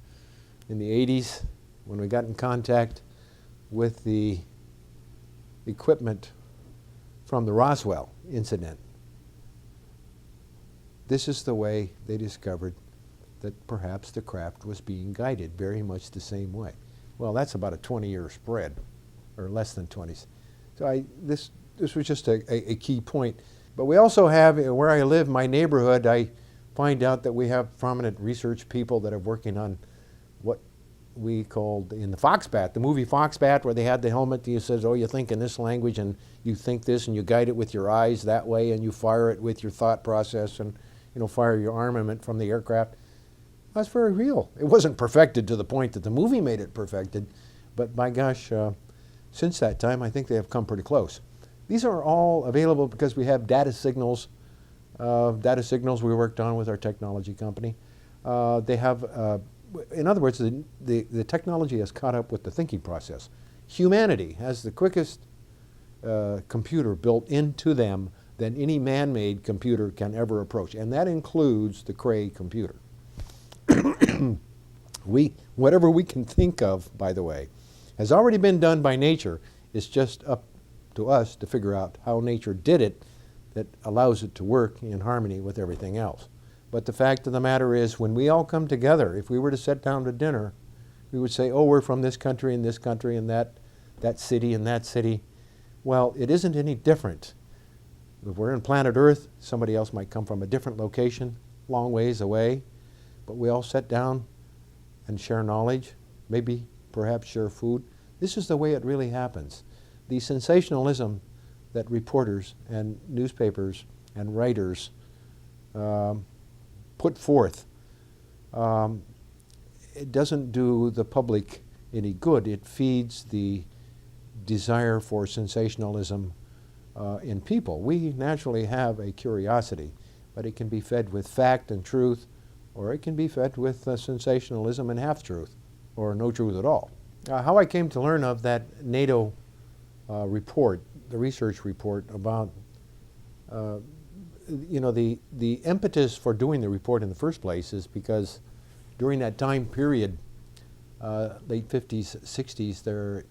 80s, when we got in contact with the equipment from the Roswell incident, this is the way they discovered that perhaps the craft was being guided very much the same way. Well, that's about a 20-year spread, or less than 20. So this was just a key point. But we also have, where I live, my neighborhood, I find out that we have prominent research people that are working on what we called in the Foxbat, the movie Foxbat, where they had the helmet that says, oh, you think in this language and you think this and you guide it with your eyes that way and you fire it with your thought process and fire your armament from the aircraft. That's very real. It wasn't perfected to the point that the movie made it perfected, but by gosh, since that time, I think they have come pretty close. These are all available because we have data signals we worked on with our technology company. They have, in other words, the technology has caught up with the thinking process. Humanity has the quickest computer built into them than any man-made computer can ever approach, and that includes the Cray computer. Whatever we can think of, by the way, has already been done by nature. It's just up to us to figure out how nature did it that allows it to work in harmony with everything else. But the fact of the matter is, when we all come together, if we were to sit down to dinner, we would say, oh, we're from this country and that city and that city. Well, it isn't any different. If we're in planet Earth, somebody else might come from a different location, long ways away, but we all sit down and share knowledge, maybe perhaps share food. This is the way it really happens. The sensationalism that reporters and newspapers and writers put forth, it doesn't do the public any good. It feeds the desire for sensationalism in people. We naturally have a curiosity, but it can be fed with fact and truth, or it can be fed with sensationalism and half-truth, or no truth at all. How I came to learn of that NATO report, the research report about, the impetus for doing the report in the first place is because during that time period, late 50s, 60s,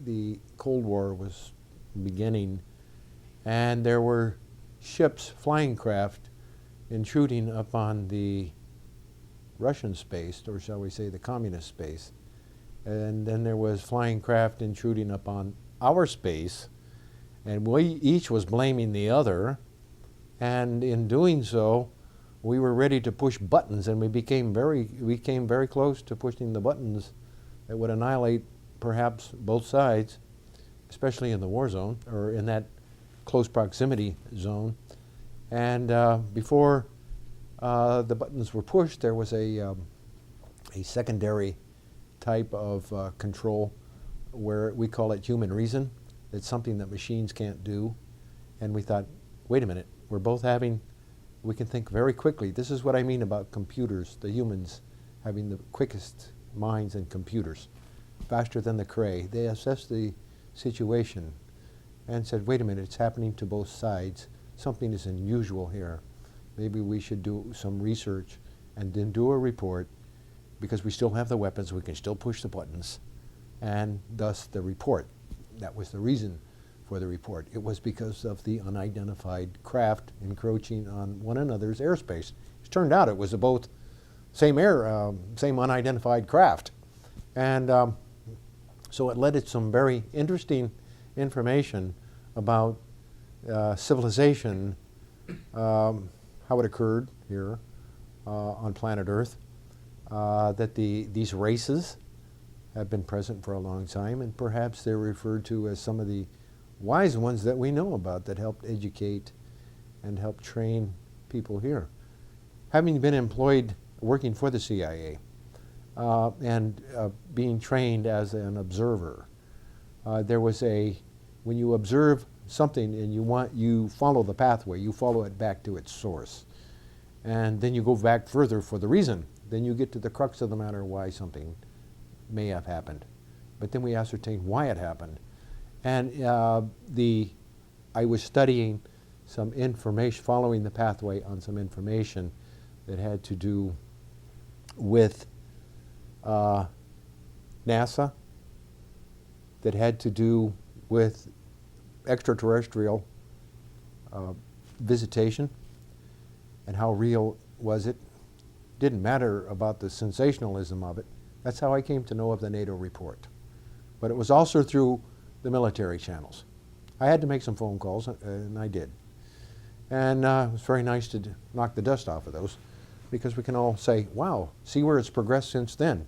the Cold War was beginning, and there were ships, flying craft, intruding upon the Russian space, or shall we say the communist space. And then there was flying craft intruding upon our space, and we each was blaming the other, and in doing so, we were ready to push buttons, and we came very close to pushing the buttons that would annihilate perhaps both sides, especially in the war zone, or in that close proximity zone. And before the buttons were pushed, there was a secondary type of control where we call it human reason. It's something that machines can't do. And we thought, wait a minute, we can think very quickly. This is what I mean about computers, the humans having the quickest minds in computers, faster than the Cray. They assessed the situation and said, wait a minute, it's happening to both sides. Something is unusual here. Maybe we should do some research and then do a report, because we still have the weapons, we can still push the buttons, and thus the report. That was the reason for the report. It was because of the unidentified craft encroaching on one another's airspace. It turned out it was both same unidentified craft. And so it led to some very interesting information about civilization, how it occurred here on planet Earth, that these races have been present for a long time, and perhaps they're referred to as some of the wise ones that we know about that helped educate and help train people here. Having been employed working for the CIA and being trained as an observer, there was when you observe something and you follow the pathway, you follow it back to its source, and then you go back further for the reason. Then you get to the crux of the matter, why something may have happened. But then we ascertain why it happened. And I was studying some information, following the pathway on some information that had to do with NASA, that had to do with extraterrestrial visitation, and how real was it. Didn't matter about the sensationalism of it. That's how I came to know of the NATO report. But it was also through the military channels. I had to make some phone calls, and I did. And it was very nice to knock the dust off of those, because we can all say, wow, see where it's progressed since then,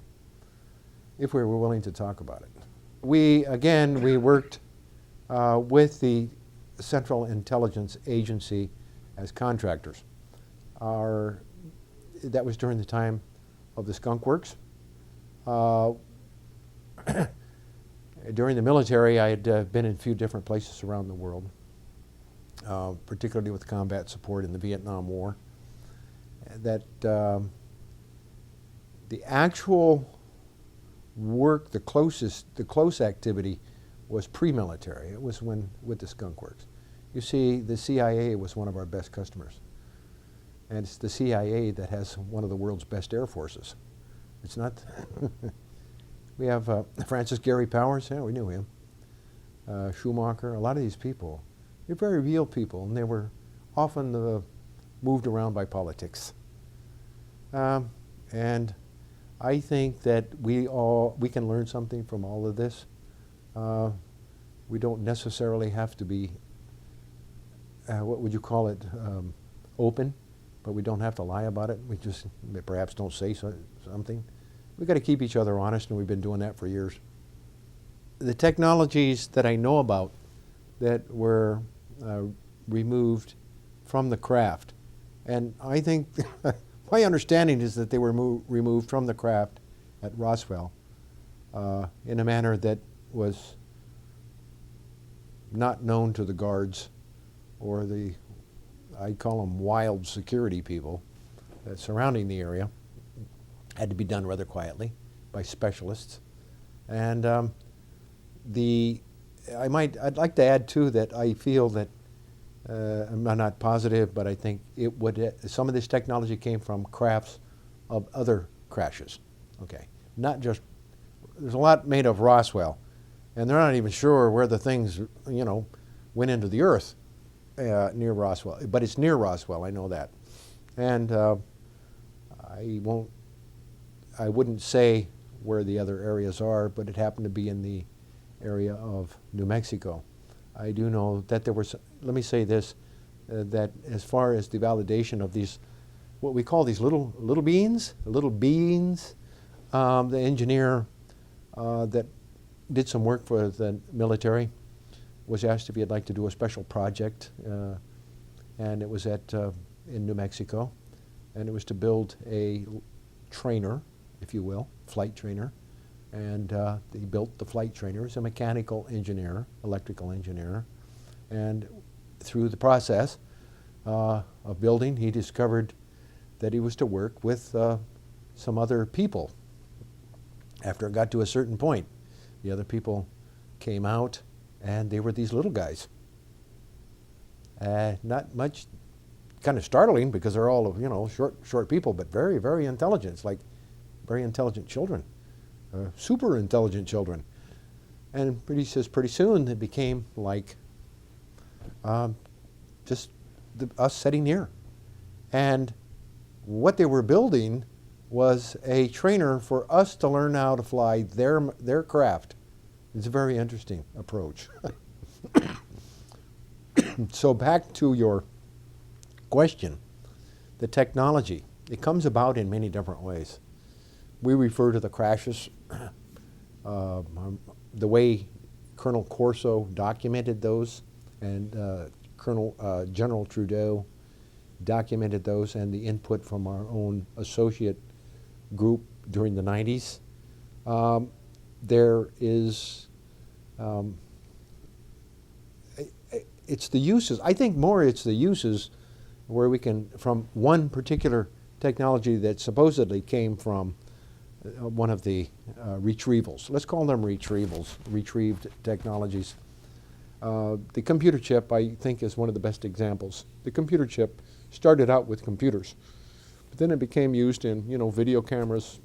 if we were willing to talk about it. We worked with the Central Intelligence Agency as contractors. That was during the time of the Skunk Works. During the military, I had been in a few different places around the world, particularly with combat support in the Vietnam War. That the actual work, the close activity was pre-military. It was with the Skunk Works. You see, the CIA was one of our best customers. And it's the CIA that has one of the world's best air forces. It's not, we have Francis Gary Powers, yeah, we knew him. Schumacher, a lot of these people, they're very real people, and they were often moved around by politics. And I think that we can learn something from all of this. We don't necessarily have to be, what would you call it, open, but we don't have to lie about it. We just perhaps don't say something. We've got to keep each other honest, and we've been doing that for years. The technologies that I know about that were removed from the craft, and I think my understanding is that they were removed from the craft at Roswell in a manner that was not known to the guards or the, I call them wild security people surrounding the area. Had to be done rather quietly by specialists. And I'd like to add too that I feel that I'm not positive, but I think it would. Some of this technology came from crafts of other crashes. Okay, not just. There's a lot made of Roswell, and they're not even sure where the things went into the earth near Roswell. But it's near Roswell. I know that, and I wouldn't say where the other areas are, but it happened to be in the area of New Mexico. I do know that there was, let me say this, that as far as the validation of these, what we call these little beings, the engineer that did some work for the military was asked if he'd like to do a special project, and it was in New Mexico, and it was to build a trainer, if you will, flight trainer. And he built the flight trainer as a mechanical engineer, electrical engineer. And through the process of building, he discovered that he was to work with some other people. After it got to a certain point, the other people came out, and they were these little guys. Not much, kind of startling because they're all short people, but very, very intelligent. It's like very intelligent children. Super intelligent children. And pretty soon it became like just us sitting here. And what they were building was a trainer for us to learn how to fly their craft. It's a very interesting approach. So back to your question, the technology. It comes about in many different ways. We refer to the crashes, the way Colonel Corso documented those, and General Trudeau documented those, and the input from our own associate group during the 90s. There is, it's the uses. I think more it's the uses where we can, from one particular technology that supposedly came from one of the retrievals. Let's call them retrievals, retrieved technologies. The computer chip, I think, is one of the best examples. The computer chip started out with computers, but then it became used in, video cameras.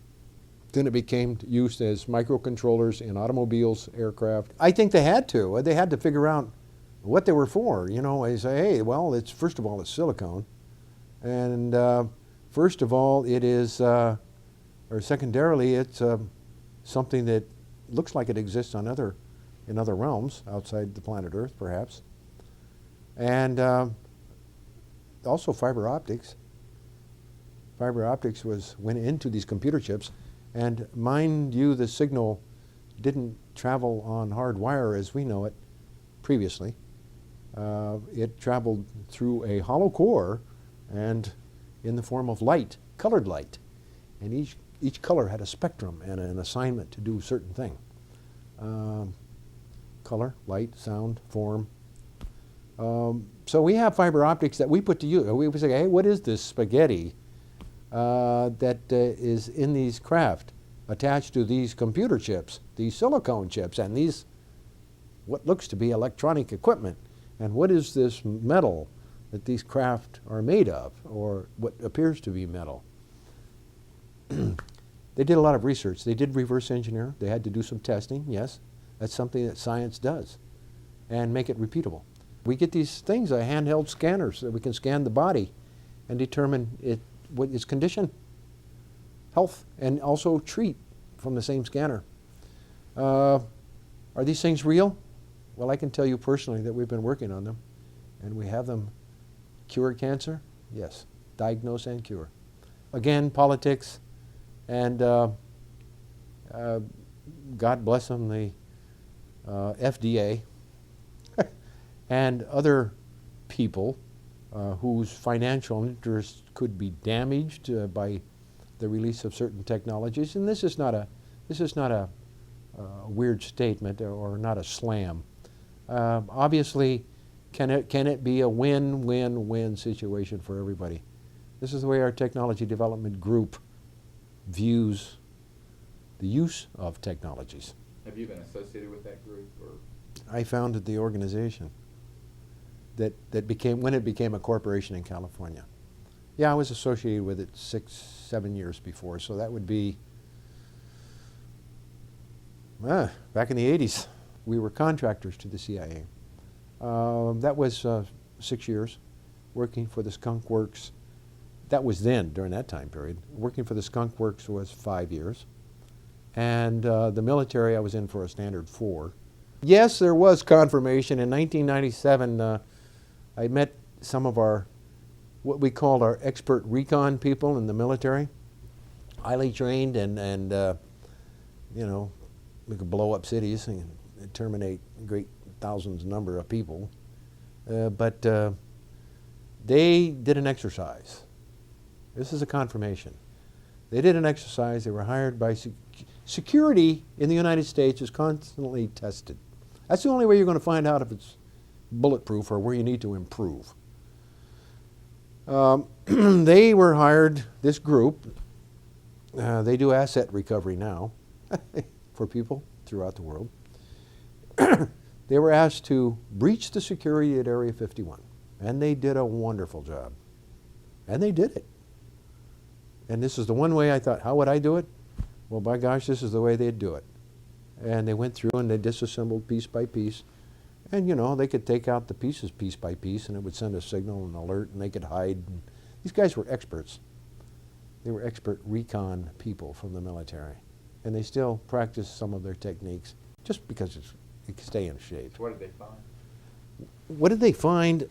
Then it became used as microcontrollers in automobiles, aircraft. I think they had to. They had to figure out what they were for. They say, hey, well, first of all, it's silicone, and first of all, it is. Or secondarily, it's something that looks like it exists in other realms outside the planet Earth, perhaps. And also fiber optics. Fiber optics went into these computer chips, and mind you, the signal didn't travel on hard wire as we know it previously. It traveled through a hollow core and in the form of light, colored light. And each color had a spectrum and an assignment to do a certain thing. Color, light, sound, form. So we have fiber optics that we put to use. We say, hey, what is this spaghetti that is in these craft attached to these computer chips, these silicone chips, and these what looks to be electronic equipment? And what is this metal that these craft are made of, or what appears to be metal? They did a lot of research. They did reverse engineer. They had to do some testing, yes. That's something that science does, and make it repeatable. We get these things, handheld scanners, that we can scan the body and determine what its condition, health, and also treat from the same scanner. Are these things real? Well, I can tell you personally that we've been working on them, and we have them cure cancer? Yes. Diagnose and cure. Again, politics. And God bless them, the FDA and other people whose financial interests could be damaged by the release of certain technologies. And this is not a weird statement or not a slam. Obviously, can it be a win-win-win situation for everybody? This is the way our technology development group views the use of technologies. Have you been associated with that group, or? I founded the organization that became, when it became a corporation in California. Yeah, I was associated with it 6-7 years before, so that would be back in the 80s. We were contractors to the CIA. That was 6 years, working for the Skunk Works. That was then, during that time period. Working for the Skunk Works was 5 years. And the military I was in for a standard 4. Yes, there was confirmation. In 1997, I met some of our, what we called our expert recon people in the military. Highly trained and you know, we could blow up cities and terminate great thousands number of people. But they did an exercise. This is a confirmation. They did an exercise. They were hired by security in the United States is constantly tested. That's the only way you're going to find out if it's bulletproof or where you need to improve. They were hired, this group, they do asset recovery now for people throughout the world. They were asked to breach the security at Area 51, and they did a wonderful job. And they did it. And this is the one way I thought, how would I do it? Well, by gosh, this is the way they'd do it. And they went through and they disassembled piece by piece. And, you know, they could take out the pieces piece by piece, and it would send a signal and alert, and they could hide. And these guys were experts. They were expert recon people from the military. And they still practice some of their techniques just because it could stay in shape. What did they find? What did they find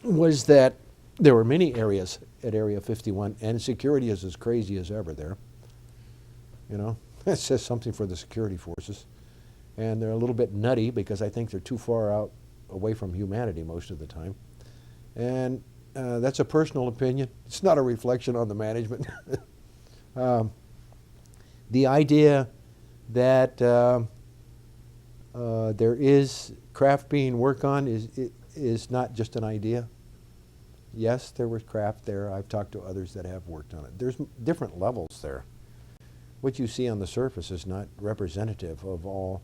was that there were many areas at Area 51, and security is as crazy as ever there. You know, that says something for the security forces. And they're a little bit nutty because I think they're too far out away from humanity most of the time. And that's a personal opinion. It's not a reflection on the management. The idea that there is craft being worked on is not just an idea. Yes, there was craft there. I've talked to others that have worked on it. There's different levels there. What you see on the surface is not representative of all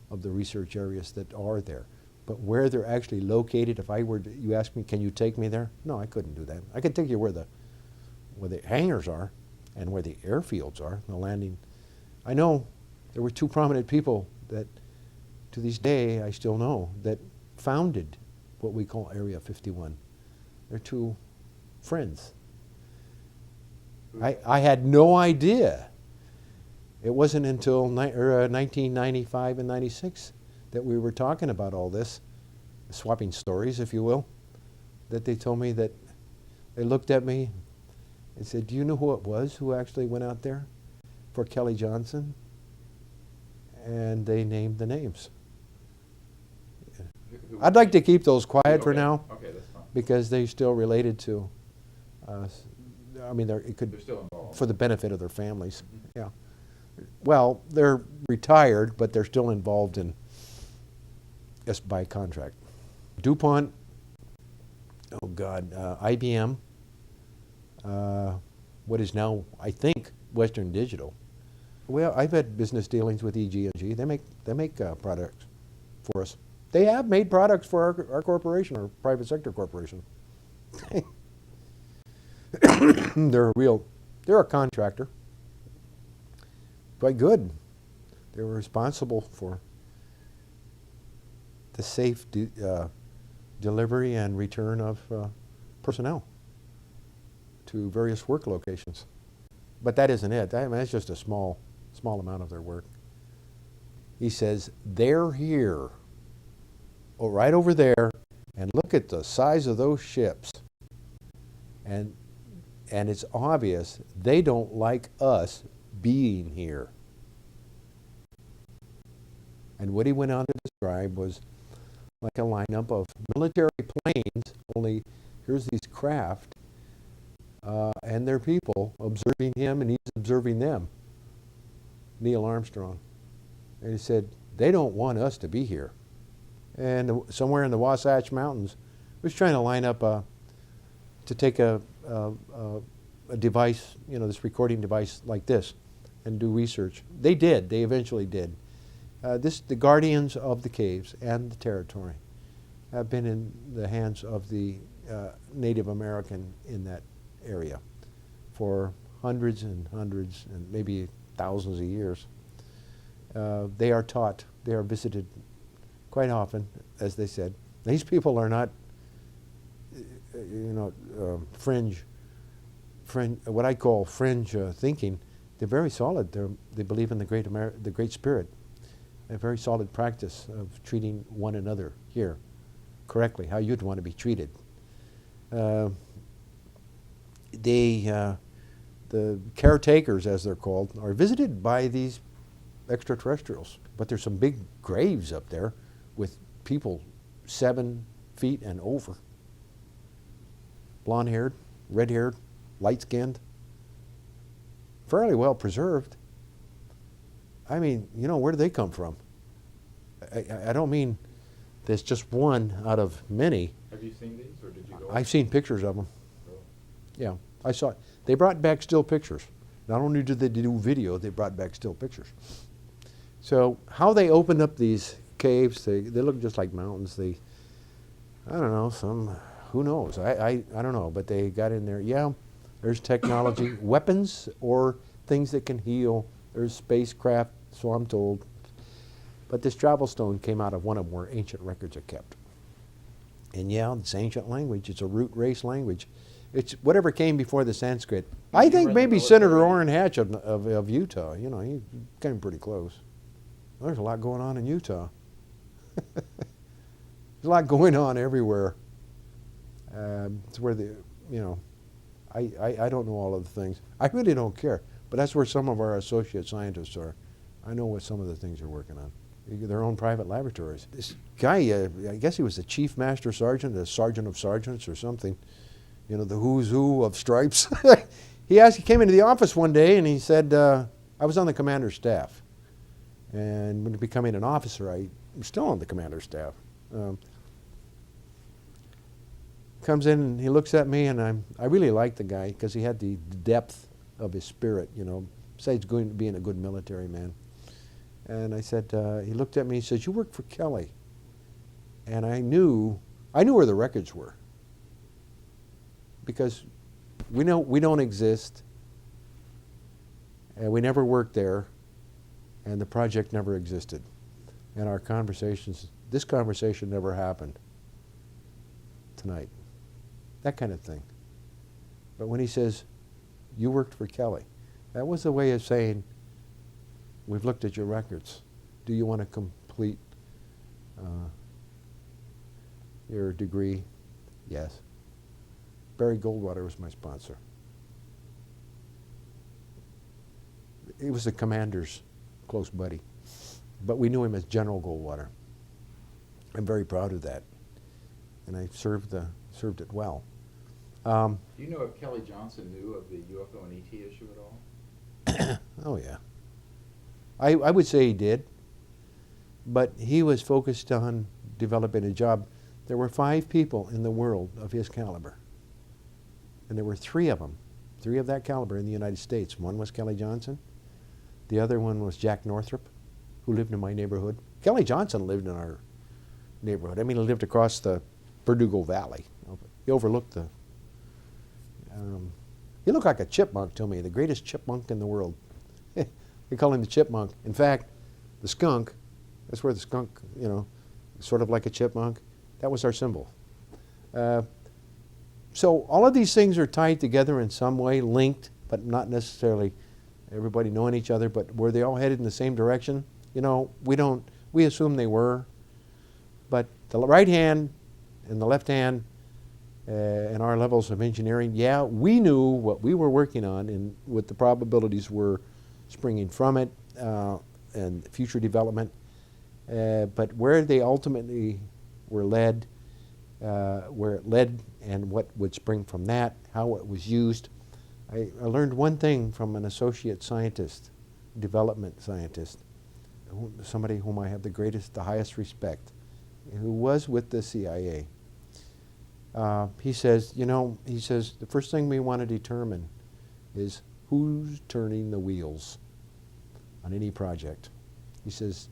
of the research areas that are there. But where they're actually located, if I were to, you ask me, can you take me there? No, I couldn't do that. I could take you where the hangars are and where the airfields are, the landing. I know there were two prominent people that, to this day, I still know, that founded what we call Area 51. They're two friends. I had no idea. It wasn't until 1995 and 96 that we were talking about all this, swapping stories, if you will, that they told me that they looked at me and said, do you know who it was who actually went out there for Kelly Johnson? And they named the names. I'd like to keep those quiet for now. Okay, that's fine. Because they're still related to, I mean, They're still involved. for the benefit of their families. Yeah. Well, they're retired, but they're still involved in, just by contract. DuPont, oh God, IBM, what is now, I think, Western Digital. Well, I've had business dealings with EG&G. They make products for us. They have made products for our corporation, our private sector corporation. They're a contractor. Quite good. They were responsible for the safe delivery and return of personnel to various work locations. But that isn't it. I mean, that's just a small amount of their work. He says, they're here, right over there, and look at the size of those ships. And it's obvious they don't like us being here. And what he went on to describe was like a lineup of military planes, only here's these craft and their people observing him, and he's observing them. Neil Armstrong. And he said, they don't want us to be here. and somewhere in the Wasatch Mountains, was trying to line up to take a device, you know, this recording device like this, and do research. They did. They eventually did. The guardians of the caves and the territory have been in the hands of the Native American in that area for hundreds and hundreds and maybe thousands of years. They are taught, they are visited quite often, as they said. These people are not, fringe, what I call fringe thinking. They're very solid. They believe in the Great Spirit. A very solid practice of treating one another here correctly, how you'd want to be treated. The caretakers, as they're called, are visited by these extraterrestrials. But there's some big graves up there with people 7 feet and over. Blonde-haired, red-haired, light-skinned, fairly well preserved. I mean, you know, where do they come from? I don't mean there's just one out of many. Have you seen these, or did you go? I've seen pictures of them. Really? Yeah, I saw it. They brought back still pictures. Not only did they do video, they brought back still pictures. So how they opened up these caves, they look just like mountains. I don't know, who knows? I don't know, but they got in there. Yeah, there's technology, weapons or things that can heal. There's spacecraft, so I'm told. But this travel stone came out of one of them where ancient records are kept. And yeah, it's ancient language. It's a root race language. It's whatever came before the Sanskrit. I think maybe Senator Orrin Hatch of Utah, you know, he came pretty close. There's a lot going on in Utah. There's a lot going on everywhere. It's where I don't know all of the things. I really don't care. But that's where some of our associate scientists are. I know what some of the things they're working on. Their own private laboratories. This guy, I guess he was the chief master sergeant, a sergeant of sergeants or something. You know, the who's who of stripes. He came into the office one day and he said, I was on the commander's staff. And when becoming an officer, I'm still on the commander's staff. Comes in and he looks at me, and I really liked the guy because he had the depth of his spirit, you know, besides being a good military man. And I said, he looked at me, he says, "You work for Kelly." And I knew where the records were. Because we don't exist, and we never worked there, and the project never existed. And our conversations, this conversation never happened tonight. That kind of thing. But when he says, "You worked for Kelly," that was a way of saying, we've looked at your records. Do you want to complete your degree? Yes. Barry Goldwater was my sponsor. He was the commander's close buddy, but we knew him as General Goldwater. I'm very proud of that, and I served it well. Do you know if Kelly Johnson knew of the UFO and ET issue at all? Oh yeah. I would say he did, but he was focused on developing a job. There were 5 people in the world of his caliber, and there were 3 of them, 3 of that caliber in the United States. One was Kelly Johnson. The other one was Jack Northrop, who lived in my neighborhood. Kelly Johnson lived in our neighborhood. I mean, he lived across the Verdugo Valley. He overlooked the... he looked like a chipmunk to me, the greatest chipmunk in the world. They call him the chipmunk. In fact, the skunk, that's where the skunk, you know, sort of like a chipmunk, that was our symbol. So all of these things are tied together in some way, linked, but not necessarily everybody knowing each other, but were they all headed in the same direction? You know, we assume they were, but the right hand and the left hand and our levels of engineering, yeah, we knew what we were working on and what the probabilities were springing from it and future development, but where they ultimately were led, where it led and what would spring from that, how it was used. I learned one thing from an associate scientist, development scientist, somebody whom I have the highest respect, who was with the CIA. He says, the first thing we want to determine is who's turning the wheels on any project. He says,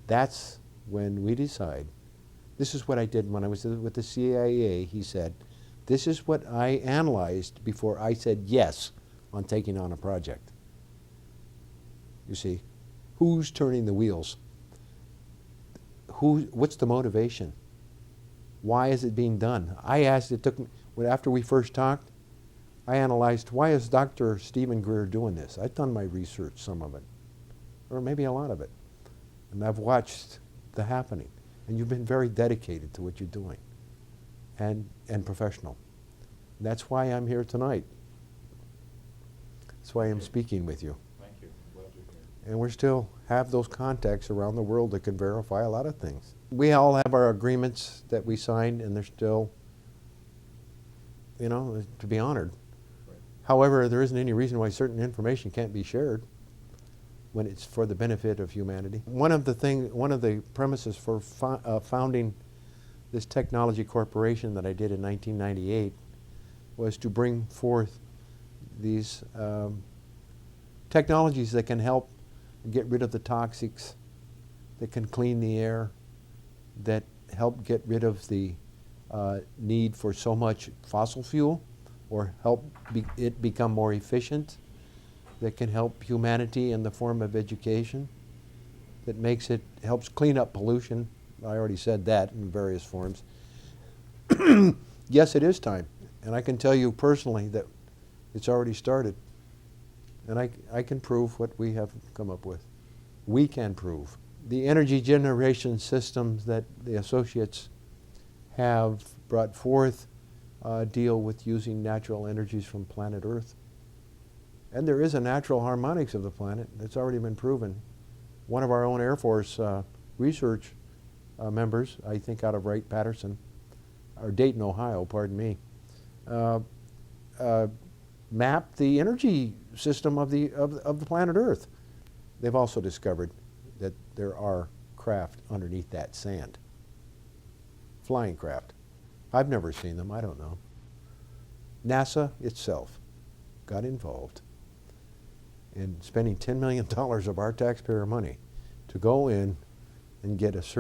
that's when we decide. This is what I did when I was with the CIA. He said, this is what I analyzed before I said yes on taking on a project. You see, who's turning the wheels? What's the motivation? Why is it being done? I asked, after we first talked, I analyzed, why is Dr. Stephen Greer doing this? I've done my research, some of it, or maybe a lot of it. And I've watched the happening. And you've been very dedicated to what you're doing and professional. And that's why I'm here tonight. That's why I'm speaking with you. Thank you. I'm glad you're here. And we still have those contacts around the world that can verify a lot of things. We all have our agreements that we signed, and they're still, to be honored. Right. However, there isn't any reason why certain information can't be shared when it's for the benefit of humanity. One of the premises for founding this technology corporation that I did in 1998 was to bring forth these technologies that can help get rid of the toxics, that can clean the air, that help get rid of the need for so much fossil fuel, or help it become more efficient, that can help humanity in the form of education, that helps clean up pollution. I already said that in various forms. Yes, it is time. And I can tell you personally that it's already started. And I can prove what we have come up with. We can prove. The energy generation systems that the associates have brought forth deal with using natural energies from planet Earth. And there is a natural harmonics of the planet that's already been proven. One of our own Air Force research members, I think out of Wright-Patterson, or Dayton, Ohio, pardon me, mapped the energy system of the planet Earth. They've also discovered that there are craft underneath that sand. Flying craft. I've never seen them, I don't know. NASA itself got involved in spending $10 million of our taxpayer money to go in and get a certain